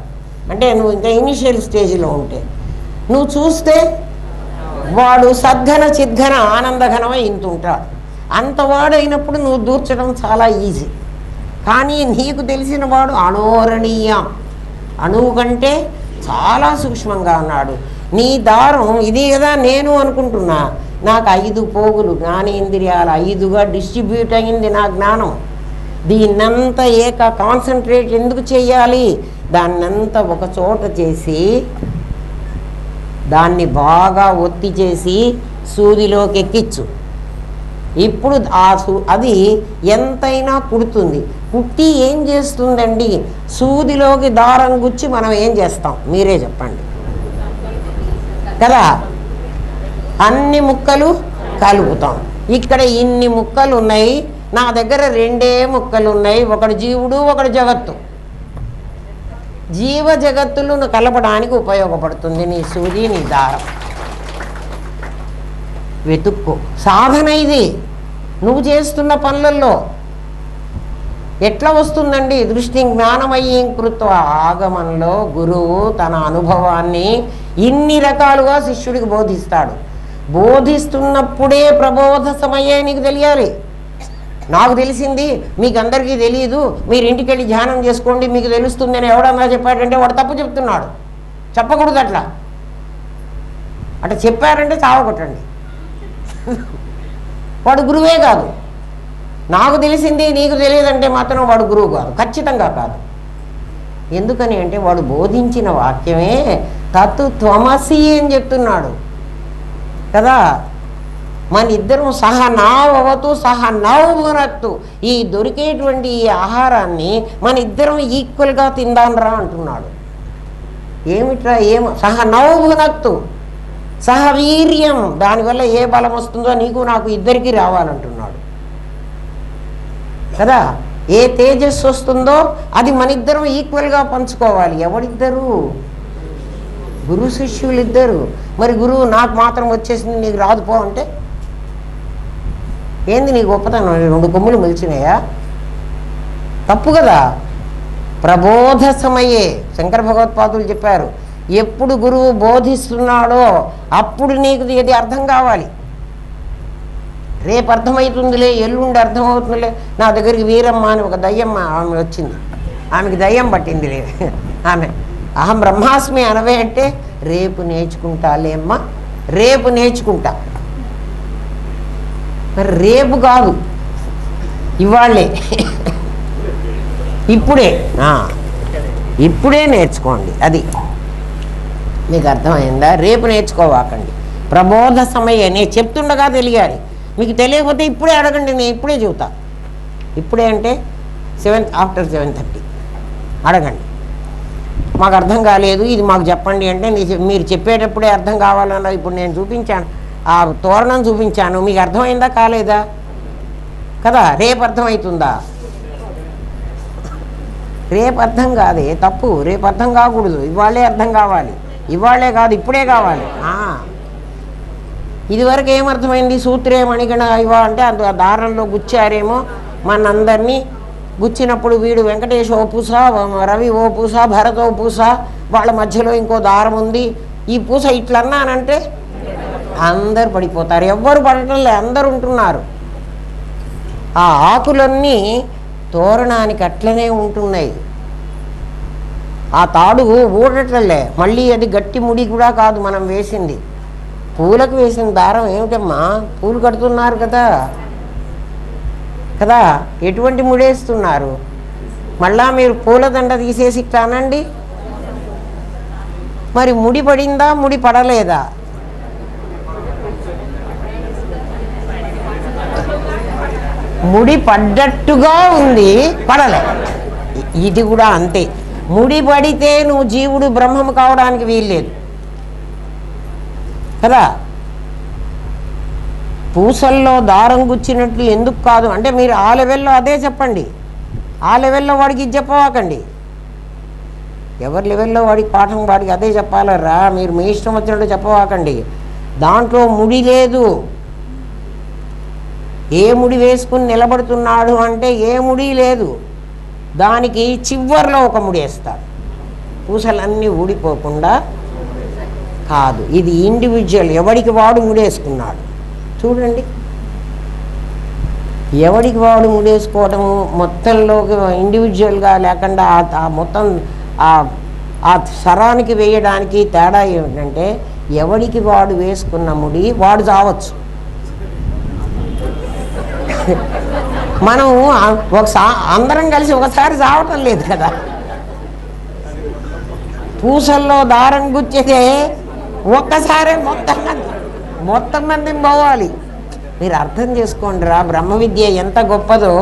అంటే నువ్వు ఇంకా ఇనిషియల్ స్టేజ్లో ఉంటే, నువ్వు చూస్తే వాడు సద్ఘన చిద్ఘన ఆనందఘనమై ఇంత ఉంటాడు. అంతవాడైనప్పుడు నువ్వు దూర్చడం చాలా ఈజీ. కానీ నీకు తెలిసిన వాడు అణోరణీయం, అణువు కంటే చాలా సూక్ష్మంగా ఉన్నాడు. నీ దారం ఇది కదా నేను అనుకుంటున్నా, నాకు 5 పోగులు జ్ఞానేంద్రియాలు 5గా డిస్ట్రిబ్యూట్ అయ్యింది నా జ్ఞానం. దీన్నంతా కాన్సన్ట్రేట్ ఎందుకు చేయాలి? దాన్నంతా ఒక చోట చేసి దాన్ని బాగా ఒత్తి చేసి సూదిలోకి ఎక్కించు. ఇప్పుడు అది ఎంతైనా కుడుతుంది. కుట్టి ఏం చేస్తుందండి? సూదిలోకి దారం గుచ్చి మనం ఏం చేస్తాం? మీరే చెప్పండి కదా. అన్ని ముక్కలు కలుపుతాం. ఇక్కడ ఇన్ని ముక్కలు ఉన్నాయి, నా దగ్గర 2 ముక్కలు ఉన్నాయి. ఒకడు జీవుడు, ఒకడు జగత్తు. జీవ జగత్తులను కలపడానికి ఉపయోగపడుతుంది నీ సూది, నీ దారం. వెతుక్కో. సాధన ఇది నువ్వు చేస్తున్న పనులలో. ఎట్లా వస్తుందండి? దృష్టి జ్ఞానమయ్యం కృత్వ. ఆగమంలో గురువు తన అనుభవాన్ని ఇన్ని రకాలుగా శిష్యుడికి బోధిస్తాడు. బోధిస్తున్నప్పుడే ప్రబోధ సమయే నీకు తెలియాలి. నాకు తెలిసింది మీకు అందరికీ తెలియదు, మీరు ఇంటికి వెళ్ళి ధ్యానం చేసుకోండి మీకు తెలుస్తుంది అని ఎవడన్నా చెప్పాడంటే వాడు తప్పు చెప్తున్నాడు. చెప్పకూడదు అట్లా. అట్లా చెప్పారంటే చావకొట్టండి. వాడు గురువే కాదు. నాకు తెలిసింది నీకు తెలియదంటే మాత్రం వాడు గురువు కాదు, ఖచ్చితంగా కాదు. ఎందుకని అంటే వాడు బోధించిన వాక్యమే తత్తు త్వమసి అని చెప్తున్నాడు కదా. మన ఇద్దరం సహనావతు సహనౌభునత్తు. ఈ దొరికేటువంటి ఈ ఆహారాన్ని మన ఇద్దరం ఈక్వల్గా తిందాంరా అంటున్నాడు. ఏమిట్రా? సహనౌభునత్తు సహవీర్యం. దానివల్ల ఏ బలం వస్తుందో నీకు నాకు ఇద్దరికీ రావాలంటున్నాడు కదా. ఏ తేజస్సు వస్తుందో అది మన ఇద్దరం ఈక్వల్గా పంచుకోవాలి. ఎవరిద్దరు? గురు శిష్యులు ఇద్దరు. మరి గురువు నాకు మాత్రం వచ్చేసింది నీకు రాదు పో అంటే ఏంది నీ గొప్పతనం? 2 కొమ్ములు మొలిచినాయా? తప్పు కదా. ప్రబోధ సమయే శంకర భగవత్పాదులు చెప్పారు, ఎప్పుడు గురువు బోధిస్తున్నాడో అప్పుడు నీకు ఇది అర్థం కావాలి. రేపు అర్థమవుతుందిలే, ఎల్లుండి అర్థమవుతుందిలే. నా దగ్గరికి వీరమ్మ అని ఒక దయ్యమ్మ ఆమె వచ్చింది. ఆమెకి దయ్యం పట్టిందిలే. ఆమె అహం బ్రహ్మాస్మి అనవే అంటే రేపు నేర్చుకుంటాలే అమ్మ, రేపు నేర్చుకుంటా. మరి రేపు కాదు, ఇవాళ్ళే, ఇప్పుడే నేర్చుకోండి. అది మీకు అర్థమైందా? రేపు నేర్చుకోవాకండి. ప్రబోధ సమయం నేను చెప్తుండగా తెలియాలి. మీకు తెలియకపోతే ఇప్పుడే అడగండి, నేను ఇప్పుడే చెబుతా. ఇప్పుడే అంటే 7 after 7:30 అడగండి. మాకు అర్థం కాలేదు, ఇది మాకు చెప్పండి అంటే మీరు చెప్పేటప్పుడే అర్థం కావాలన్నా. ఇప్పుడు నేను చూపించాను, ఆ తోరణం చూపించాను, మీకు అర్థమైందా కాలేదా కదా. రేపు అర్థమవుతుందా? రేపు అర్థం కాదే, తప్పు. రేపు అర్థం కాకూడదు, ఇవాళే అర్థం కావాలి. ఇవాళే కాదు, ఇప్పుడే కావాలి. ఇదివరకు ఏమర్థమైంది? సూత్రే మణిగణ ఇవా అంటే అంత దారంలో గుచ్చారేమో మనందరినీ. గుచ్చినప్పుడు వీడు వెంకటేష్ ఓ పూస, రవి ఓ పూస, భరత్ ఓ పూస, వాళ్ళ మధ్యలో ఇంకో దారం ఉంది. ఈ పూస ఇట్లన్నానంటే అందరు పడిపోతారు. ఎవ్వరు పడటంలే, అందరు ఉంటున్నారు. ఆ ఆకులన్నీ తోరణానికి అట్లనే ఉంటున్నాయి. ఆ తాడు ఊడటంలే. మళ్ళీ అది గట్టి ముడి కూడా కాదు మనం వేసింది. పూలకు వేసిన దారం ఏమిటమ్మా? పూలు కడుతున్నారు కదా కదా, ఎటువంటి ముడేస్తున్నారు? మళ్ళా మీరు పూలదండ తీసేసి ఇట్లానండి. మరి ముడి పడిందా, ముడి పడలేదా? ముడి పడ్డట్టుగా ఉంది, పడలే. ఇది కూడా అంతే. ముడి పడితే నువ్వు జీవుడు బ్రహ్మము కావడానికి వీల్లేదు కదా. పూసల్లో దారం గుచ్చినట్లు ఎందుకు కాదు అంటే మీరు ఆ లెవెల్లో అదే చెప్పండి. ఆ లెవెల్లో వాడికి ఇది చెప్పవాకండి. ఎవరి లెవెల్లో వాడికి పాఠం వాడికి అదే చెప్పాలరా. మీరు మీ ఇష్టం వచ్చినట్టు చెప్పవాకండి. దాంట్లో ముడి లేదు. ఏ ముడి వేసుకుని నిలబడుతున్నాడు అంటే ఏ ముడి లేదు. దానికి చివర్లో ఒక ముడి వేస్తాడు, పూసలన్నీ ఊడిపోకుండా. కాదు, ఇది ఇండివిజువల్, ఎవడికి వాడు ముడేసుకున్నాడు. చూడండి, ఎవడికి వాడు ముడేసుకోవడము మొత్తంలోకి ఇండివిజువల్గా లేకుండా మొత్తం ఆ ఆ శరానికి వేయడానికి తేడా ఏమిటంటే ఎవడికి వాడు వేసుకున్న ముడి వాడు చావచ్చు. మనం ఒకసారి అందరం కలిసి ఒకసారి చావటం లేదు కదా. పూసల్లో దారం గుచ్చేదే ఒక్కసారే మొత్తం మంది పోవాలి. మీరు అర్థం చేసుకోండి రా, బ్రహ్మ విద్య ఎంత గొప్పదో.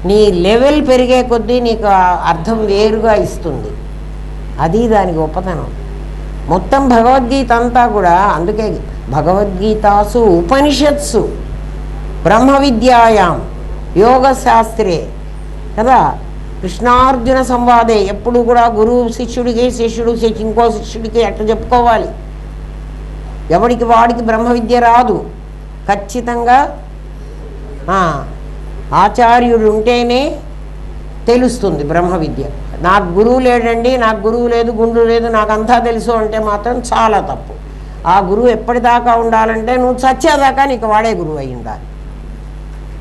నీ లెవెల్ పెరిగే కొద్దీ నీకు అర్థం వేరుగా ఇస్తుంది. అది దాని గొప్పతనం. మొత్తం భగవద్గీత అంతా కూడా అందుకే భగవద్గీతాసు ఉపనిషత్సు బ్రహ్మ విద్యాయాం యోగశాస్త్రే కదా, కృష్ణార్జున సంవాదే. ఎప్పుడు కూడా గురువు శిష్యుడికి, శిష్యుడు ఇంకో శిష్యుడికి ఎట్లా చెప్పుకోవాలి. ఎవడికి వాడికి బ్రహ్మ విద్య రాదు. ఖచ్చితంగా ఆచార్యుడు ఉంటేనే తెలుస్తుంది బ్రహ్మ విద్య. నాకు గురువు లేడండి, నాకు గురువు లేదు, గుండు లేదు, నాకు అంతా తెలుసు అంటే మాత్రం చాలా తప్పు. ఆ గురువు ఎప్పటిదాకా ఉండాలంటే నువ్వు చచ్చేదాకా నీకు వాడే గురువు అయి ఉండాలి.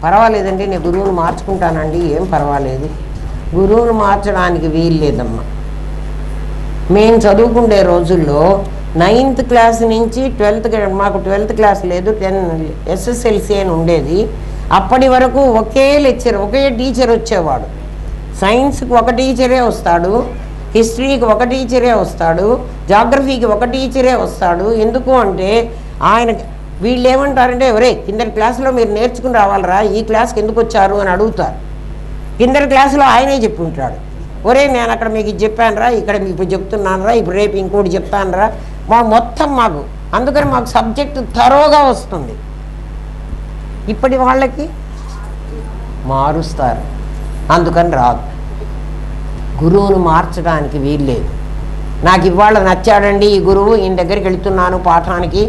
పర్వాలేదండి నేను గురువును మార్చుకుంటానండి, ఏం పర్వాలేదు. గురువును మార్చడానికి వీలు లేదమ్మా. మేము చదువుకుండే రోజుల్లో 9th క్లాస్ నుంచి 12th, మాకు 12th క్లాస్ లేదు, 10 SSLC అని ఉండేది. అప్పటి వరకు ఒకే లెక్చర్, ఒకే టీచర్ వచ్చేవాడు. సైన్స్కి ఒక టీచరే వస్తాడు, హిస్టరీకి ఒక టీచరే వస్తాడు, జాగ్రఫీకి ఒక టీచరే వస్తాడు. ఎందుకు అంటే ఆయన వీళ్ళు ఏమంటారంటే ఎవరే కిందటి క్లాసులో మీరు నేర్చుకుని రావాలరా, ఈ క్లాస్కి ఎందుకు వచ్చారు అని అడుగుతారు. కిందటి క్లాసులో ఆయనే చెప్పి ఉంటాడు, ఒరే నేను అక్కడ మీకు ఇది చెప్పానురా, ఇక్కడ మీకు ఇప్పుడు చెప్తున్నాను రా, ఇప్పుడు రేపు ఇంకోటి చెప్తాను రా. మొత్తం మాకు అందుకని మాకు సబ్జెక్టు థరోగా వస్తుంది. ఇప్పటి వాళ్ళకి మారుస్తారు, అందుకని రాదు. గురువును మార్చడానికి వీల్లేదు. నాకు ఇవాళ నచ్చాడండి ఈ గురువు, ఈయన దగ్గరికి వెళుతున్నాను పాఠానికి,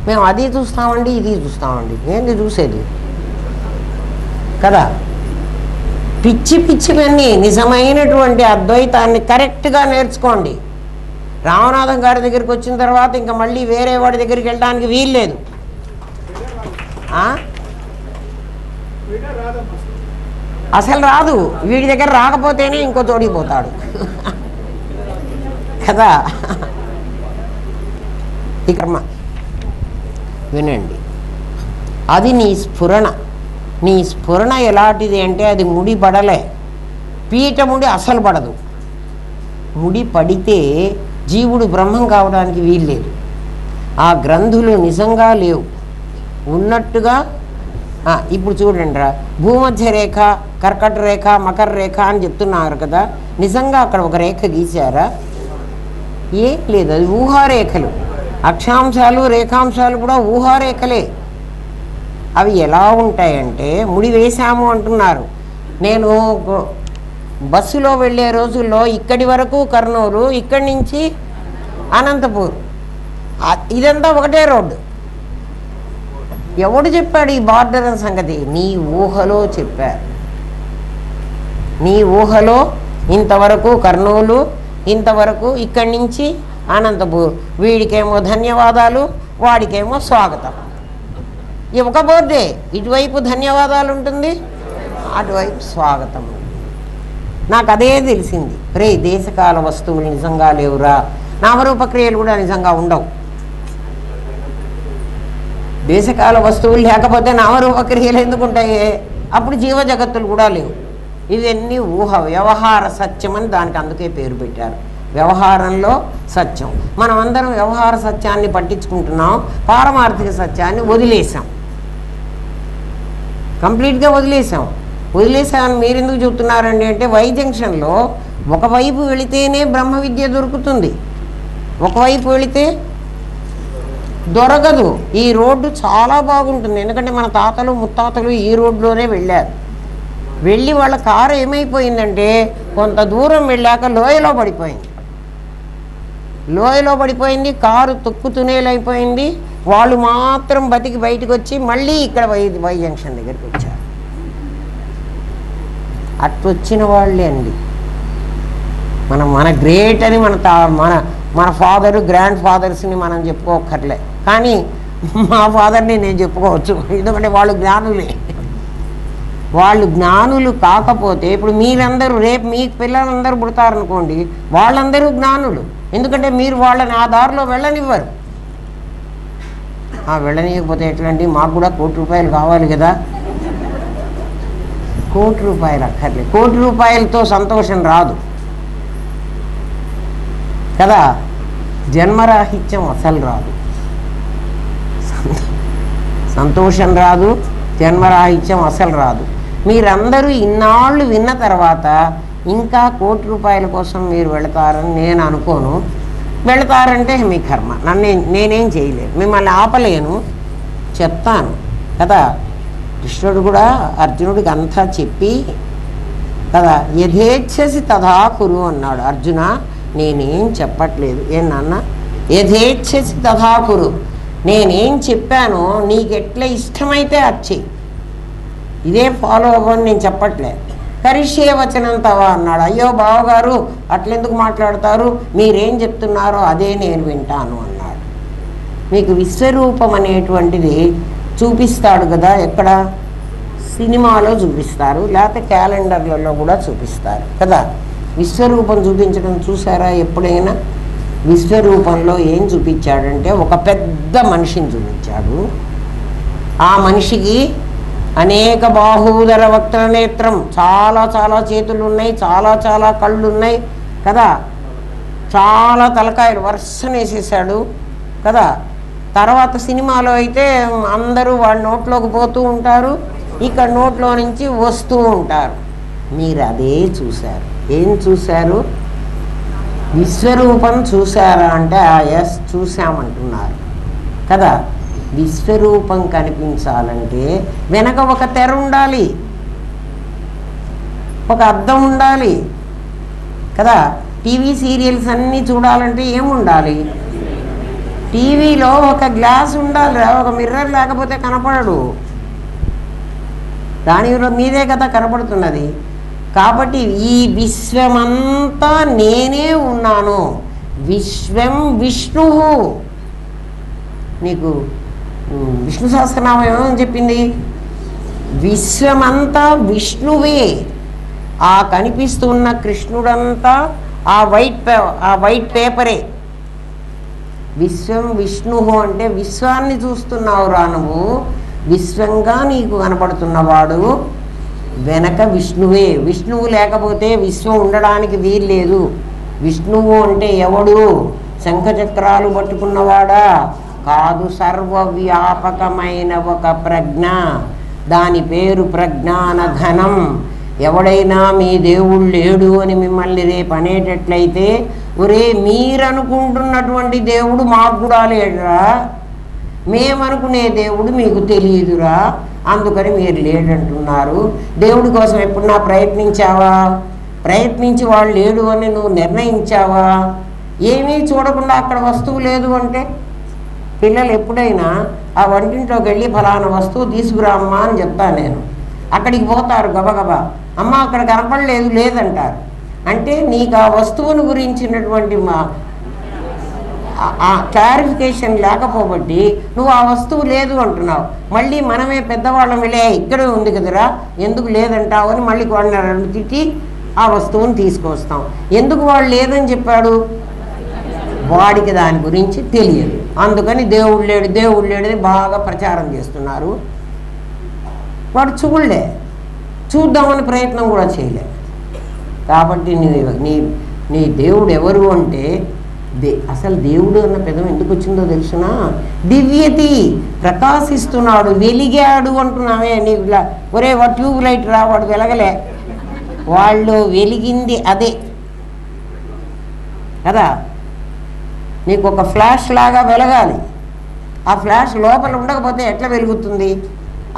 మేము అది చూస్తామండి ఇది చూస్తామండి. ఏంది చూసేది కదా. పిచ్చి పిచ్చివన్నీ నిజమైనటువంటి అద్వైతాన్ని కరెక్ట్గా నేర్చుకోండి. రామనాథం గారి దగ్గరికి వచ్చిన తర్వాత ఇంకా మళ్ళీ వేరే వాడి దగ్గరికి వెళ్ళడానికి వీల్లేదు. అసలు రాదు. వీడి దగ్గర రాకపోతేనే ఇంకో తోడిపోతాడు కదా. ఈ కర్మ వినండి, అది నీ స్ఫురణ. నీ స్ఫురణ ఎలాంటిది అంటే అది ముడి పడలే, పీట ముడి అసలు పడదు. ముడి పడితే జీవుడు బ్రహ్మం కావడానికి వీల్లేదు. ఆ గ్రంథులు నిజంగా లేవు, ఉన్నట్టుగా. ఇప్పుడు చూడండి రా, భూమధ్య రేఖ, కర్కట రేఖ, మకర రేఖ అని చెప్తున్నారు కదా, నిజంగా అక్కడ ఒక రేఖ గీశారా? ఏం లేదు, అది ఊహారేఖలు. అక్షాంశాలు రేఖాంశాలు కూడా ఊహారేఖలే. అవి ఎలా ఉంటాయంటే ముడి వేశాము అంటున్నారు. నేను బస్సులో వెళ్ళే రోజుల్లో ఇక్కడి వరకు కర్నూలు, ఇక్కడి నుంచి అనంతపూర్, ఇదంతా ఒకటే రోడ్డు. ఎవడు చెప్పాడు ఈ బార్డర్ సంగతి? నీ ఊహలో చెప్పారు. నీ ఊహలో ఇంతవరకు కర్నూలు, ఇంతవరకు ఇక్కడి నుంచి అనంతపూర్. వీడికేమో ధన్యవాదాలు, వాడికేమో స్వాగతం. ఈ ఒక బోర్డే, ఇటువైపు ధన్యవాదాలు ఉంటుంది, అటువైపు స్వాగతం. నాకు అదే తెలిసింది, రే దేశకాల వస్తువులు నిజంగా లేవురా, నామరూపక్రియలు కూడా నిజంగా ఉండవు. దేశకాల వస్తువులు లేకపోతే నామరూపక్రియలు ఎందుకు ఉంటాయి? అప్పుడు జీవ జగత్తులు కూడా లేవు. ఇవన్నీ ఊహ, వ్యవహార సత్యం అని దానికి అందుకే పేరు పెట్టారు. వ్యవహారంలో సత్యం. మనం అందరం వ్యవహార సత్యాన్ని పట్టించుకుంటున్నాం, పారమార్థిక సత్యాన్ని వదిలేసాం, కంప్లీట్గా వదిలేసామని మీరు ఎందుకు చెబుతున్నారండి అంటే, వై జంక్షన్లో ఒకవైపు వెళితేనే బ్రహ్మ విద్య దొరుకుతుంది, ఒకవైపు వెళితే దొరకదు. ఈ రోడ్డు చాలా బాగుంటుంది, ఎందుకంటే మన తాతలు ముత్తాతలు ఈ రోడ్లోనే వెళ్ళారు. వెళ్ళి వాళ్ళ కారు ఏమైపోయిందంటే కొంత దూరం వెళ్ళాక లోయలో పడిపోయింది, కారు తొక్కుతునేలైపోయింది. వాళ్ళు మాత్రం బతికి బయటకు వచ్చి మళ్ళీ ఇక్కడ వై జంక్షన్ దగ్గరికి వచ్చారు. అట్లొచ్చిన వాళ్ళే అండి. మన గ్రేట్ అని మన ఫాదరు, గ్రాండ్ ఫాదర్స్ని మనం చెప్పుకోకర్లే, కానీ మా ఫాదర్ని నేను చెప్పుకోవచ్చు, ఎందుకంటే వాళ్ళు జ్ఞానులే. వాళ్ళు జ్ఞానులు కాకపోతే ఇప్పుడు మీరందరూ రేపు మీ పిల్లలందరూ పుడతారనుకోండి, వాళ్ళందరూ జ్ఞానులు. ఎందుకంటే మీరు వాళ్ళని ఆ దారిలో వెళ్ళనివ్వరు. వెళ్ళనీయకపోతే ఎట్లండి? మాకు కూడా ₹1,00,00,000 కావాలి కదా. ₹1,00,00,000 అక్కర్లేదు. ₹1,00,00,000తో సంతోషం రాదు కదా. జన్మరాహిత్యం అసలు రాదు, సంతోషం రాదు, జన్మరాహిత్యం అసలు రాదు. మీరందరూ ఇన్నాళ్ళు విన్న తర్వాత ఇంకా ₹1,00,00,000 కోసం మీరు వెళతారని నేను అనుకోను. వెళతారంటే మీ కర్మ, నేనేం చేయలేను, మిమ్మల్ని ఆపలేను, చెప్తాను కదా. కృష్ణుడు కూడా అర్జునుడికి అంతా చెప్పి కదా, యథేచ్ఛసి తథా కురు అన్నాడు. అర్జున, నేనేం చెప్పట్లేదు. ఏం నాన్న? యథేచ్ఛసి తథా కురు, నేనేం చెప్పానో నీకెట్లా ఇష్టమైతే అది, ఇదే ఫాలో అవ్వని నేను చెప్పట్లేదు. కరిష్యే వచనం తవా అన్నాడు. అయ్యో బావగారు అట్లెందుకు మాట్లాడతారు, మీరేం చెప్తున్నారో అదే నేను వింటాను అన్నాడు. మీకు విశ్వరూపం అనేటువంటిది చూపిస్తాడు కదా. ఎక్కడ? సినిమాలో చూపిస్తారు, లేకపోతే క్యాలెండర్లలో కూడా చూపిస్తారు కదా. విశ్వరూపం చూపించడం చూసారా ఎప్పుడైనా? విశ్వరూపంలో ఏం చూపించాడంటే ఒక పెద్ద మనిషిని చూపించాడు. ఆ మనిషికి అనేక బాహూదర వక్ర నేత్రం, చాలా చాలా చేతులు ఉన్నాయి, చాలా చాలా కళ్ళు ఉన్నాయి కదా. చాలా తలకాయలు వరుసనేసేసాడు కదా. తర్వాత సినిమాలో అయితే అందరూ వాళ్ళ నోట్లోకి పోతూ ఉంటారు, ఇక్కడ నోట్లో నుంచి వస్తూ ఉంటారు. మీరు అదే చూశారు. ఏం చూశారు? విశ్వరూపం చూశారా అంటే ఎస్ చూసామంటున్నారు కదా. విశ్వరూపం కనిపించాలంటే వెనక ఒక తెర ఉండాలి, ఒక అద్దం ఉండాలి కదా. టీవీ సీరియల్స్ అన్నీ చూడాలంటే ఏముండాలి? టీవీలో ఒక గ్లాస్ ఉండాలి, ఒక మిర్రర్ లేకపోతే కనపడడు. దాని మీదే కదా కనపడుతున్నది. కాబట్టి ఈ విశ్వమంతా నేనే ఉన్నాను. విశ్వం విష్ణు. నీకు విష్ణు సహస్రనామం ఏమని చెప్పింది? విశ్వమంతా విష్ణువే. ఆ కనిపిస్తున్న కృష్ణుడంతా ఆ వైట్ పేపరే. విశ్వం విష్ణు అంటే విశ్వాన్ని చూస్తున్నావురా నువ్వు. విశ్వంగా నీకు కనపడుతున్నవాడు వెనక విష్ణువే. విష్ణువు లేకపోతే విశ్వం ఉండడానికి వీల్లేదు. విష్ణువు అంటే ఎవడు? శంఖచక్రాలు పట్టుకున్నవాడా? కాదు, సర్వవ్యాపకమైన ఒక ప్రజ్ఞ. దాని పేరు ప్రజ్ఞాన ఘనం. ఎవడైనా మీ దేవుడు లేడు అని మిమ్మల్ని రేపు అనేటట్లయితే, ఒరే మీరనుకుంటున్నటువంటి దేవుడు మాకు కూడా లేడురా, మేమనుకునే దేవుడు మీకు తెలియదురా, అందుకని మీరు లేడంటున్నారు. దేవుడి కోసం ఎప్పుడన్నా ప్రయత్నించావా? ప్రయత్నించి వాడు లేడు అని నువ్వు నిర్ణయించావా? ఏమీ చూడకుండా అక్కడ వస్తువు లేదు అంటే, పిల్లలు ఎప్పుడైనా ఆ వంటింట్లోకి వెళ్ళి ఫలానా వస్తువు తీసుకురామ్మా అని చెప్తాను నేను. అక్కడికి పోతారు గబగబా, అమ్మ అక్కడ కనపడలేదు, లేదంటారు. అంటే నీకు ఆ వస్తువుని గురించినటువంటి క్లారిఫికేషన్ లేకపోబట్టి నువ్వు ఆ వస్తువు లేదు అంటున్నావు. మళ్ళీ మనమే పెద్దవాళ్ళం వెళ్ళే ఇక్కడే ఉంది కదరా ఎందుకు లేదంటావు అని మళ్ళీ వాళ్ళని తిట్టి ఆ వస్తువుని తీసుకొస్తాం. ఎందుకు వాడు లేదని చెప్పాడు? వాడికి దాని గురించి తెలియదు, అందుకని దేవుడు లేడు దేవుడు లేడని బాగా ప్రచారం చేస్తున్నారు. వాడు చూడలే, చూద్దామని ప్రయత్నం కూడా చేయలే. కాబట్టి నీ దేవుడు ఎవరు అంటే, అసలు దేవుడు అన్న పదం ఎందుకు వచ్చిందో తెలుసునా? దివ్యతి, ప్రకాశిస్తున్నాడు, వెలిగాడు అంటున్నావే. నీకు ఒరే వాడు ట్యూబ్ లైట్ రా, వాడు వెలగలే, వాళ్ళు వెలిగింది అదే కదా. నీకు ఒక ఫ్లాష్ లాగా వెలగాలి, ఆ ఫ్లాష్ లోపల ఉండకపోతే ఎట్లా వెలుగుతుంది?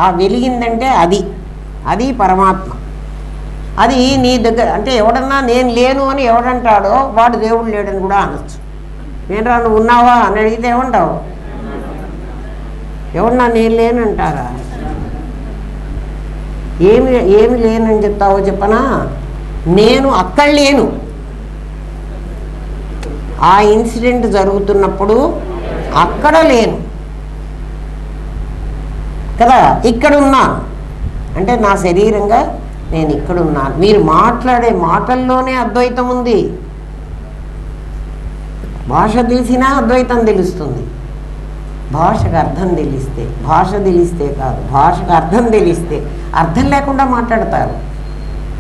ఆ వెలిగిందంటే అది పరమాత్మ. అది నీ దగ్గర అంటే ఎవడన్నా నేను లేను అని ఎవడంటాడో వాడు దేవుడు లేడని కూడా అనొచ్చు. ఏంట్రా నువ్వు ఉన్నావా అని అడిగితే ఏమంటావు? ఎవడన్నా నేను లేను అంటారా? ఏమి లేనని చెప్తావో చెప్పనా? నేను అక్కడ లేను, ఆ ఇన్సిడెంట్ జరుగుతున్నప్పుడు అక్కడ లేను కదా, ఇక్కడ ఉన్నాను అంటే నా శరీరంగా నేను ఇక్కడ ఉన్నాను. మీరు మాట్లాడే మాటల్లోనే అద్వైతం ఉంది. భాష తెలిసినా అద్వైతం తెలుస్తుంది. భాషకు అర్థం తెలిస్తే, భాష తెలిస్తే కాదు, భాషకు అర్థం తెలిస్తే, అర్థం లేకుండా మాట్లాడతారు.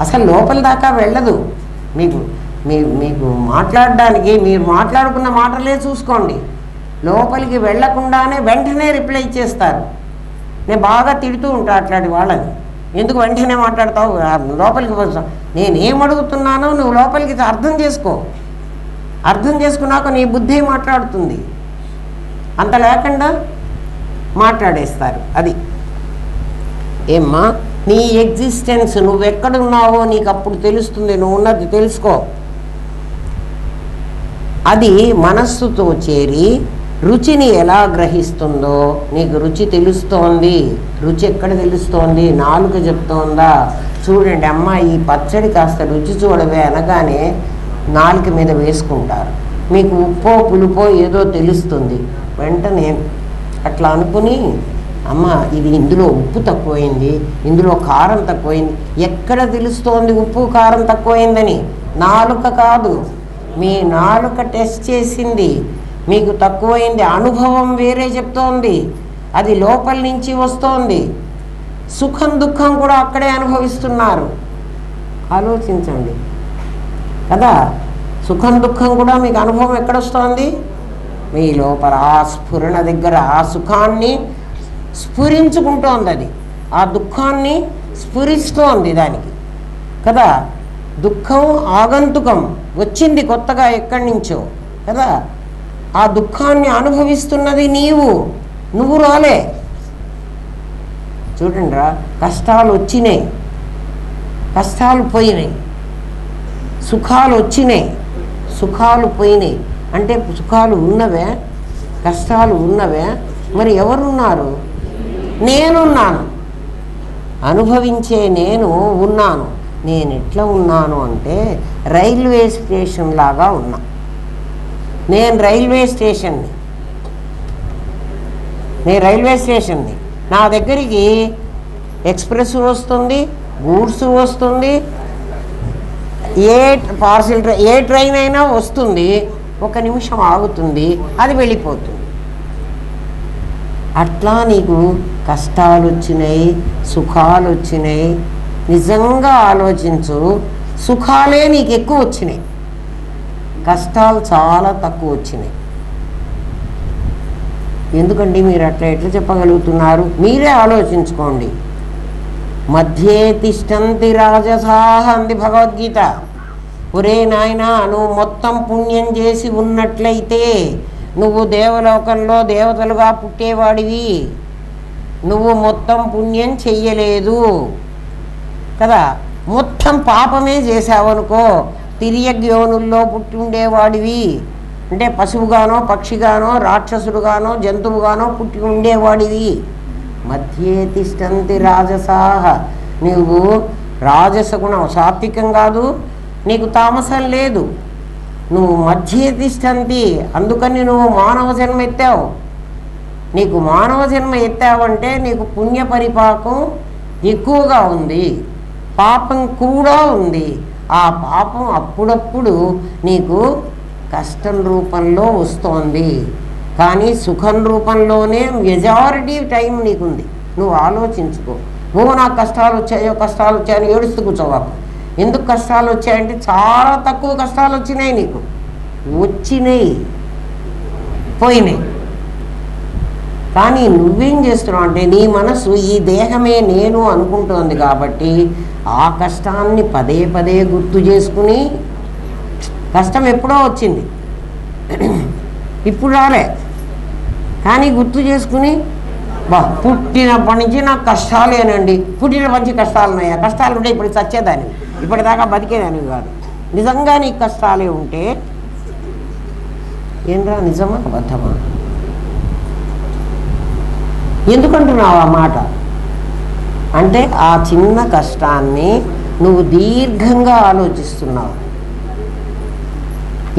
అసలు లోపల దాకా వెళ్ళదు. మీకు మాట్లాడడానికి మీరు మాట్లాడుకున్న మాటలే చూసుకోండి. లోపలికి వెళ్ళకుండానే వెంటనే రిప్లై చేస్తారు. నేను బాగా తిడుతూ ఉంటా అట్లాంటి వాళ్ళని. ఎందుకు వెంటనే మాట్లాడతావు, లోపలికి వస్తావు. నేనేం అడుగుతున్నానో నువ్వు లోపలికి అర్థం చేసుకో. అర్థం చేసుకున్నాక నీ బుద్ధి మాట్లాడుతుంది. అంత లేకుండా మాట్లాడేస్తారు. అది ఏమ్మా, నీ ఎగ్జిస్టెన్స్, నువ్వెక్కడున్నావో నీకు అప్పుడు తెలుస్తుంది. నువ్వు ఉన్నది తెలుసుకో. అది మనస్సుతో చేరి రుచిని ఎలా గ్రహిస్తుందో నీకు రుచి తెలుస్తోంది. రుచి ఎక్కడ తెలుస్తోంది? నాలుక చెప్తోందా? చూడండి అమ్మ, ఈ పచ్చడి కాస్త రుచి చూడవే అనగానే నాలుక మీద వేసుకుంటారు. మీకు ఉప్పో పులుపో ఏదో తెలుస్తుంది. వెంటనే అట్లా అనుకుని అమ్మ ఇది ఇందులో ఉప్పు తక్కువైంది, ఇందులో కారం తక్కువైంది. ఎక్కడ తెలుస్తోంది ఉప్పు కారం తక్కువైందని? నాలుక కాదు, మీ నాలుక టెస్ట్ చేసింది. మీకు తక్కువైంది అనుభవం వేరే చెప్తోంది. అది లోపల నుంచి వస్తోంది. సుఖం దుఃఖం కూడా అక్కడే అనుభవిస్తున్నారు. ఆలోచించండి కదా. సుఖం దుఃఖం కూడా మీకు అనుభవం ఎక్కడొస్తోంది? మీ లోపల ఆ స్ఫురణ దగ్గర ఆ సుఖాన్ని స్ఫురించుకుంటోంది. అది ఆ దుఃఖాన్ని స్ఫురిస్తోంది దానికి కదా. దుఃఖం ఆగంతుకం, వచ్చింది కొత్తగా ఎక్కడి నుంచో కదా. ఆ దుఃఖాన్ని అనుభవిస్తున్నది నువ్వు రాలే. చూడండి రా, కష్టాలు వచ్చినాయి, కష్టాలు పోయినాయి. సుఖాలు వచ్చినాయి, సుఖాలు పోయినాయి. అంటే సుఖాలు ఉన్నవే, కష్టాలు ఉన్నవే. మరి ఎవరున్నారు? నేనున్నాను. అనుభవించే నేను ఉన్నాను. నేను ఎట్లా ఉన్నాను అంటే రైల్వే స్టేషన్ లాగా ఉన్నా. నేను రైల్వే స్టేషన్ని. నా దగ్గరికి ఎక్స్ప్రెస్ వస్తుంది, గూడ్స్ వస్తుంది, ఏ ట్రైన్ అయినా వస్తుంది. ఒక నిమిషం ఆగుతుంది, అది వెళ్ళిపోతుంది. అట్లా నీకు కష్టాలు వచ్చినాయి, సుఖాలు వచ్చినాయి. నిజంగా ఆలోచించు, సుఖాలే నీకు ఎక్కువ వచ్చినాయి, కష్టాలు చాలా తక్కువ వచ్చినాయి. ఎందుకండి మీరు ఎట్లా చెప్పగలుగుతున్నారు? మీరే ఆలోచించుకోండి. మధ్యే తిష్టంతి రాజసాహ అంది భగవద్గీత. ఒరే నాయనా, నువ్వు మొత్తం పుణ్యం చేసి ఉన్నట్లయితే నువ్వు దేవలోకంలో దేవతలుగా పుట్టేవాడివి. నువ్వు మొత్తం పుణ్యం చెయ్యలేదు కదా. మొత్తం పాపమే చేసావనుకో, తిర్యగ్యోనుల్లో పుట్టి ఉండేవాడివి. అంటే పశువుగానో పక్షిగానో రాక్షసుడుగానో జంతువుగానో పుట్టి ఉండేవాడివి. మధ్యే తిష్టంతి రాజసాహ, నువ్వు రాజసగుణం, సాత్వికం కాదు, నీకు తామసం లేదు. నువ్వు మధ్యే తిష్టంతి, అందుకని నువ్వు మానవ జన్మ ఎత్తావు. నీకు మానవ జన్మ ఎత్తావంటే నీకు పుణ్య పరిపాకం ఎక్కువగా ఉంది, పాపం కూడా ఉంది. ఆ పాపం అప్పుడప్పుడు నీకు కష్టం రూపంలో వస్తోంది, కానీ సుఖం రూపంలోనే మెజారిటీ టైం నీకుంది. నువ్వు ఆలోచించుకో. నాకు కష్టాలు వచ్చాయని ఏడుస్తూ కూర్చోవాకు. ఎందుకు కష్టాలు వచ్చాయంటే చాలా తక్కువ కష్టాలు వచ్చినాయి, నీకు వచ్చినాయి, పోయినాయి. కానీ నువ్వేం చేస్తున్నావు అంటే నీ మనసు ఈ దేహమే నేను అనుకుంటోంది కాబట్టి ఆ కష్టాన్ని పదే పదే గుర్తు చేసుకుని, కష్టం ఎప్పుడో వచ్చింది, ఇప్పుడు రాలే, కానీ గుర్తు చేసుకుని పుట్టినప్పటి నుంచి నాకు కష్టాలేనండి, పుట్టినప్పటి నుంచి కష్టాలు ఉన్నాయా? కష్టాలు ఉంటే ఇప్పుడు చచ్చేదాన్ని, ఇప్పటిదాకా బతికేదాన్ని కాదు. నిజంగా నీకు కష్టాలే ఉంటే ఏంట్రా, నిజమా అబద్ధమా? ఎందుకంటున్నావు ఆ మాట అంటే ఆ చిన్న కష్టాన్ని నువ్వు దీర్ఘంగా ఆలోచిస్తున్నావు.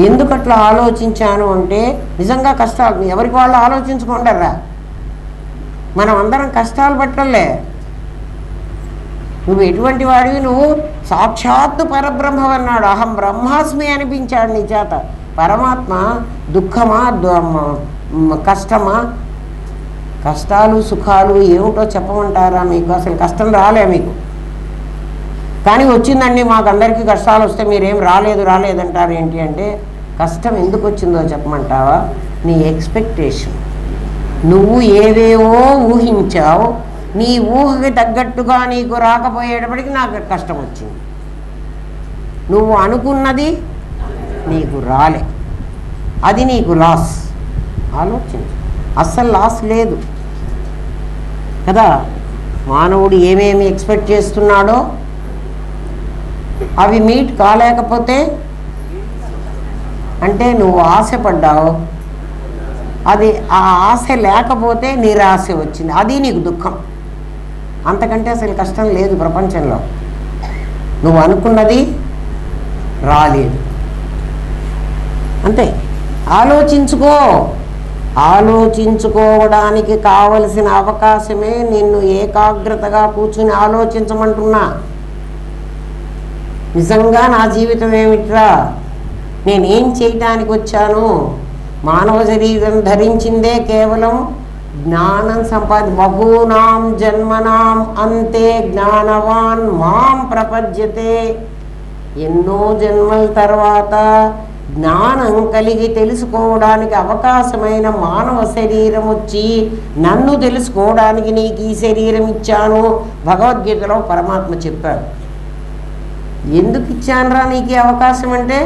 ఎందుకట్లా ఆలోచించాను అంటే నిజంగా కష్టాలు ఎవరికి వాళ్ళు ఆలోచించుకుంటారా. మనం అందరం కష్టాలు పట్టలే, నువ్వు ఎటువంటి వాడివి? నువ్వు సాక్షాత్తు పరబ్రహ్మం అన్నాడు. అహం బ్రహ్మాస్మి అనిపించాడు నీ చేత. పరమాత్మ దుఃఖమా, కష్టమా? కష్టాలు సుఖాలు ఏమిటో చెప్పమంటారా మీకు? అసలు కష్టం రాలే మీకు, కానీ వచ్చిందండి. మాకందరికీ కష్టాలు వస్తే మీరేం రాలేదంటారు ఏంటి అంటే, కష్టం ఎందుకు వచ్చిందో చెప్పమంటావా? నీ ఎక్స్పెక్టేషన్. నువ్వు ఏవేవో ఊహించావు, నీ ఊహకి తగ్గట్టుగా నీకు రాకపోయేటప్పటికి నాకు కష్టం వచ్చింది. నువ్వు అనుకున్నది నీకు రాలే, అది నీకు లాస్. ఆలోచించు, అస్సలు లాస్ లేదు కదా. మానవుడు ఏమేమి ఎక్స్పెక్ట్ చేస్తున్నాడో అవి మీట్ కాలేకపోతే అంటే నువ్వు ఆశపడ్డావు, అది ఆ ఆశ లేకపోతే నిరాశ వచ్చింది, అది నీకు దుఃఖం. అంతకంటే అసలు కష్టం లేదు ప్రపంచంలో. నువ్వు అనుకున్నది రాలేదు, అంతే. ఆలోచించుకో. ఆలోచించుకోవడానికి కావలసిన అవకాశమే నిన్ను ఏకాగ్రతగా కూర్చుని ఆలోచించమంటున్నా. నిజంగా నా జీవితం ఏమిట్రా, నేనేం చేయటానికి వచ్చాను? మానవ శరీరం ధరించిందే కేవలం జ్ఞానం బహూనాం జన్మనాం అంతే జ్ఞానవాన్ మాం ప్రపద్యతే. ఎన్నో జన్మల తర్వాత జ్ఞానం కలిగి తెలుసుకోవడానికి అవకాశమైన మానవ శరీరం వచ్చి నన్ను తెలుసుకోవడానికి నీకు ఈ శరీరం ఇచ్చాను. భగవద్గీతలో పరమాత్మ చెప్పాడు. ఎందుకు ఇచ్చానురా నీకు అవకాశం అంటే,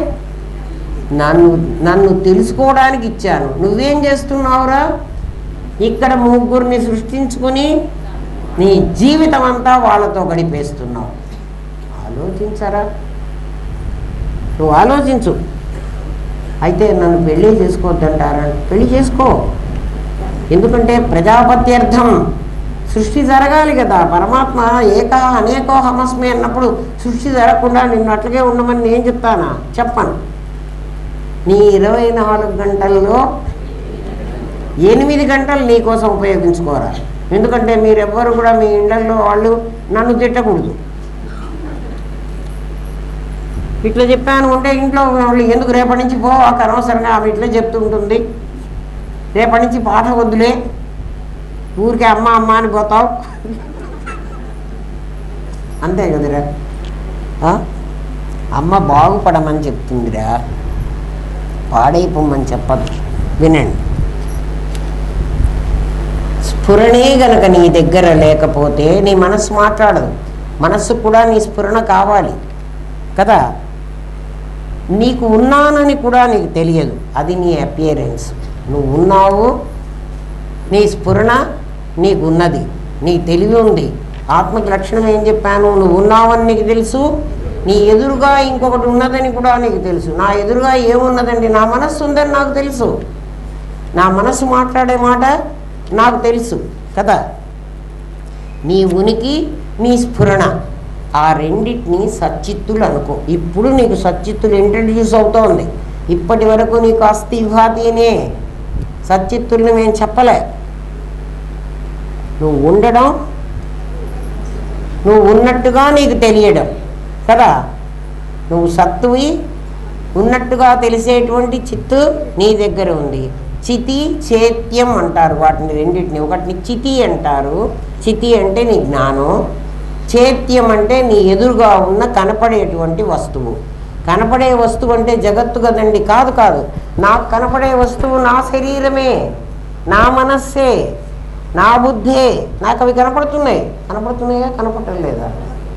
నన్ను తెలుసుకోవడానికి ఇచ్చాను. నువ్వేం చేస్తున్నావురా? ఇక్కడ ముగ్గురిని సృష్టించుకుని నీ జీవితం అంతా వాళ్ళతో గడిపేస్తున్నావు. ఆలోచించరా? నువ్వు ఆలోచించు. అయితే నన్ను పెళ్ళి చేసుకోవద్దంటారా? పెళ్లి చేసుకో. ఎందుకంటే ప్రజాపత్యర్థం, సృష్టి జరగాలి కదా. పరమాత్మ అనేకోహమస్మి అన్నప్పుడు సృష్టి జరగకుండా నిన్ను అట్లాగే ఉండమని నేను చెప్తానా? చెప్పను. నీ 24 గంటల్లో 8 గంటలు నీ కోసం ఉపయోగించుకోరా. ఎందుకంటే మీరెవ్వరు కూడా మీ ఇళ్లలో వాళ్ళు నన్ను తిట్టకూడదు. ఇట్లా చెప్పాను ఉంటే ఇంట్లో వాళ్ళు ఎందుకు రేపటి నుంచి పోవాక అనవసరంగా ఆమె ఇట్లా చెప్తుంటుంది, రేపటి నుంచి పాట వద్దులే, ఊరికే అమ్మ అమ్మ అని పోతావు, అంతే కదరా. అమ్మ బాగుపడమని చెప్తుందిరా, పాడైపోమని చెప్పదు. వినండి, స్ఫురణే గనక నీ దగ్గర లేకపోతే నీ మనస్సు మాట్లాడదు. మనస్సు కూడా నీ స్ఫురణ కావాలి కదా. నీకు ఉన్నానని కూడా నీకు తెలియదు, అది నీ అపియరెన్స్. నువ్వు ఉన్నావు, నీ స్ఫురణ నీకున్నది, నీ తెలివి ఉంది. ఆత్మకి లక్షణం ఏం చెప్పాను? నువ్వు ఉన్నావని నీకు తెలుసు, నీ ఎదురుగా ఇంకొకటి ఉన్నదని కూడా నీకు తెలుసు. నా ఎదురుగా ఏమున్నదండి? నా మనస్సు ఉందని నాకు తెలుసు, నా మనస్సు మాట్లాడే మాట నాకు తెలుసు కదా. నీ ఉనికి, నీ స్ఫురణ, ఆ రెండింటిని సచ్చిత్తులు అనుకో. ఇప్పుడు నీకు సచ్చిత్తులు ఇంట్రడ్యూస్ అవుతోంది. ఇప్పటి వరకు నీకు అస్థిభాతినే, సచ్చిత్తుల్ని మేము చెప్పలే. నువ్వు ఉండడం, నువ్వు ఉన్నట్టుగా నీకు తెలియడం కదా. నువ్వు సత్తువి, ఉన్నట్టుగా తెలిసేటువంటి చిత్తు నీ దగ్గర ఉంది. చితి చేత్యం అంటారు వాటిని రెండింటిని. ఒకటిని చితి అంటారు, చితి అంటే నీ జ్ఞానం, చేత్యం అంటే నీ ఎదురుగా ఉన్న కనపడేటువంటి వస్తువు. కనపడే వస్తువు అంటే జగత్తు కదండి, కాదు కాదు. నాకు కనపడే వస్తువు నా శరీరమే, నా మనస్సే, నా బుద్ధే. నాకు అవి కనపడుతున్నాయా కనపడటం లేదా?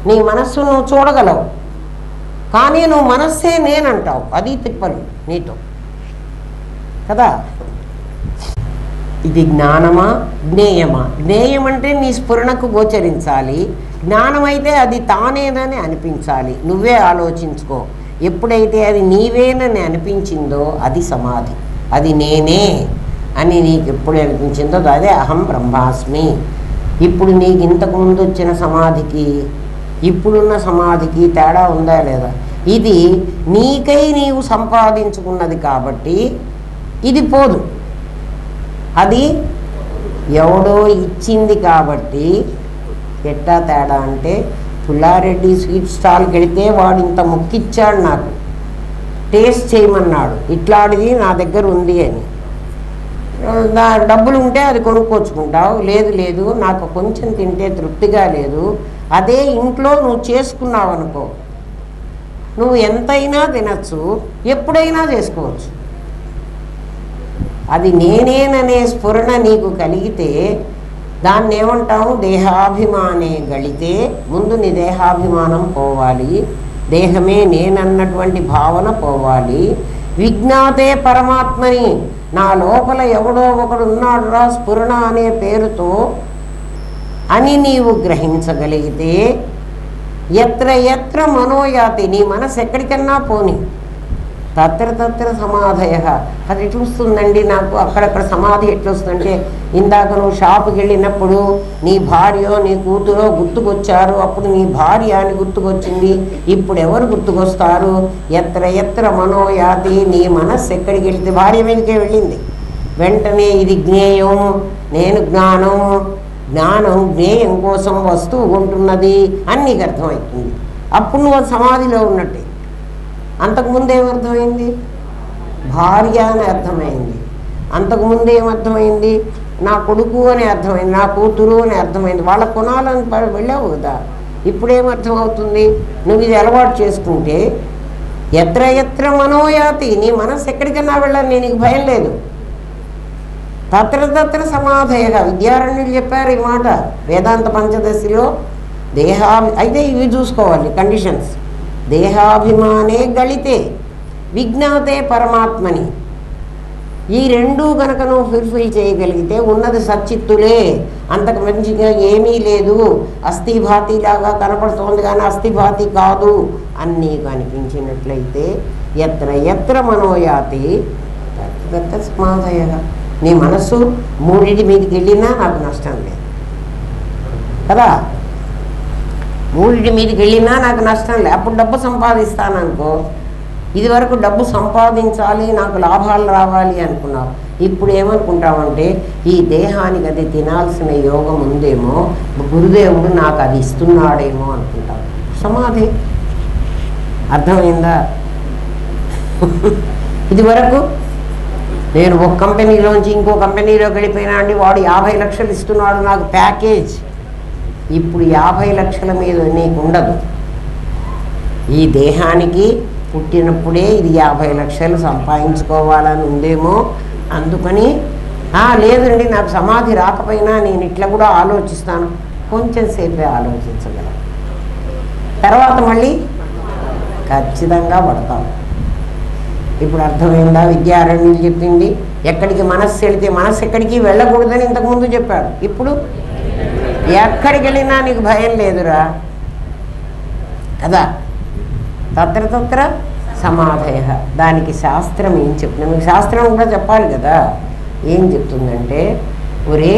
నీ మనస్సు నువ్వు చూడగలవు, కానీ నువ్వు మనస్సే నేనంటావు. అది తిప్పలు నీతో కదా. ఇది జ్ఞానమా జ్ఞేయమా? జ్ఞేయం అంటే నీ స్ఫురణకు గోచరించాలి, జ్ఞానమైతే అది తానేనని అనిపించాలి. నువ్వే ఆలోచించుకో. ఎప్పుడైతే అది నీవేనని అనిపించిందో అది సమాధి, అది నేనే అని నీకు ఎప్పుడు అనిపించిందో అదే అహం బ్రహ్మాస్మి. ఇప్పుడు నీకు ఇంతకుముందు వచ్చిన సమాధికి ఇప్పుడున్న సమాధికి తేడా ఉందా లేదా? ఇది నీకై నీవు సంపాదించుకున్నది కాబట్టి ఇది పోదు, అది ఎవడో ఇచ్చింది కాబట్టి. ఎట్టా తేడా అంటే పుల్లారెడ్డి స్వీట్ స్టాల్కి వెళితే వాడు ఇంత ముక్కిచ్చాడు, నాకు టేస్ట్ చేయమన్నాడు, ఇట్లాంటిది నా దగ్గర ఉంది అని. డబ్బులు ఉంటే అది కొనుక్కొచ్చుకుంటావు, లేదు లేదు నాకు కొంచెం తింటే తృప్తిగా లేదు. అదే ఇంట్లో నువ్వు చేసుకున్నావు అనుకో, నువ్వు ఎంతైనా తినచ్చు, ఎప్పుడైనా చేసుకోవచ్చు. అది నేనేననే స్ఫురణ నీకు కలిగితే దాన్ని ఏమంటావు? దేహాభిమానే గళితే. ముందు నీ దేహాభిమానం పోవాలి, దేహమే నేనన్నటువంటి భావన పోవాలి. విజ్ఞాతే పరమాత్మని, నా లోపల ఎవడో ఒకడు ఉన్నాడురా స్ఫురణ అనే పేరుతో అని నీవు గ్రహించగలిగితే, ఎత్ర ఎత్ర మనోయాతి, నీ మనసు ఎక్కడికన్నా పోని, తత్ర తత్ర సమాధయ. అది ఎట్లొస్తుందండి నాకు అక్కడక్కడ సమాధి ఎట్లొస్తుందంటే, ఇందాక నువ్వు షాపుకి వెళ్ళినప్పుడు నీ భార్యో నీ కూతురో గుర్తుకొచ్చారు, అప్పుడు నీ భార్య అని గుర్తుకొచ్చింది, ఇప్పుడు ఎవరు గుర్తుకొస్తారు? ఎత్ర ఎత్ర మనోయాతి, నీ మనస్సు ఎక్కడికి వెళితే భార్య వెనుకే వెళ్ళింది, వెంటనే ఇది జ్ఞేయం, నేను జ్ఞానం, జ్ఞానం జ్ఞేయం కోసం వస్తువు ఉంటున్నది అని నీకు అర్థమవుతుంది. అప్పుడు నువ్వు సమాధిలో ఉన్నట్టే. అంతకుముందు ఏమర్థమైంది? భార్య అని అర్థమైంది. అంతకుముందు ఏమర్థమైంది? నా కొడుకు అని అర్థమైంది, నా కూతురు అని అర్థమైంది. వాళ్ళ కొనాలని వెళ్ళావు కదా. ఇప్పుడేమర్థమవుతుంది? నువ్వు ఇది అలవాటు చేసుకుంటే ఎత్ర ఎత్ర మనోయాతి, నీ మనసు ఎక్కడికన్నా వెళ్ళాలి, నీకు భయం లేదు. తత్ర తత్ర సమాధయగా విద్యారణ్యులు చెప్పారు ఈ మాట వేదాంత పంచదశిలో. అయితే ఇవి చూసుకోవాలి కండిషన్స్. దేహాభిమానే గళితే విజ్ఞాతే పరమాత్మని, ఈ రెండూ కనుక నువ్వు ఫుల్ఫిల్ చేయగలిగితే ఉన్నది సచ్చిత్తులే, అంతకు మంచిగా ఏమీ లేదు, అస్థిభాతిలాగా కనపడుతోంది కానీ అస్థిభాతి కాదు అన్నీ కనిపించినట్లయితే ఎత్ర ఎత్ర మనోయాతి తత్ర సమాధయగా, నీ మనస్సు మూడింటి మీదకి వెళ్ళినా నాకు నష్టం లేదు కదా. మూడింటి మీదకి వెళ్ళినా నాకు నష్టం లేదు. అప్పుడు డబ్బు సంపాదిస్తాననుకో, ఇది వరకు డబ్బు సంపాదించాలి, నాకు లాభాలు రావాలి అనుకున్నావు. ఇప్పుడు ఏమనుకుంటామంటే ఈ దేహానికి అది తినాల్సిన యోగం ఉందేమో, గురుదేవుడు నాకు అది ఇస్తున్నాడేమో అనుకుంటాం. సమాధి. అర్థమైందా? ఇది వరకు నేను ఒక కంపెనీలోంచి ఇంకో కంపెనీలోకి వెళ్ళిపోయినా అండి, వాడు 50 లక్షలు ఇస్తున్నాడు నాకు ప్యాకేజ్. ఇప్పుడు 50 లక్షల మీద నీకు ఉండదు. ఈ దేహానికి పుట్టినప్పుడే ఇది 50 లక్షలు సంపాదించుకోవాలని ఉందేమో, అందుకని లేదండి నాకు సమాధి రాకపోయినా నేను ఇట్లా కూడా ఆలోచిస్తాను. కొంచెం సేపే ఆలోచించగలం, తర్వాత మళ్ళీ ఖచ్చితంగా పడతాం. ఇప్పుడు అర్థమైందా? విద్యారణ్యులు చెప్పింది ఎక్కడికి మనస్సు వెళితే, మనస్సు ఎక్కడికి వెళ్ళకూడదని ఇంతకుముందు చెప్పాడు. ఇప్పుడు ఎక్కడికి వెళ్ళినా నీకు భయం లేదురా కదా. తత్ర తత్ర సమాధయ. దానికి శాస్త్రం ఏం చెప్తుంది? మీకు శాస్త్రం కూడా చెప్పాలి కదా. ఏం చెప్తుందంటే, ఒరే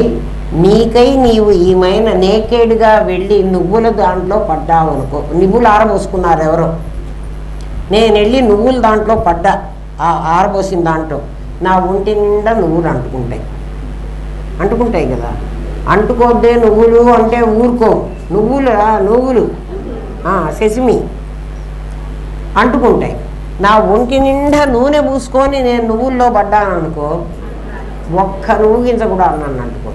నీకై నీవు ఈమైన నేకేడ్గా వెళ్ళి నువ్వుల దాంట్లో పడ్డావు అనుకో. నువ్వులు ఆరబోసుకున్నారు ఎవరో, నేను వెళ్ళి నువ్వుల దాంట్లో పడ్డా, ఆరబోసిన దాంట్లో నా ఒంటి నిండా నువ్వులు అంటుకుంటాయి కదా. అంటుకోద్దే నువ్వులు అంటే ఊరుకో, నువ్వులు సెసిమి అంటుకుంటాయి. నా ఒంటి నిండా నూనె పూసుకొని నేను నువ్వుల్లో పడ్డాను అనుకో, ఒక్క నువ్వు గింజ కూడా నన్ను అంటుకో.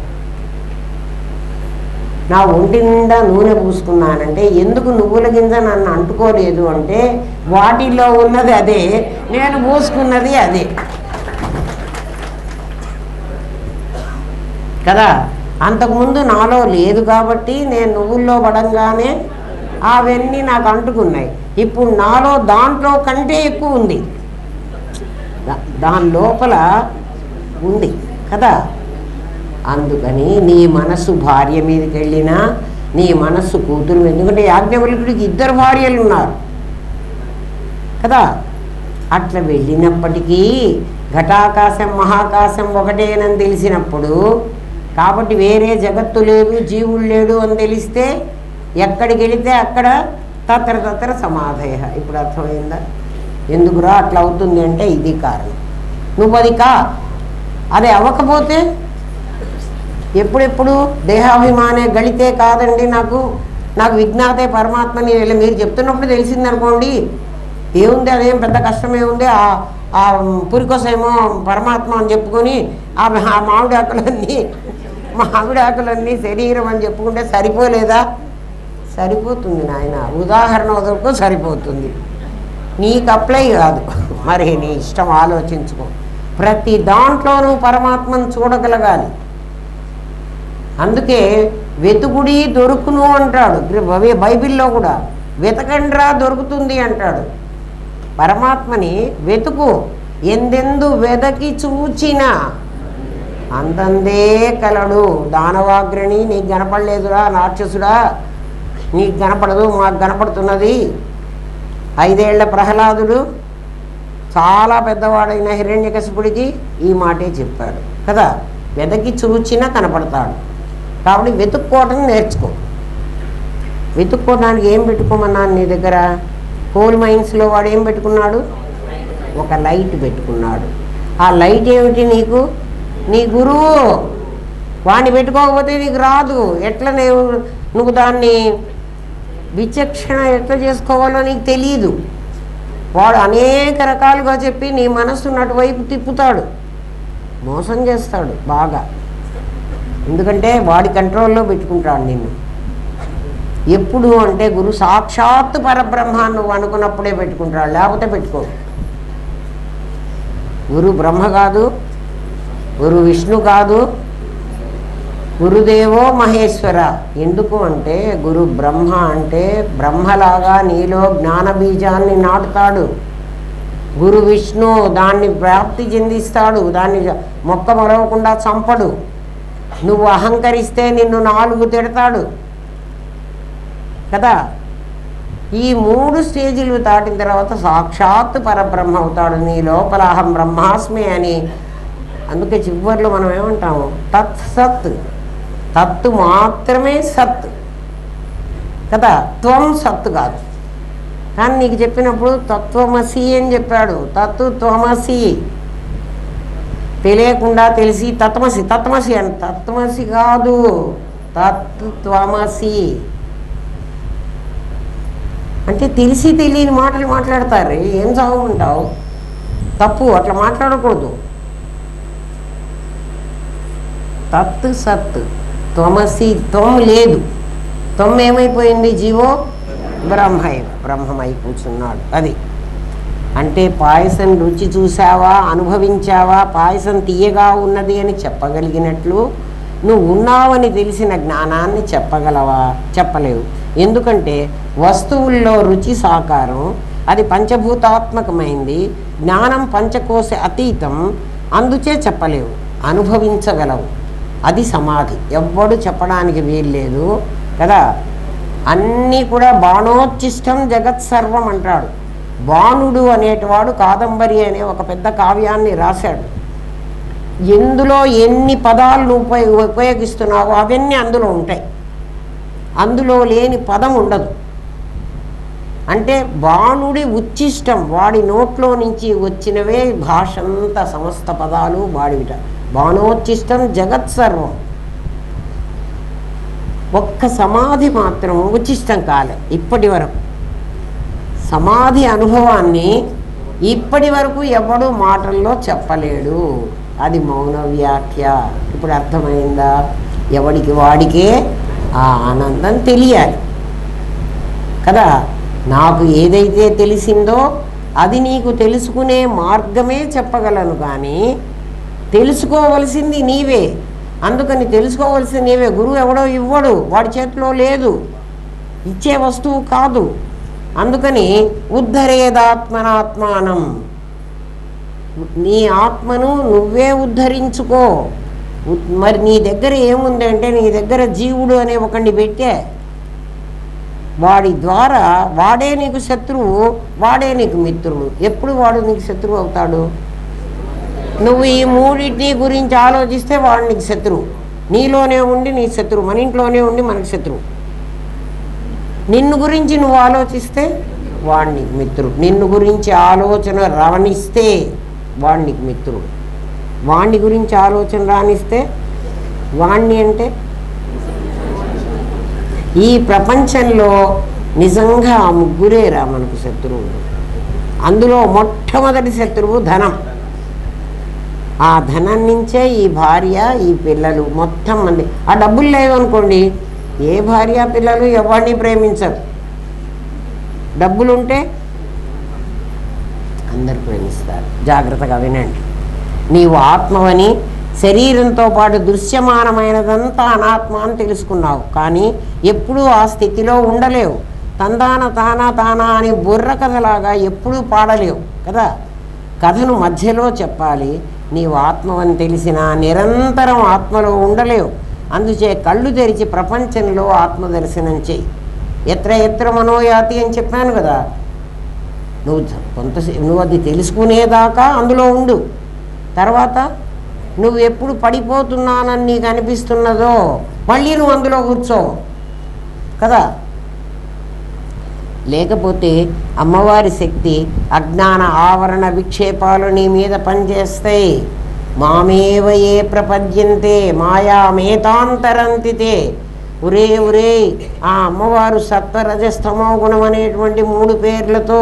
నా ఒంటి నిండా నూనె పూసుకున్నానంటే ఎందుకు నువ్వుల గింజ నన్ను అంటుకోలేదు అంటే, వాటిల్లో ఉన్నది అదే, నేను పూసుకున్నది అదే కదా. అంతకుముందు నాలో లేదు కాబట్టి నేను నువ్వుల్లో పడంగానే అవన్నీ నాకు అంటుకున్నాయి. ఇప్పుడు నాలో దాంట్లో కంటే ఎక్కువ ఉంది, దాని లోపల ఉంది కదా. అందుకని నీ మనస్సు భార్య మీదకి వెళ్ళినా, నీ మనస్సు కూతురు, ఎందుకంటే యాజ్ఞవల్కుడికి 2 భార్యలు ఉన్నారు కదా. అట్లా వెళ్ళినప్పటికీ ఘటాకాశం మహాకాశం ఒకటేనని తెలిసినప్పుడు, కాబట్టి వేరే జగత్తు లేదు, జీవుడు లేడు అని తెలిస్తే ఎక్కడికి వెళితే అక్కడ తత్ర తత్ర సమాధయ. ఇప్పుడు అర్థమైందా ఎందుకురా అట్లా అవుతుంది అంటే? ఇది కారణం. నువ్వు అది అవ్వకపోతే ఎప్పుడెప్పుడు దేహాభిమానే గళితే కాదండి నాకు నాకు విజ్ఞాతే పరమాత్మని మీరు చెప్తున్నప్పుడు తెలిసిందనుకోండి, ఏముంది అదేం పెద్ద కష్టమేముంది, ఆ పురికోసేమో పరమాత్మ అని చెప్పుకొని ఆ మామిడాకులన్నీ శరీరం అని చెప్పుకుంటే సరిపోలేదా? సరిపోతుంది నాయన, ఉదాహరణ వరకు సరిపోతుంది, నీకు అప్లై కాదు. మరి నీ ఇష్టం, ఆలోచించుకో. ప్రతి దాంట్లోనూ పరమాత్మను చూడగలగాలి. అందుకే వెతుకుడి దొరుకును అంటాడు బైబిల్లో కూడా. వెతకండ్రా దొరుకుతుంది అంటాడు. పరమాత్మని వెతుకు, ఎందెందు వెదకి చూచినా అంతందే కలడు. దానవాగ్రణి, నీకు కనపడలేదురా రాక్షసుడా, నీకు కనపడదు, మాకు కనపడుతున్నది. 5 ఏళ్ల ప్రహ్లాదుడు చాలా పెద్దవాడైన హిరణ్యకశిపుడికి ఈ మాటే చెప్పాడు కదా, వెదకి చూచినా కనపడతాడు. కాబట్టి వెతుక్కోవటం నేర్చుకో. వెతుక్కోవడానికి ఏం పెట్టుకోమన్నాను నీ దగ్గర? కోల్ మైన్స్లో వాడు ఏం పెట్టుకున్నాడు? ఒక లైట్ పెట్టుకున్నాడు. ఆ లైట్ ఏమిటి నీకు? నీ గురువు. వాడిని పెట్టుకోకపోతే నీకు రాదు. ఎట్లా నువ్వు దాన్ని విచక్షణ ఎట్లా చేసుకోవాలో నీకు తెలియదు. వాడు అనేక రకాలుగా చెప్పి నీ మనస్సును అటువైపు తిప్పుతాడు, మోసం చేస్తాడు బాగా. ఎందుకంటే వాడి కంట్రోల్లో పెట్టుకుంటాడు నిన్ను. ఎప్పుడు అంటే గురు సాక్షాత్ పరబ్రహ్మ నువ్వు అనుకున్నప్పుడే పెట్టుకుంటాడు, లేకపోతే పెట్టుకోడు. గురు బ్రహ్మ కాదు, గురు విష్ణు కాదు, గురుదేవో మహేశ్వర. ఎందుకు అంటే గురు బ్రహ్మ అంటే బ్రహ్మలాగా నీలో జ్ఞాన బీజాన్ని నాటుతాడు. గురు విష్ణు దాన్ని వ్యాప్తి చెందిస్తాడు, దాన్ని మొక్క మొలవకుండా చంపడు. నువ్వు అహంకరిస్తే నిన్ను 4 తిడతాడు కదా. ఈ 3 స్టేజీలు దాటిన తర్వాత సాక్షాత్ పరబ్రహ్మ అవుతాడు. నీ లోపల అహం బ్రహ్మాస్మి అని. అందుకే చివరిలో మనం ఏమంటాము? తత్ సత్. తత్తు మాత్రమే సత్ కదా, త్వం సత్ కాదు. కానీ నీకు చెప్పినప్పుడు తత్వమసి అని చెప్పాడు. తత్తు త్వమసి. తెలియకుండా తెలిసి తత్వమసి తత్వమసి అని. తత్వమసి కాదు, తత్తు త్వమసి. అంటే తెలిసి తెలియని మాటలు మాట్లాడతారు. ఏం చదవమంటావు? తప్పు, అట్లా మాట్లాడకూడదు. తత్ సత్ త్వమసి. త్వం లేదు, త్వం ఏమైపోయింది? జీవో బ్రహ్మమై కూర్చున్నాడు. అది అంటే పాయసం రుచి చూసావా, అనుభవించావా, పాయసం తీయగా ఉన్నది అని చెప్పగలిగినట్లు నువ్వు ఉన్నావని తెలిసిన జ్ఞానాన్ని చెప్పగలవా? చెప్పలేవు. ఎందుకంటే వస్తువుల్లో రుచి సాకారం, అది పంచభూతాత్మకమైంది. జ్ఞానం పంచకోశ అతీతం, అందుచే చెప్పలేవు, అనుభవించగలవు. అది సమాధి. ఎవ్వడు చెప్పడానికి వీల్లేదు కదా. అన్నీ కూడా బాణోచ్చిష్టం జగత్సర్వం అంటాడు. బాణుడు అనేటివాడు కాదంబరి అనే ఒక పెద్ద కావ్యాన్ని రాశాడు. ఎందులో ఎన్ని పదాలు ఉపయోగిస్తున్నావో అవన్నీ అందులో ఉంటాయి. అందులో లేని పదం ఉండదు. అంటే బాణుడి ఉచ్చిష్టం, వాడి నోట్లో నుంచి వచ్చినవే భాషంతా, సమస్త పదాలు వాడివిట. బాణోచ్చిష్టం జగత్సర్వం. ఒక్క సమాధి మాత్రం ఉచ్చిష్టం కాలే ఇప్పటి వరకు. సమాధి అనుభవాన్ని ఇప్పటి వరకు ఎవడు మాటల్లో చెప్పలేడు. అది మౌన వ్యాఖ్య. ఇప్పుడు అర్థమైందా? ఎవడికి వాడికే ఆ ఆనందం తెలియాలి కదా. నాకు ఏదైతే తెలిసిందో అది నీకు తెలుసుకునే మార్గమే చెప్పగలను, కానీ తెలుసుకోవలసింది నీవే. అందుకని తెలుసుకోవలసింది నీవే. గురువు ఎవడో ఇవ్వడు, వాడి చేతిలో లేదు, ఇచ్చే వస్తువు కాదు. అందుకని ఉద్ధరేదాత్మనాత్మానం. నీ ఆత్మను నువ్వే ఉద్ధరించుకో. మరి నీ దగ్గర ఏముంది అంటే, నీ దగ్గర జీవుడు అనే ఒకడిని పెట్టే, వాడి ద్వారా వాడే నీకు శత్రువు, వాడే నీకు మిత్రుడు. ఎప్పుడు వాడు నీకు శత్రువు అవుతాడు? నువ్వు ఈ మూడింటిని గురించి ఆలోచిస్తే వాడు నీకు శత్రువు. నీలోనే ఉండి నీ శత్రువు, మన ఇంట్లోనే ఉండి మనకు శత్రువు. నిన్ను గురించి నువ్వు ఆలోచిస్తే వాడు నీకు మిత్రుడు. నిన్ను గురించి ఆలోచన రానిస్తే వాడు నీకు మిత్రుడు. వాణ్ణి గురించి ఆలోచన రానిస్తే వాణ్ణి అంటే ఈ ప్రపంచంలో నిజంగా ఆ ముగ్గురేరా మనకు శత్రువులు. అందులో మొట్టమొదటి శత్రువు ధనం. ఆ ధనం నుంచే ఈ భార్య, ఈ పిల్లలు మొత్తం మంది. ఆ డబ్బులు లేవనుకోండి, ఏ భార్య పిల్లలు ఎవరిని ప్రేమించరు. డబ్బులుంటే అందరు ప్రేమిస్తారు. జాగ్రత్తగా వినండి. నీవు ఆత్మవని, శరీరంతో పాటు దృశ్యమానమైనదంతా అనాత్మ అని తెలుసుకున్నావు, కానీ ఎప్పుడూ ఆ స్థితిలో ఉండలేవు. తందాన తానా తానా అని బుర్ర కథలాగా ఎప్పుడూ పాడలేవు కదా. కథను మధ్యలో చెప్పాలి. నీవు ఆత్మవని తెలిసినా నిరంతరం ఆత్మలో ఉండలేవు. అందుచే కళ్ళు తెరిచి ప్రపంచంలో ఆత్మదర్శనం చెయ్యి. ఎత్ర ఎత్ర మనోయాతి అని చెప్పాను కదా. నువ్వు అది తెలుసుకునేదాకా అందులో ఉండు. తర్వాత నువ్వు ఎప్పుడు పడిపోతున్నానని నీకు అనిపిస్తున్నదో మళ్ళీ నువ్వు అందులో కూర్చో కదా. లేకపోతే అమ్మవారి శక్తి అజ్ఞాన ఆవరణ విక్షేపాలు నీ మీద పనిచేస్తాయి. మామేవ ఏ ప్రపద్యంతే మాయామేతాంతరంతితే. ఒరే ఒరే, ఆ అమ్మవారు సత్వరజస్తమో గుణం అనేటువంటి 3 పేర్లతో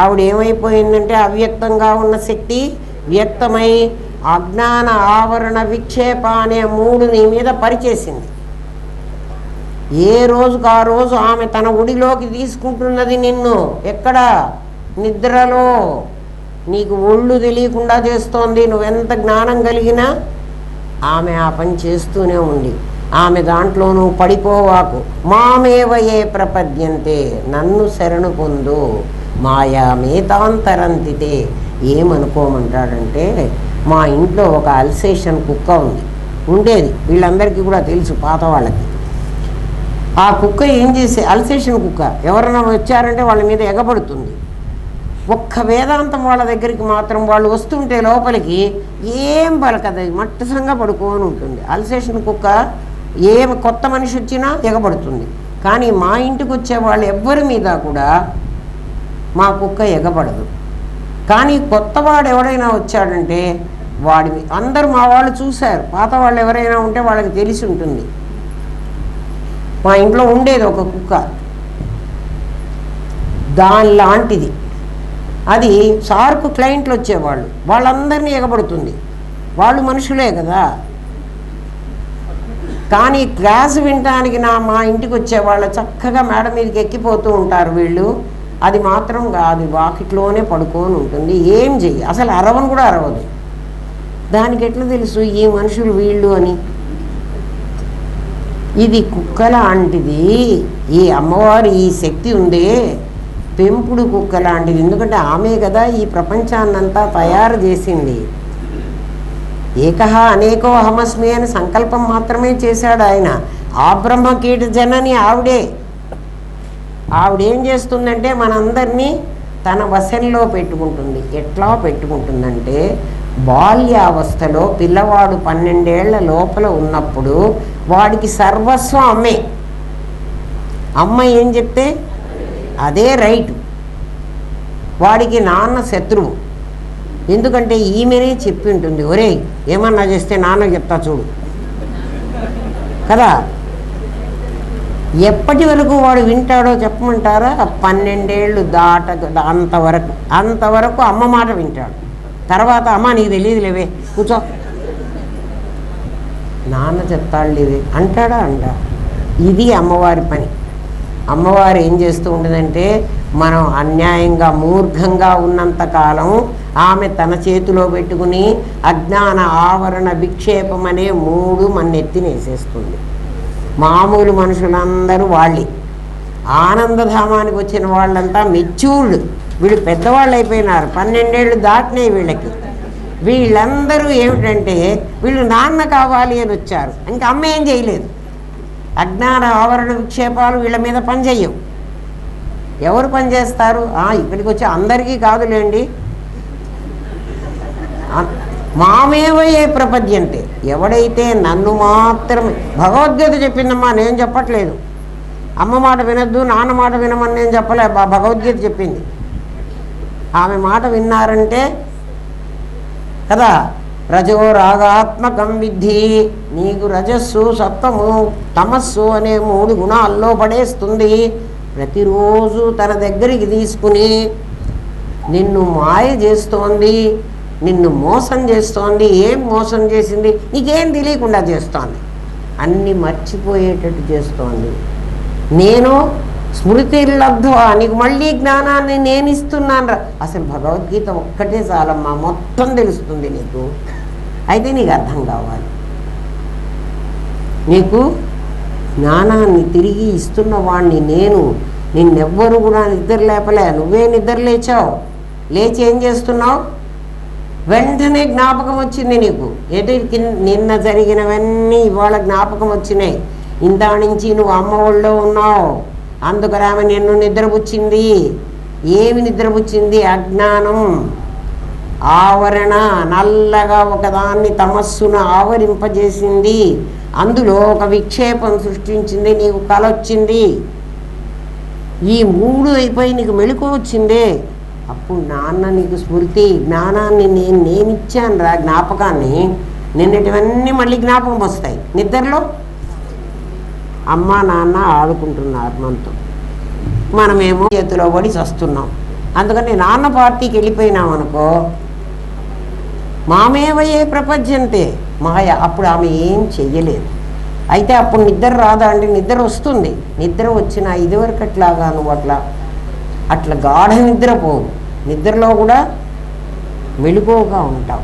ఆవిడ ఏమైపోయిందంటే అవ్యక్తంగా ఉన్న శక్తి వ్యక్తమై అజ్ఞాన ఆవరణ విక్షేప అనే 3 నీ మీద పరిచేసింది. ఏ రోజుకు ఆ రోజు ఆమె తన ఒడిలోకి తీసుకుంటున్నది నిన్ను. ఎక్కడ? నిద్రలో. నీకు ఒళ్ళు తెలియకుండా చేస్తోంది. నువ్వెంత జ్ఞానం కలిగినా ఆమె ఆ పని చేస్తూనే ఉంది. ఆమె దాంట్లో నువ్వు పడిపోవాకు. మామేవ ఏ ప్రపద్యంతే, నన్ను శరణు పొందు. మాయా మేతాంతరంతితే. ఏమనుకోమంటాడంటే, మా ఇంట్లో ఒక అల్సేషన్ కుక్క ఉండేది. వీళ్ళందరికీ కూడా తెలుసు, పాత వాళ్ళకి. ఆ కుక్క ఏం చేసే, అల్సేషన్ కుక్క ఎవరైనా వచ్చారంటే వాళ్ళ మీద ఎగబడుతుంది. ఒక్క వేదాంతం వాళ్ళ దగ్గరికి మాత్రం వాళ్ళు వస్తుంటే లోపలికి ఏం పలకదు, మట్టసంగా పడుకోని ఉంటుంది. అల్సేషన్ కుక్క ఏం కొత్త మనిషి వచ్చినా ఎగబడుతుంది. కానీ మా ఇంటికి వచ్చే వాళ్ళు ఎవ్వరి మీద కూడా మా కుక్క ఎగబడదు. కానీ కొత్తవాడు ఎవడైనా వచ్చాడంటే అందరూ మా వాళ్ళు చూశారు. పాత వాళ్ళు ఎవరైనా ఉంటే వాళ్ళకి తెలిసి ఉంటుంది. మా ఇంట్లో ఉండేది ఒక కుక్క, దానిలాంటిది. అది సార్కు క్లయింట్లు వచ్చేవాళ్ళు, వాళ్ళందరినీ ఎగబడుతుంది. వాళ్ళు మనుషులే కదా. కానీ క్లాసు వినడానికి మా ఇంటికి వచ్చేవాళ్ళు చక్కగా మేడ మీదకి ఎక్కిపోతూ ఉంటారు వీళ్ళు. అది మాత్రం కాదు, వాకిట్లోనే పడుకొని ఉంటుంది. ఏం చెయ్యి, అసలు అరవను కూడా అరవదు. దానికి ఎట్లా తెలుసు ఈ మనుషులు వీళ్ళు అని? ఇది కుక్క లాంటిది. ఈ అమ్మవారు ఈ శక్తి ఉందే, పెంపుడు కుక్క లాంటిది. ఎందుకంటే ఆమె కదా ఈ ప్రపంచాన్నంతా తయారు చేసింది. ఏకహ అనేకో అహమస్మి అని సంకల్పం మాత్రమే చేశాడు ఆయన. ఆ బ్రహ్మకీట జనని ఆవిడే. ఆవిడేం చేస్తుందంటే మనందరినీ తన వశంలో పెట్టుకుంటుంది. ఎట్లా పెట్టుకుంటుందంటే, బాల్యావస్థలో పిల్లవాడు 12 ఏళ్ల లోపల ఉన్నప్పుడు వాడికి సర్వస్వం అమ్మే. అమ్మ ఏం చెప్తే అదే రైట్. వాడికి నాన్న శత్రువు. ఎందుకంటే ఈమెనే చెప్పి ఉంటుంది, ఒరే ఏమన్నా చేస్తే నాన్న చెప్తా చూడు కదా. ఎప్పటి వరకు వాడు వింటాడో చెప్పమంటారా? 12 ఏళ్ళు అంతవరకు అమ్మ మాట వింటాడు. తర్వాత అమ్మ నీకు తెలియదులేవే కూర్చో, నాన్న చెప్తాడు లేవే అంటాడా? ఇది అమ్మవారి పని. అమ్మవారు ఏం చేస్తూ ఉంటుందంటే, మనం అన్యాయంగా మూర్ఘంగా ఉన్నంతకాలం ఆమె తన చేతిలో పెట్టుకుని అజ్ఞాన ఆవరణ విక్షేపం అనే 3 మన ఎత్తినేసేస్తుంది. మామూలు మనుషులందరూ వాళ్ళే. ఆనందధామానికి వచ్చిన వాళ్ళంతా మెచ్యూర్డ్. వీళ్ళు పెద్దవాళ్ళు అయిపోయినారు, 12 ఏళ్ళు దాటినాయి వీళ్ళకి. వీళ్ళందరూ ఏమిటంటే వీళ్ళు నాన్న కావాలి అని వచ్చారు. ఇంకా అమ్మ ఏం చేయలేదు. అజ్ఞాన ఆవరణ విక్షేపాలు వీళ్ళ మీద పనిచేయవు. ఎవరు పనిచేస్తారు? ఇక్కడికి వచ్చి అందరికీ కాదులేండి. మామేవ ఏ ప్రపద్యంతే. ఎవడైతే నన్ను మాత్రమే, భగవద్గీత చెప్పిందమ్మా, నేను చెప్పట్లేదు. అమ్మ మాట వినొద్దు, నాన్న మాట వినమని నేను చెప్పలే, భగవద్గీత చెప్పింది. ఆమె మాట విన్నారంటే కదా రజో రాగాత్మకం విద్ధి. నీకు రజస్సు, సత్వము, తమస్సు అనే 3 గుణాల్లో పడేస్తుంది. ప్రతిరోజు తన దగ్గరికి తీసుకుని నిన్ను మాయ చేస్తోంది, నిన్ను మోసం చేస్తోంది. ఏం మోసం చేసింది? నీకేం తెలియకుండా చేస్తోంది, అన్నీ మర్చిపోయేటట్టు చేస్తోంది. నేను స్మృతి లబ్ధ్వా, నీకు మళ్ళీ జ్ఞానాన్ని నేను ఇస్తున్నాను రా. అసలు భగవద్గీత ఒక్కటే చాలమ్మా, మొత్తం తెలుస్తుంది నీకు. అయితే నీకు అర్థం కావాలి. నీకు జ్ఞానాన్ని తిరిగి ఇస్తున్న వాడిని నేను. నిన్నెవ్వరు కూడా నిద్ర లేపలే, నువ్వే నిద్ర లేచావు. లేచి ఏం చేస్తున్నావు? వెంటనే జ్ఞాపకం వచ్చింది నీకు. ఏదో నిన్న జరిగినవన్నీ ఇవాళ జ్ఞాపకం వచ్చినాయి. ఇందా నుంచి నువ్వు అమ్మ ఒళ్ళో ఉన్నావు, అందుకని ఆమె నిన్ను నిద్రపుచ్చింది. ఏమి నిద్రపుచ్చింది? అజ్ఞానం ఆవరణ, నల్లగా ఒకదాన్ని తమస్సును ఆవరింపజేసింది. అందులో ఒక విక్షేపం సృష్టించింది, నీకు కల వచ్చింది. ఈ 3 అయిపోయి నీకు మెళుకు వచ్చిందే. అప్పుడు నాన్న నీకు స్మృతి, జ్ఞానాన్ని నేనిచ్చాను రా, జ్ఞాపకాన్ని. నిన్నటివన్నీ మళ్ళీ జ్ఞాపకం వస్తాయి. నిద్రలో అమ్మ నాన్న ఆడుకుంటున్నారు మనతో, మనమేమో చేతిలో పడి చస్తున్నాం. అందుకని నాన్న పార్టీకి వెళ్ళిపోయినాం అనుకో, మామేవయే ప్రపంచంతే మాయ. అప్పుడు ఆమె ఏం చెయ్యలేదు. అయితే అప్పుడు నిద్ర రాదా అంటే నిద్ర వస్తుంది. నిద్ర వచ్చినా ఇదివరకట్లాగా నువ్వు అట్లా గాఢ నిద్రపోవు. నిద్రలో కూడా మెళుకువగా ఉంటావు.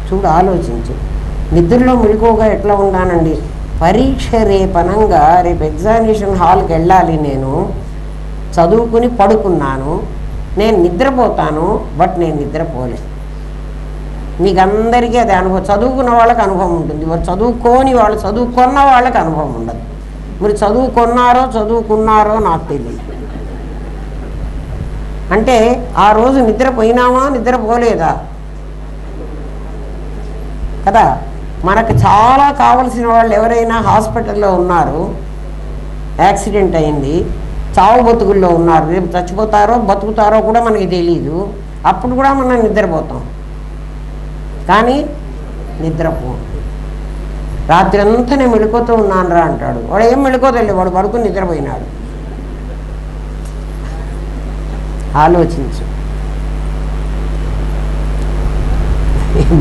చూడు, ఆలోచించు. నిద్రలో మెళుకువగా ఎట్లా ఉన్నానండి? పరీక్ష రేపనంగా, రేపు ఎగ్జామినేషన్ హాల్కి వెళ్ళాలి, నేను చదువుకుని పడుకున్నాను, నేను నిద్రపోతాను. బట్ నేను నిద్రపోలే. మీకు అందరికీ అది అనుభవం. చదువుకున్న వాళ్ళకి అనుభవం ఉంటుంది, మరి చదువుకున్న వాళ్ళకి అనుభవం ఉండదు. మరి చదువుకున్నారో నాకు తెలియదు. అంటే ఆ రోజు నిద్రపోయినామా, నిద్రపోలేదా కదా. మనకు చాలా కావలసిన వాళ్ళు ఎవరైనా హాస్పిటల్లో ఉన్నారు, యాక్సిడెంట్ అయింది, చావు బతుకుల్లో ఉన్నారు, రేపు చచ్చిపోతారో బతుకుతారో కూడా మనకి తెలీదు. అప్పుడు కూడా మనం నిద్రపోతాం, కానీ నిద్రపో. రాత్రి అంతా నేను మెళుకుతూ ఉన్నాను రా అంటాడు. వాడు ఏం మెళుకోతలే, వాడు పడుకుని నిద్రపోయినాడు. ఆలోచించు.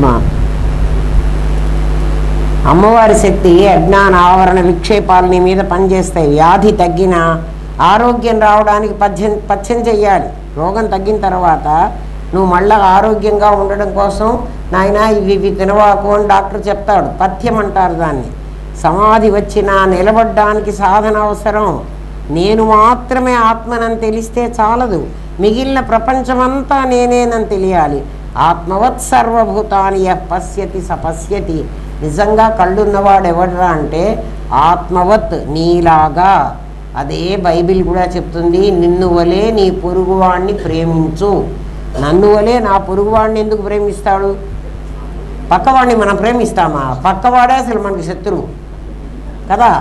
మా అమ్మవారి శక్తి, అజ్ఞాన ఆవరణ విక్షేపాలు నీ మీద పనిచేస్తాయి. వ్యాధి తగ్గిన, ఆరోగ్యం రావడానికి పథ్యం చెయ్యాలి. రోగం తగ్గిన తర్వాత నువ్వు మళ్ళీ ఆరోగ్యంగా ఉండడం కోసం నాయన ఇవి తినవాకు అని డాక్టర్ చెప్తాడు. పథ్యం అంటారు దాన్ని. సమాధి వచ్చినా నిలబడ్డానికి సాధన అవసరం. నేను మాత్రమే ఆత్మనని తెలిస్తే చాలదు, మిగిలిన ప్రపంచమంతా నేనేనని తెలియాలి. ఆత్మవత్ సర్వభూతాని యః పశ్యతి సపశ్యతి. నిజంగా కళ్ళున్నవాడు ఎవడరా అంటే ఆత్మవత్, నీలాగా. అదే బైబిల్ కూడా చెప్తుంది, నిన్ను వలే నీ పొరుగువాడిని ప్రేమించు. నన్ను వలే నా పొరుగువాడిని ఎందుకు ప్రేమిస్తాడు? పక్కవాడిని మనం ప్రేమిస్తామా? పక్కవాడే అసలు మనకి శత్రువు కదా.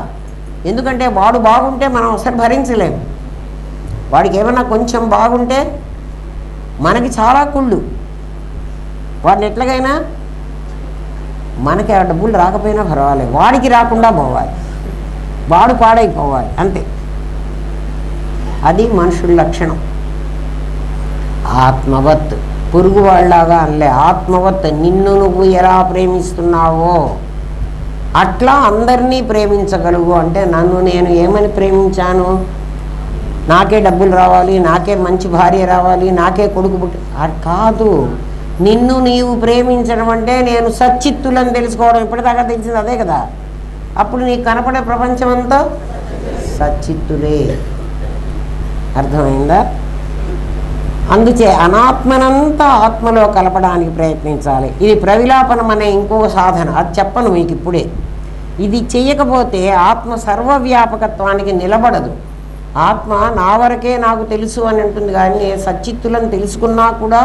ఎందుకంటే వాడు బాగుంటే మనం అసలు భరించలేము. వాడికి ఏమైనా కొంచెం బాగుంటే మనకి చాలా కుళ్ళు. వాడిని ఎట్లాగైనా, మనకి ఆ డబ్బులు రాకపోయినా పర్వాలేదు, వాడికి రాకుండా పోవాలి, వాడు పాడైపోవాలి, అంతే. అది మనుషుల లక్షణం. ఆత్మవత్, పురుగు వాళ్ళలాగా అనలే, ఆత్మవత్. నిన్ను నువ్వు ఎలా ప్రేమిస్తున్నావో అట్లా అందరినీ ప్రేమించగలుగు. అంటే నన్ను నేను ఏమని ప్రేమించాను? నాకే డబ్బులు రావాలి, నాకే మంచి భార్య రావాలి, నాకే కొడుకు పుట్టి కాదు. నిన్ను నీవు ప్రేమించడం అంటే నేను సచ్చిత్తులని తెలుసుకోవడం. ఇప్పటిదాకా తెలిసింది అదే కదా. అప్పుడు నీకు కనపడే ప్రపంచం అంతా సచ్చిత్తులే. అర్థమైందా? అందుచే అనాత్మనంతా ఆత్మలో కలపడానికి ప్రయత్నించాలి. ఇది ప్రవిలాపనం అనే ఇంకో సాధన, అది చెప్పను మీకు ఇప్పుడే. ఇది చెయ్యకపోతే ఆత్మ సర్వవ్యాపకత్వానికి నిలబడదు. ఆత్మ నా వరకే నాకు తెలుసు అని అంటుంది, కానీ సచ్చిత్తులను తెలుసుకున్నా కూడా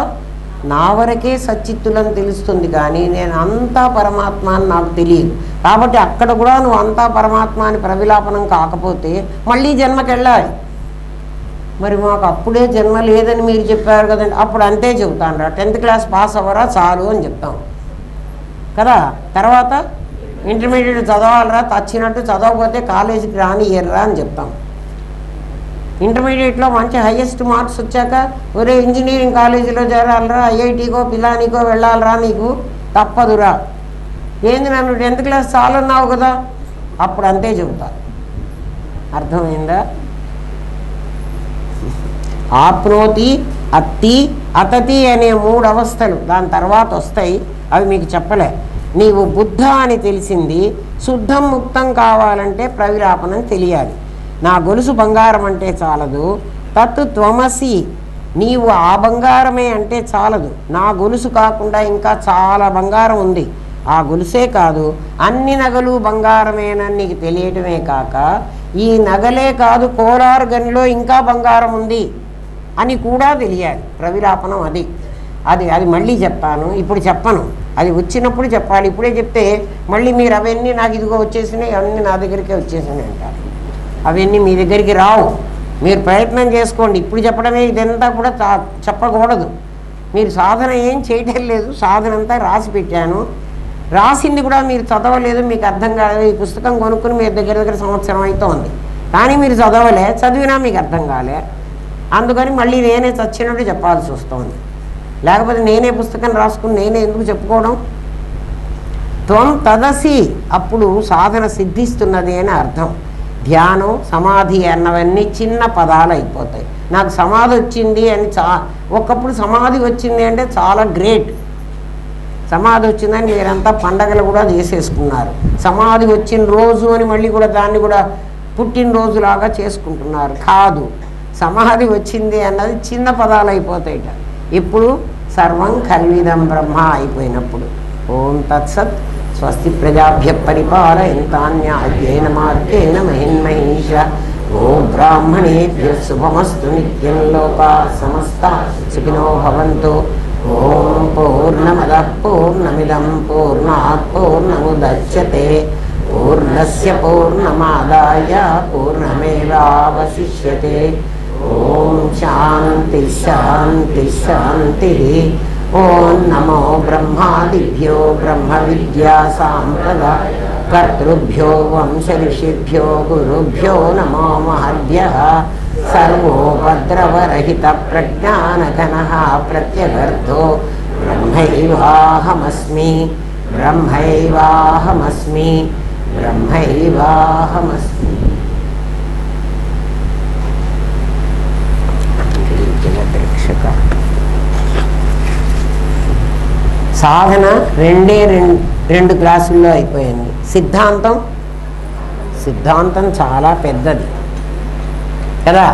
నా వరకే సచ్చిత్తులను తెలుస్తుంది, కానీ నేను అంతా పరమాత్మ అని నాకు తెలియదు. కాబట్టి అక్కడ కూడా నువ్వు అంతా పరమాత్మ అని ప్రవిలాపనం కాకపోతే మళ్ళీ జన్మకి వెళ్ళాలి. మరి మాకు అప్పుడే జన్మ లేదని మీరు చెప్పారు కదండి. అప్పుడు అంతే చెబుతాను రా, 10th క్లాస్ పాస్ అవ్వరా చాలు అని చెప్తాం. కదా. తర్వాత ఇంటర్మీడియట్ చదవాలరా, వచ్చినట్టు చదవకపోతే కాలేజీకి రానియర్రా అని చెప్తాం. ఇంటర్మీడియట్లో మంచి హైయెస్ట్ మార్క్స్ వచ్చాక ఒరే ఇంజనీరింగ్ కాలేజీలో చేరాలరా, ఐఐటీకో పిలానికో వెళ్ళాలరా, నీకు తప్పదురా. ఏంది నన్ను 10th క్లాస్ చాలన్నావు కదా, అప్పుడు అంతే చెబుతా. అర్థమైందా? ఆప్నోతి, అత్తి, అతతి అనే 3 అవస్థలు దాని తర్వాత వస్తాయి. అవి మీకు చెప్పలే. నీవు బుద్ధ అని తెలిసింది. శుద్ధం ముక్తం కావాలంటే ప్రవిలాపనం తెలియాలి. నా గొలుసు బంగారం అంటే చాలదు. తత్ త్వమసి, నీవు ఆ బంగారమే అంటే చాలదు. నా గొలుసు కాకుండా ఇంకా చాలా బంగారం ఉంది. ఆ గొలుసే కాదు, అన్ని నగలు బంగారమేనని నీకు తెలియటమే కాక, ఈ నగలే కాదు కోలార్ గనిలో ఇంకా బంగారం ఉంది అని కూడా తెలియాలి. ప్రవిలాపనం అది అది అది మళ్ళీ చెప్తాను, ఇప్పుడు చెప్పను. అది వచ్చినప్పుడు చెప్పాలి. ఇప్పుడే చెప్తే మళ్ళీ మీరు అవన్నీ నాకు ఇదిగో వచ్చేసినాయి, అవన్నీ నా దగ్గరికే వచ్చేసినాయి అంటారు. అవన్నీ మీ దగ్గరికి రావు. మీరు ప్రయత్నం చేసుకోండి. ఇప్పుడు చెప్పడమే ఇదంతా కూడా చెప్పకూడదు. మీరు సాధన ఏం చేయటం లేదు. సాధన అంతా రాసి పెట్టాను. రాసింది కూడా మీరు చదవలేదు, మీకు అర్థం కాలేదు. ఈ పుస్తకం కొనుక్కుని మీరు దగ్గర సంవత్సరం అవుతోంది, కానీ మీరు చదవలే. చదివినా మీకు అర్థం కాలే. అందుకని మళ్ళీ నేనే చచ్చినట్టు చెప్పాల్సి వస్తుంది. లేకపోతే నేనే పుస్తకం రాసుకుని నేనే ఎందుకు చెప్పుకోవడం? త్వం తదసి, అప్పుడు సాధన సిద్ధిస్తున్నది అని అర్థం. ధ్యానం, సమాధి అన్నవన్నీ చిన్న పదాలు అయిపోతాయి. నాకు సమాధి వచ్చింది అని ఒకప్పుడు సమాధి వచ్చింది అంటే చాలా గ్రేట్. సమాధి వచ్చిందని మీరంతా పండగలు కూడా చేసేసుకున్నారు. సమాధి వచ్చిన రోజు అని మళ్ళీ కూడా దాన్ని కూడా పుట్టినరోజులాగా చేసుకుంటున్నారు. కాదు, సమాధి వచ్చింది అన్నది చిన్న పదాలు అయిపోతాయిట. ఇప్పుడు సర్వం కల్విదం బ్రహ్మ అయిపోయినప్పుడు. ఓం తత్సత్. స్వస్తి ప్రజాభ్య పరిపాలయంతాన్యాయేన మార్గేణ మహిన్మహీష. ఓం బ్రాహ్మణేభ్యో శుభమస్తు. నిత్యం లోకా సమస్తా సుఖినో భవంతు. ఓం పూర్ణమదః పూర్ణమిదం పూర్ణాత్ పూర్ణముదచ్యతే. పూర్ణస్య పూర్ణమాదాయ పూర్ణమేవావశిష్యతే. ఓం శాంతి శాంతి శాంతి. ఓం నమో బ్రహ్మాదిభ్యో బ్రహ్మ విద్యా సాంప్రదాయ కర్తృభ్యో వంశ ఋషిభ్యో గురుభ్యో నమో మహద్భ్యః. సర్వోపద్రవరహిత ప్రజ్ఞానఘనః ప్రత్యగర్థో బ్రహ్మైవాహమస్మి బ్రహ్మైవాహమస్మి బ్రహ్మైవాహమస్మి. సాధన రెండు క్లాసుల్లో అయిపోయింది. సిద్ధాంతం చాలా పెద్దది కదా.